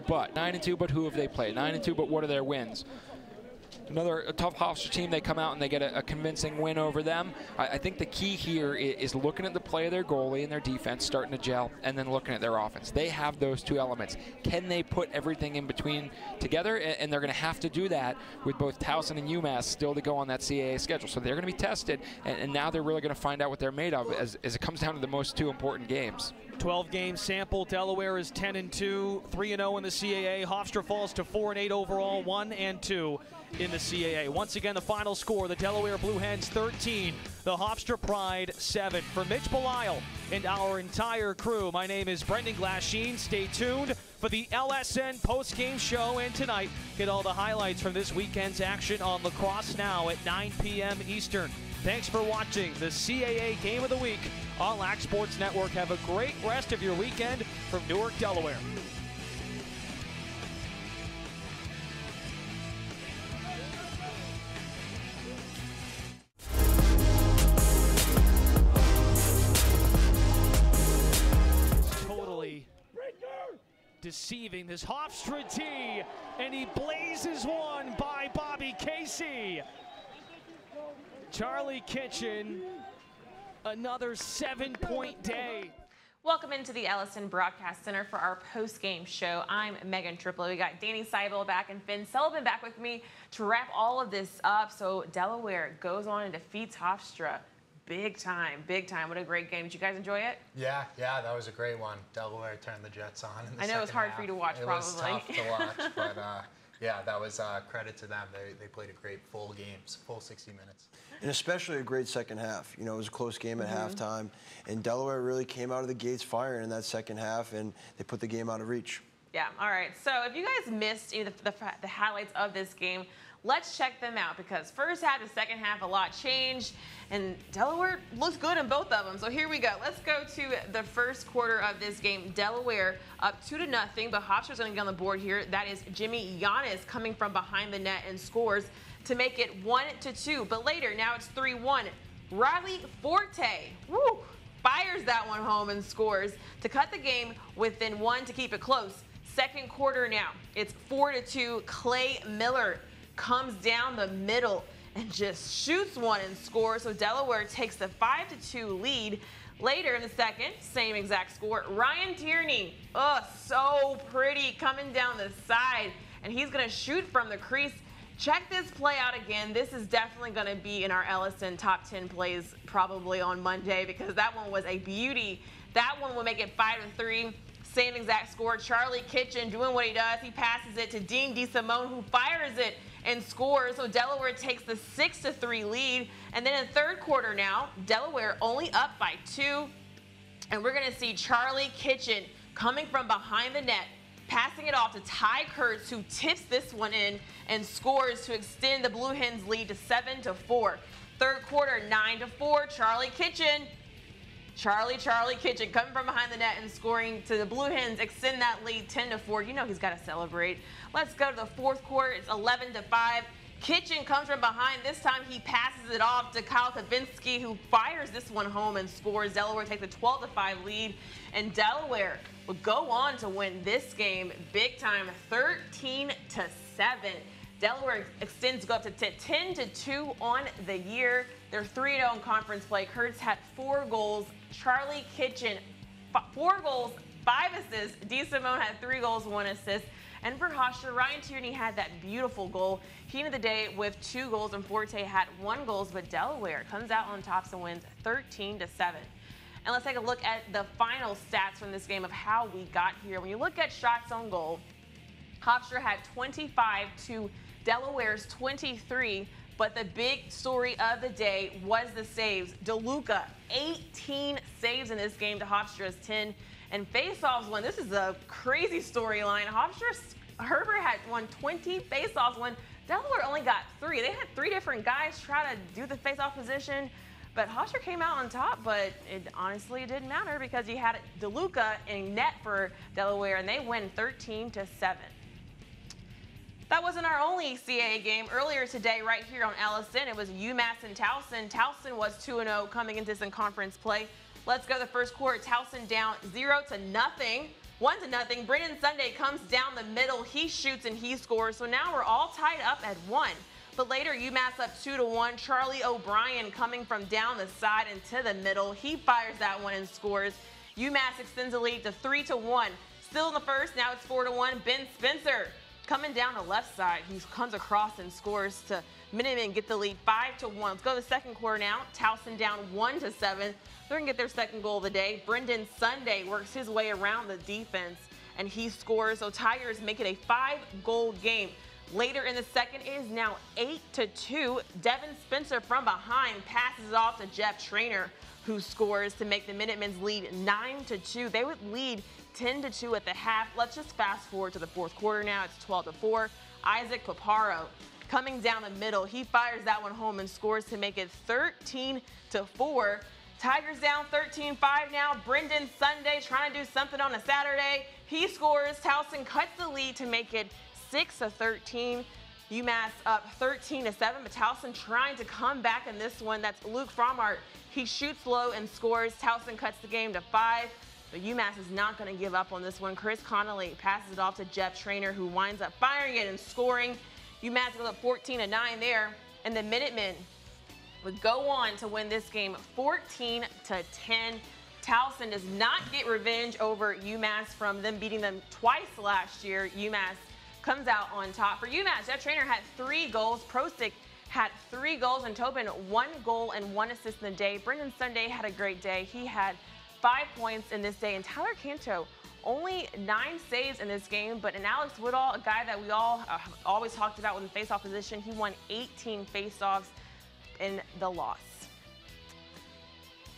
but 9-2, but who have they played? 9-2, but what are their wins? A tough Hofstra team, they come out and they get a convincing win over them. I think the key here is looking at the play of their goalie and their defense, starting to gel, and then looking at their offense. They have those two elements. Can they put everything in between together? And they're going to have to do that with both Towson and UMass still to go on that CAA schedule. So they're going to be tested, and now they're really going to find out what they're made of as it comes down to the most 2 important games. 12-game sample. Delaware is 10-2, 3-0 in the CAA. Hofstra falls to 4-8 overall, 1-2 in the CAA. Once again, the final score, the Delaware Blue Hens 13, the Hofstra Pride 7. For Mitch Belisle and our entire crew, my name is Brendan Glasheen. Stay tuned for the LSN post-game show, and tonight, get all the highlights from this weekend's action on Lacrosse Now at 9 p.m. Eastern. Thanks for watching the CAA Game of the Week on LAC Sports Network. Have a great rest of your weekend from Newark, Delaware. deceiving. This Hofstra tee, and he blazes one by Bobby Casey. Charlie Kitchen, another 7-point day. Welcome into the Ellison Broadcast Center for our post-game show. I'm Megan Triplet. We got Danny Seibel back and Finn Sullivan back with me to wrap all of this up. So Delaware goes on and defeats Hofstra. Big time, big time. What a great game. Did you guys enjoy it? Yeah, that was a great one. Delaware turned the Jets on in the I know it was hard for you to watch, probably. It was tough to watch, but yeah, that was credit to them. They played a great full 60 minutes. And especially a great second half. You know, it was a close game at halftime, and Delaware really came out of the gates firing in that second half, and they put the game out of reach. Yeah, all right. So if you guys missed the highlights of this game, let's check them out, because first half to second half, a lot changed, and Delaware looks good in both of them. So here we go. Let's go to the first quarter of this game. Delaware up 2-0, but Hofstra's going to get on the board here. That is Jimmy Giannis coming from behind the net and scores to make it 1-2. But later, now it's 3-1. Riley Forte, fires that one home and scores to cut the game within 1 to keep it close. Second quarter now, it's 4-2. Clay Miller comes down the middle and just shoots one and scores. So Delaware takes the 5-2 lead. Later in the second, same exact score. Ryan Tierney, so pretty, coming down the side, and he's going to shoot from the crease. Check this play out again. This is definitely going to be in our Ellison top 10 plays probably on Monday, because that one was a beauty. That one will make it 5-3. Same exact score. Charlie Kitchen doing what he does. He passes it to Dean DeSimone, who fires it and scores. So Delaware takes the 6-3 lead. And then in the third quarter now, Delaware only up by 2. And we're going to see Charlie Kitchen coming from behind the net, passing it off to Ty Kurtz, who tips this one in and scores to extend the Blue Hens lead to 7-4. Third quarter, 9-4. Charlie Kitchen coming from behind the net and scoring to the Blue Hens, extend that lead 10-4. You know he's got to celebrate. Let's go to the fourth quarter. It's 11-5. Kitchen comes from behind. This time he passes it off to Kyle Kavinsky, who fires this one home and scores. Delaware takes a 12-5 lead, and Delaware will go on to win this game big time, 13-7. Delaware extends to go up to 10-2 on the year. They're 3-0 in conference play. Kurtz had 4 goals. Charlie Kitchen, 4 goals, 5 assists. DeSimone had 3 goals, 1 assist. And for Hofstra, Ryan Tierney had that beautiful goal. He ended the day with 2 goals, and Forte had 1 goal, but Delaware comes out on top and wins 13-7. And let's take a look at the final stats from this game of how we got here. When you look at shots on goal, Hofstra had 25 to Delaware's 23, but the big story of the day was the saves. DeLuca, 18 saves in this game to Hofstra's 10. And faceoffs won. This is a crazy storyline. Herbert had won 20 faceoffs when Delaware only got 3. They had 3 different guys try to do the faceoff position, but Hofstra came out on top, but it honestly didn't matter because you had DeLuca in net for Delaware, and they win 13-7. That wasn't our only CAA game. Earlier today, right here on Ellison, it was UMass and Towson. Towson was 2-0 coming into this conference play. Let's go to the first quarter. Towson down 0-0. 1-0. Brendan Sunday comes down the middle. He shoots and he scores. So now we're all tied up at 1. But later, UMass up 2-1. Charlie O'Brien coming from down the side into the middle. He fires that one and scores. UMass extends the lead to 3-1. Still in the first. Now it's 4-1. Ben Spencer coming down the left side. He comes across and scores to Minutemen get the lead 5-1. Let's go to the second quarter now. Towson down 1-7. They're going to get their second goal of the day. Brendan Sunday works his way around the defense, and he scores. So Tigers make it a 5-goal game. Later in the second, it is now 8-2. Devin Spencer from behind passes it off to Jeff Traynor, who scores to make the Minutemen's lead 9-2. They would lead 10-2 at the half. Let's just fast forward to the fourth quarter now. It's 12-4. Isaac Paparo coming down the middle. He fires that one home and scores to make it 13-4. Tigers down 13-5 now. Brendan Sunday trying to do something on a Saturday. He scores. Towson cuts the lead to make it 6-13. UMass up 13-7, but Towson trying to come back in this one. That's Luke Fromart. He shoots low and scores. Towson cuts the game to 5. But UMass is not going to give up on this one. Chris Connolly passes it off to Jeff Trainer, who winds up firing it and scoring. UMass goes up 14-9 there, and the Minutemen would go on to win this game 14-10. Towson does not get revenge over UMass from them beating them twice last year. UMass comes out on top. For UMass, Jeff Trainer had 3 goals. Prosek had 3 goals, and Tobin 1 goal and 1 assist in the day. Brendan Sunday had a great day. He had 5 points in this day, and Tyler Canto only 9 saves in this game. But in Alex Woodall, a guy that we all always talked about with the faceoff position, he won 18 faceoffs in the loss.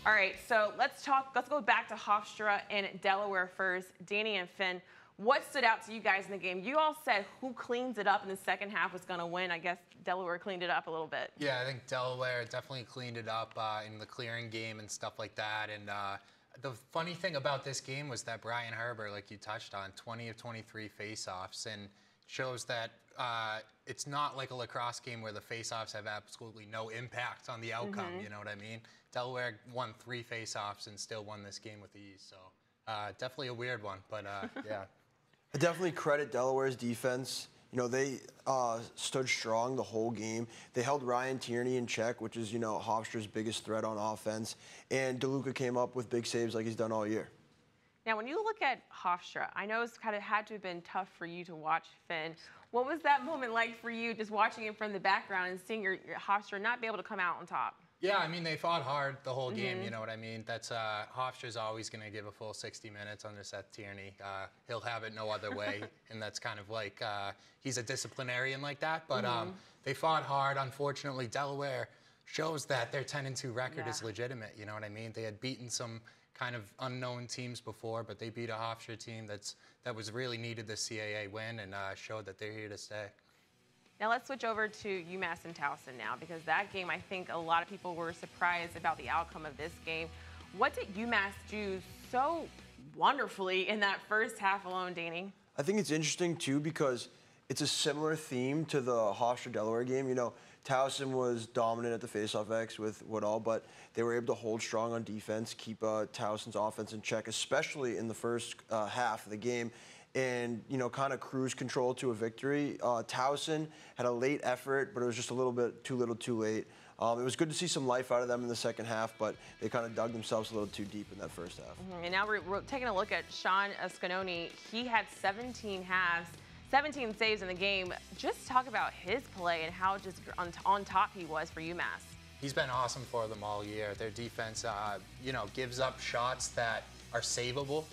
All right, so let's go back to Hofstra and Delaware first. Danny and Finn, what stood out to you guys in the game? You all said who cleans it up in the second half was going to win. I guess Delaware cleaned it up a little bit. Yeah, I think Delaware definitely cleaned it up in the clearing game and stuff like that. And the funny thing about this game was that Brian Herbert, like you touched on, 20 of 23 faceoffs, and shows that it's not like a lacrosse game where the faceoffs have absolutely no impact on the outcome. You know what I mean? Delaware won 3 faceoffs and still won this game with ease. So definitely a weird one, but yeah. I definitely credit Delaware's defense. You know, they stood strong the whole game. They held Ryan Tierney in check, which is, you know, Hofstra's biggest threat on offense. And DeLuca came up with big saves like he's done all year. Now, when you look at Hofstra, I know it's kind of had to have been tough for you to watch, Finn. What was that moment like for you, just watching it from the background and seeing your Hofstra not be able to come out on top? Yeah, I mean, they fought hard the whole game, you know what I mean? That's Hofstra's always going to give a full 60 minutes under Seth Tierney. He'll have it no other way, and that's kind of like he's a disciplinarian like that. But they fought hard. Unfortunately, Delaware shows that their 10-2 record is legitimate, you know what I mean? They had beaten some kind of unknown teams before, but they beat a Hofstra team that was really needed the CAA win and showed that they're here to stay. Now let's switch over to UMass and Towson now, because that game, I think a lot of people were surprised about the outcome of this game. What did UMass do so wonderfully in that first half alone, Danny? I think it's interesting, too, because it's a similar theme to the Hofstra-Delaware game. You know, Towson was dominant at the faceoff X with Woodall, but they were able to hold strong on defense, keep Towson's offense in check, especially in the first half of the game, and, you know, kind of cruise control to a victory. Towson had a late effort, but it was just a little bit too little too late. It was good to see some life out of them in the second half, but they kind of dug themselves a little too deep in that first half. And now we're taking a look at Sean Escanoni. He had 17 halves, 17 saves in the game. Just talk about his play and how just on top he was for UMass. He's been awesome for them all year. Their defense, you know, gives up shots that are savable.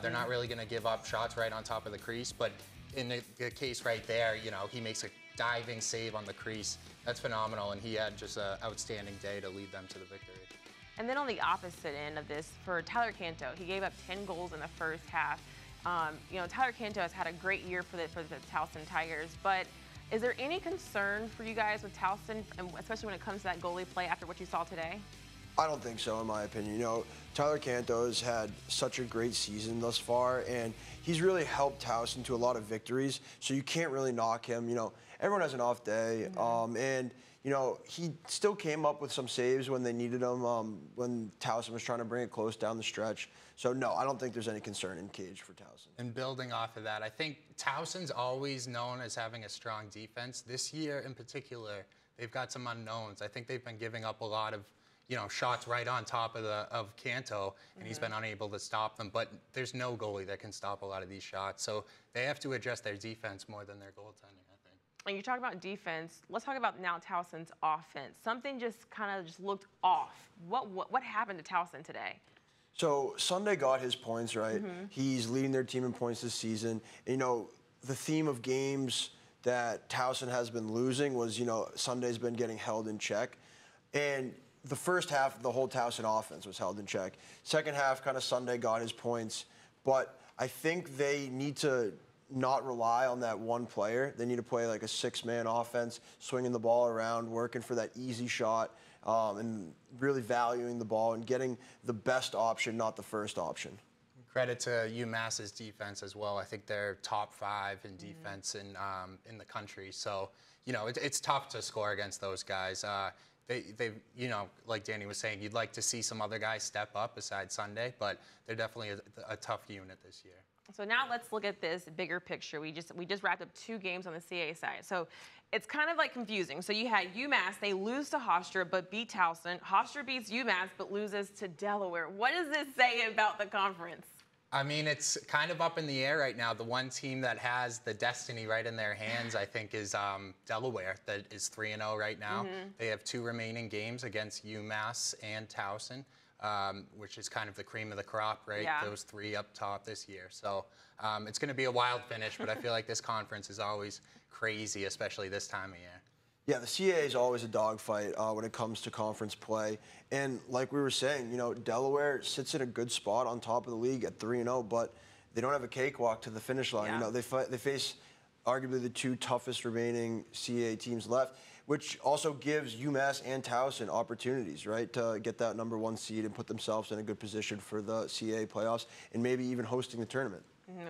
They're not really going to give up shots right on top of the crease, but in the case right there, you know, he makes a diving save on the crease. That's phenomenal, and he had just an outstanding day to lead them to the victory. And then on the opposite end of this, for Tyler Canto, he gave up 10 goals in the first half. You know, Tyler Canto has had a great year for the Towson Tigers, but is there any concern for you guys with Towson, and especially when it comes to that goalie play after what you saw today? I don't think so, in my opinion. You know, Tyler Canto has had such a great season thus far, and he's really helped Towson to a lot of victories, so you can't really knock him. You know, everyone has an off day, and, you know, he still came up with some saves when they needed him, when Towson was trying to bring it close down the stretch. So, no, I don't think there's any concern in cage for Towson. And building off of that, I think Towson's always known as having a strong defense. This year in particular, they've got some unknowns. I think they've been giving up a lot of, you know, shots right on top of Canto, and he's been unable to stop them. But there's no goalie that can stop a lot of these shots. So they have to adjust their defense more than their goaltending, I think. And you talk about defense. Let's talk about now Towson's offense. Something just kind of just looked off. What happened to Towson today? So Sunday got his points, right? He's leading their team in points this season. And, you know, the theme of games that Towson has been losing was, you know, Sunday's been getting held in check. And the first half, the whole Towson offense was held in check. Second half, kind of Sunday got his points. But I think they need to not rely on that one player. They need to play like a 6-man offense, swinging the ball around, working for that easy shot, and really valuing the ball and getting the best option, not the first option. Credit to UMass's defense as well. I think they're top 5 in defense in the country. So, you know, it's tough to score against those guys. they've, you know, like Danny was saying, you'd like to see some other guys step up besides Sunday, but they're definitely a tough unit this year. So now let's look at this bigger picture. We just wrapped up 2 games on the CAA side. So it's kind of like confusing. So you had UMass, they lose to Hofstra but beat Towson. Hofstra beats UMass but loses to Delaware. What does this say about the conference? I mean, it's kind of up in the air right now. The one team that has the destiny right in their hands, I think, is Delaware, that is 3-0 right now. They have 2 remaining games against UMass and Towson, which is kind of the cream of the crop, right? Yeah. Those 3 up top this year. So it's going to be a wild finish, but I feel like this conference is always crazy, especially this time of year. Yeah, the CAA is always a dogfight when it comes to conference play. And like we were saying, you know, Delaware sits in a good spot on top of the league at 3-0, but they don't have a cakewalk to the finish line. Yeah. You know, they face arguably the 2 toughest remaining CAA teams left, which also gives UMass and Towson opportunities, right, to get that #1 seed and put themselves in a good position for the CAA playoffs and maybe even hosting the tournament.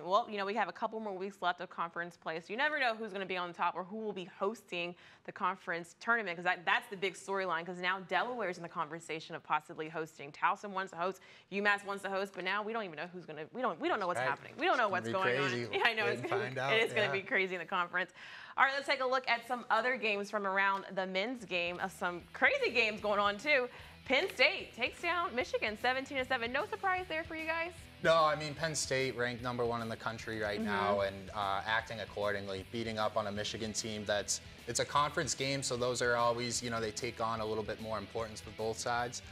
Well, you know, we have a couple more weeks left of conference play, so you never know who's going to be on top or who will be hosting the conference tournament, because that's the big storyline, because now Delaware's in the conversation of possibly hosting. Towson wants to host, UMass wants to host, but now we don't even know who's going to, we don't know what's happening. We don't know what's going on. Yeah, I know, it is going to be crazy in the conference. All right, let's take a look at some other games from around the men's game. Some crazy games going on, too. Penn State takes down Michigan 17-7. No surprise there for you guys? No, I mean, Penn State ranked #1 in the country right now and acting accordingly, beating up on a Michigan team it's a conference game, so those are always, you know, they take on a little bit more importance for both sides,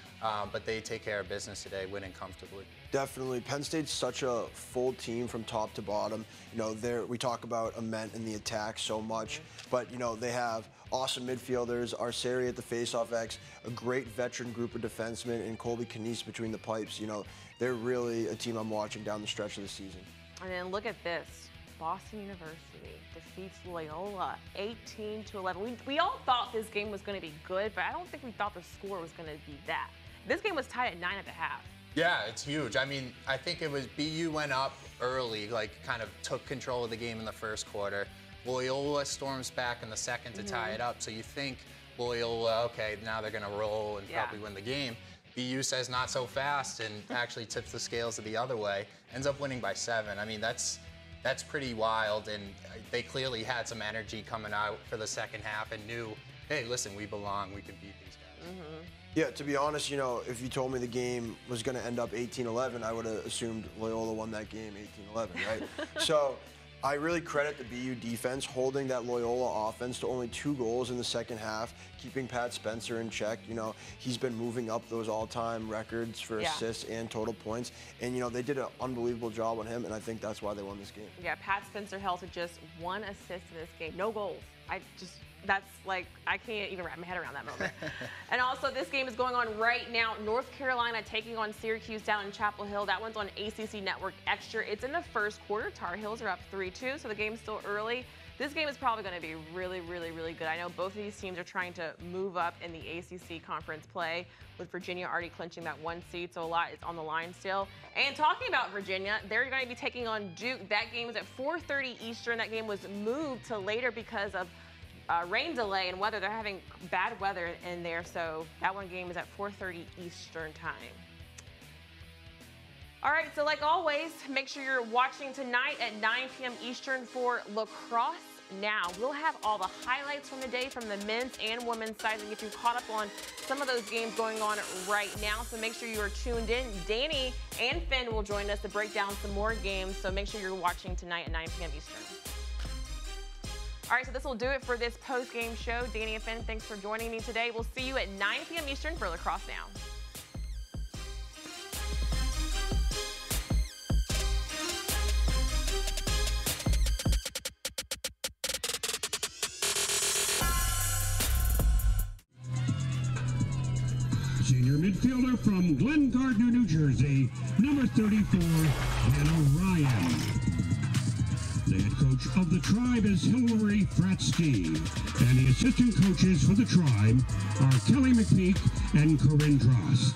but they take care of business today, winning comfortably. Definitely. Penn State's such a full team from top to bottom. You know, we talk about Ament in the attack so much, but, you know, they have awesome midfielders, Arceri at the faceoff X, a great veteran group of defensemen, and Colby Canese between the pipes. You know, they're really a team I'm watching down the stretch of the season. And then look at this. Boston University defeats Loyola 18-11. We all thought this game was going to be good, but I don't think we thought the score was going to be that. This game was tied at 9 at the half. Yeah, it's huge. I mean, I think it was BU went up early, like kind of took control of the game in the first quarter. Loyola storms back in the second to tie it up. So you think Loyola, okay, now they're going to roll and probably win the game. BU says not so fast and actually tips the scales the other way. Ends up winning by 7. I mean, that's pretty wild, and they clearly had some energy coming out for the second half and knew, hey, listen, we belong, we can beat these guys. Yeah, to be honest, you know, if you told me the game was going to end up 18-11, I would have assumed Loyola won that game 18-11, right? So I really credit the BU defense holding that Loyola offense to only 2 goals in the second half, keeping Pat Spencer in check. You know, he's been moving up those all-time records for assists and total points. And, you know, they did an unbelievable job on him, and I think that's why they won this game. Yeah, Pat Spencer held to just 1 assist in this game. No goals. That's like, I can't even wrap my head around that moment. And also, this game is going on right now. North Carolina taking on Syracuse down in Chapel Hill. That one's on ACC Network Extra. It's in the first quarter. Tar Heels are up 3-2, so the game's still early. This game is probably going to be really, really, really good. I know both of these teams are trying to move up in the ACC conference play, with Virginia already clinching that 1 seed, so a lot is on the line still. And talking about Virginia, they're going to be taking on Duke. That game is at 4:30 Eastern. That game was moved to later because of rain delay and weather. They're having bad weather in there, so that one game is at 4:30 Eastern time. All right, so like always, make sure you're watching tonight at 9 p.m. Eastern for Lacrosse Now. We'll have all the highlights from the day from the men's and women's side and get you caught up on some of those games going on right now, so make sure you are tuned in. Danny and Finn will join us to break down some more games, so make sure you're watching tonight at 9 p.m. Eastern. All right, so this will do it for this post-game show. Danny and Finn, thanks for joining me today. We'll see you at 9 p.m. Eastern for Lacrosse Now. Senior midfielder from Glen Gardner, New Jersey, number 34, Hannah Ryan. The head coach of the Tribe is Hillary Fratsky, and the assistant coaches for the Tribe are Kelly McPeak and Corinne Dross.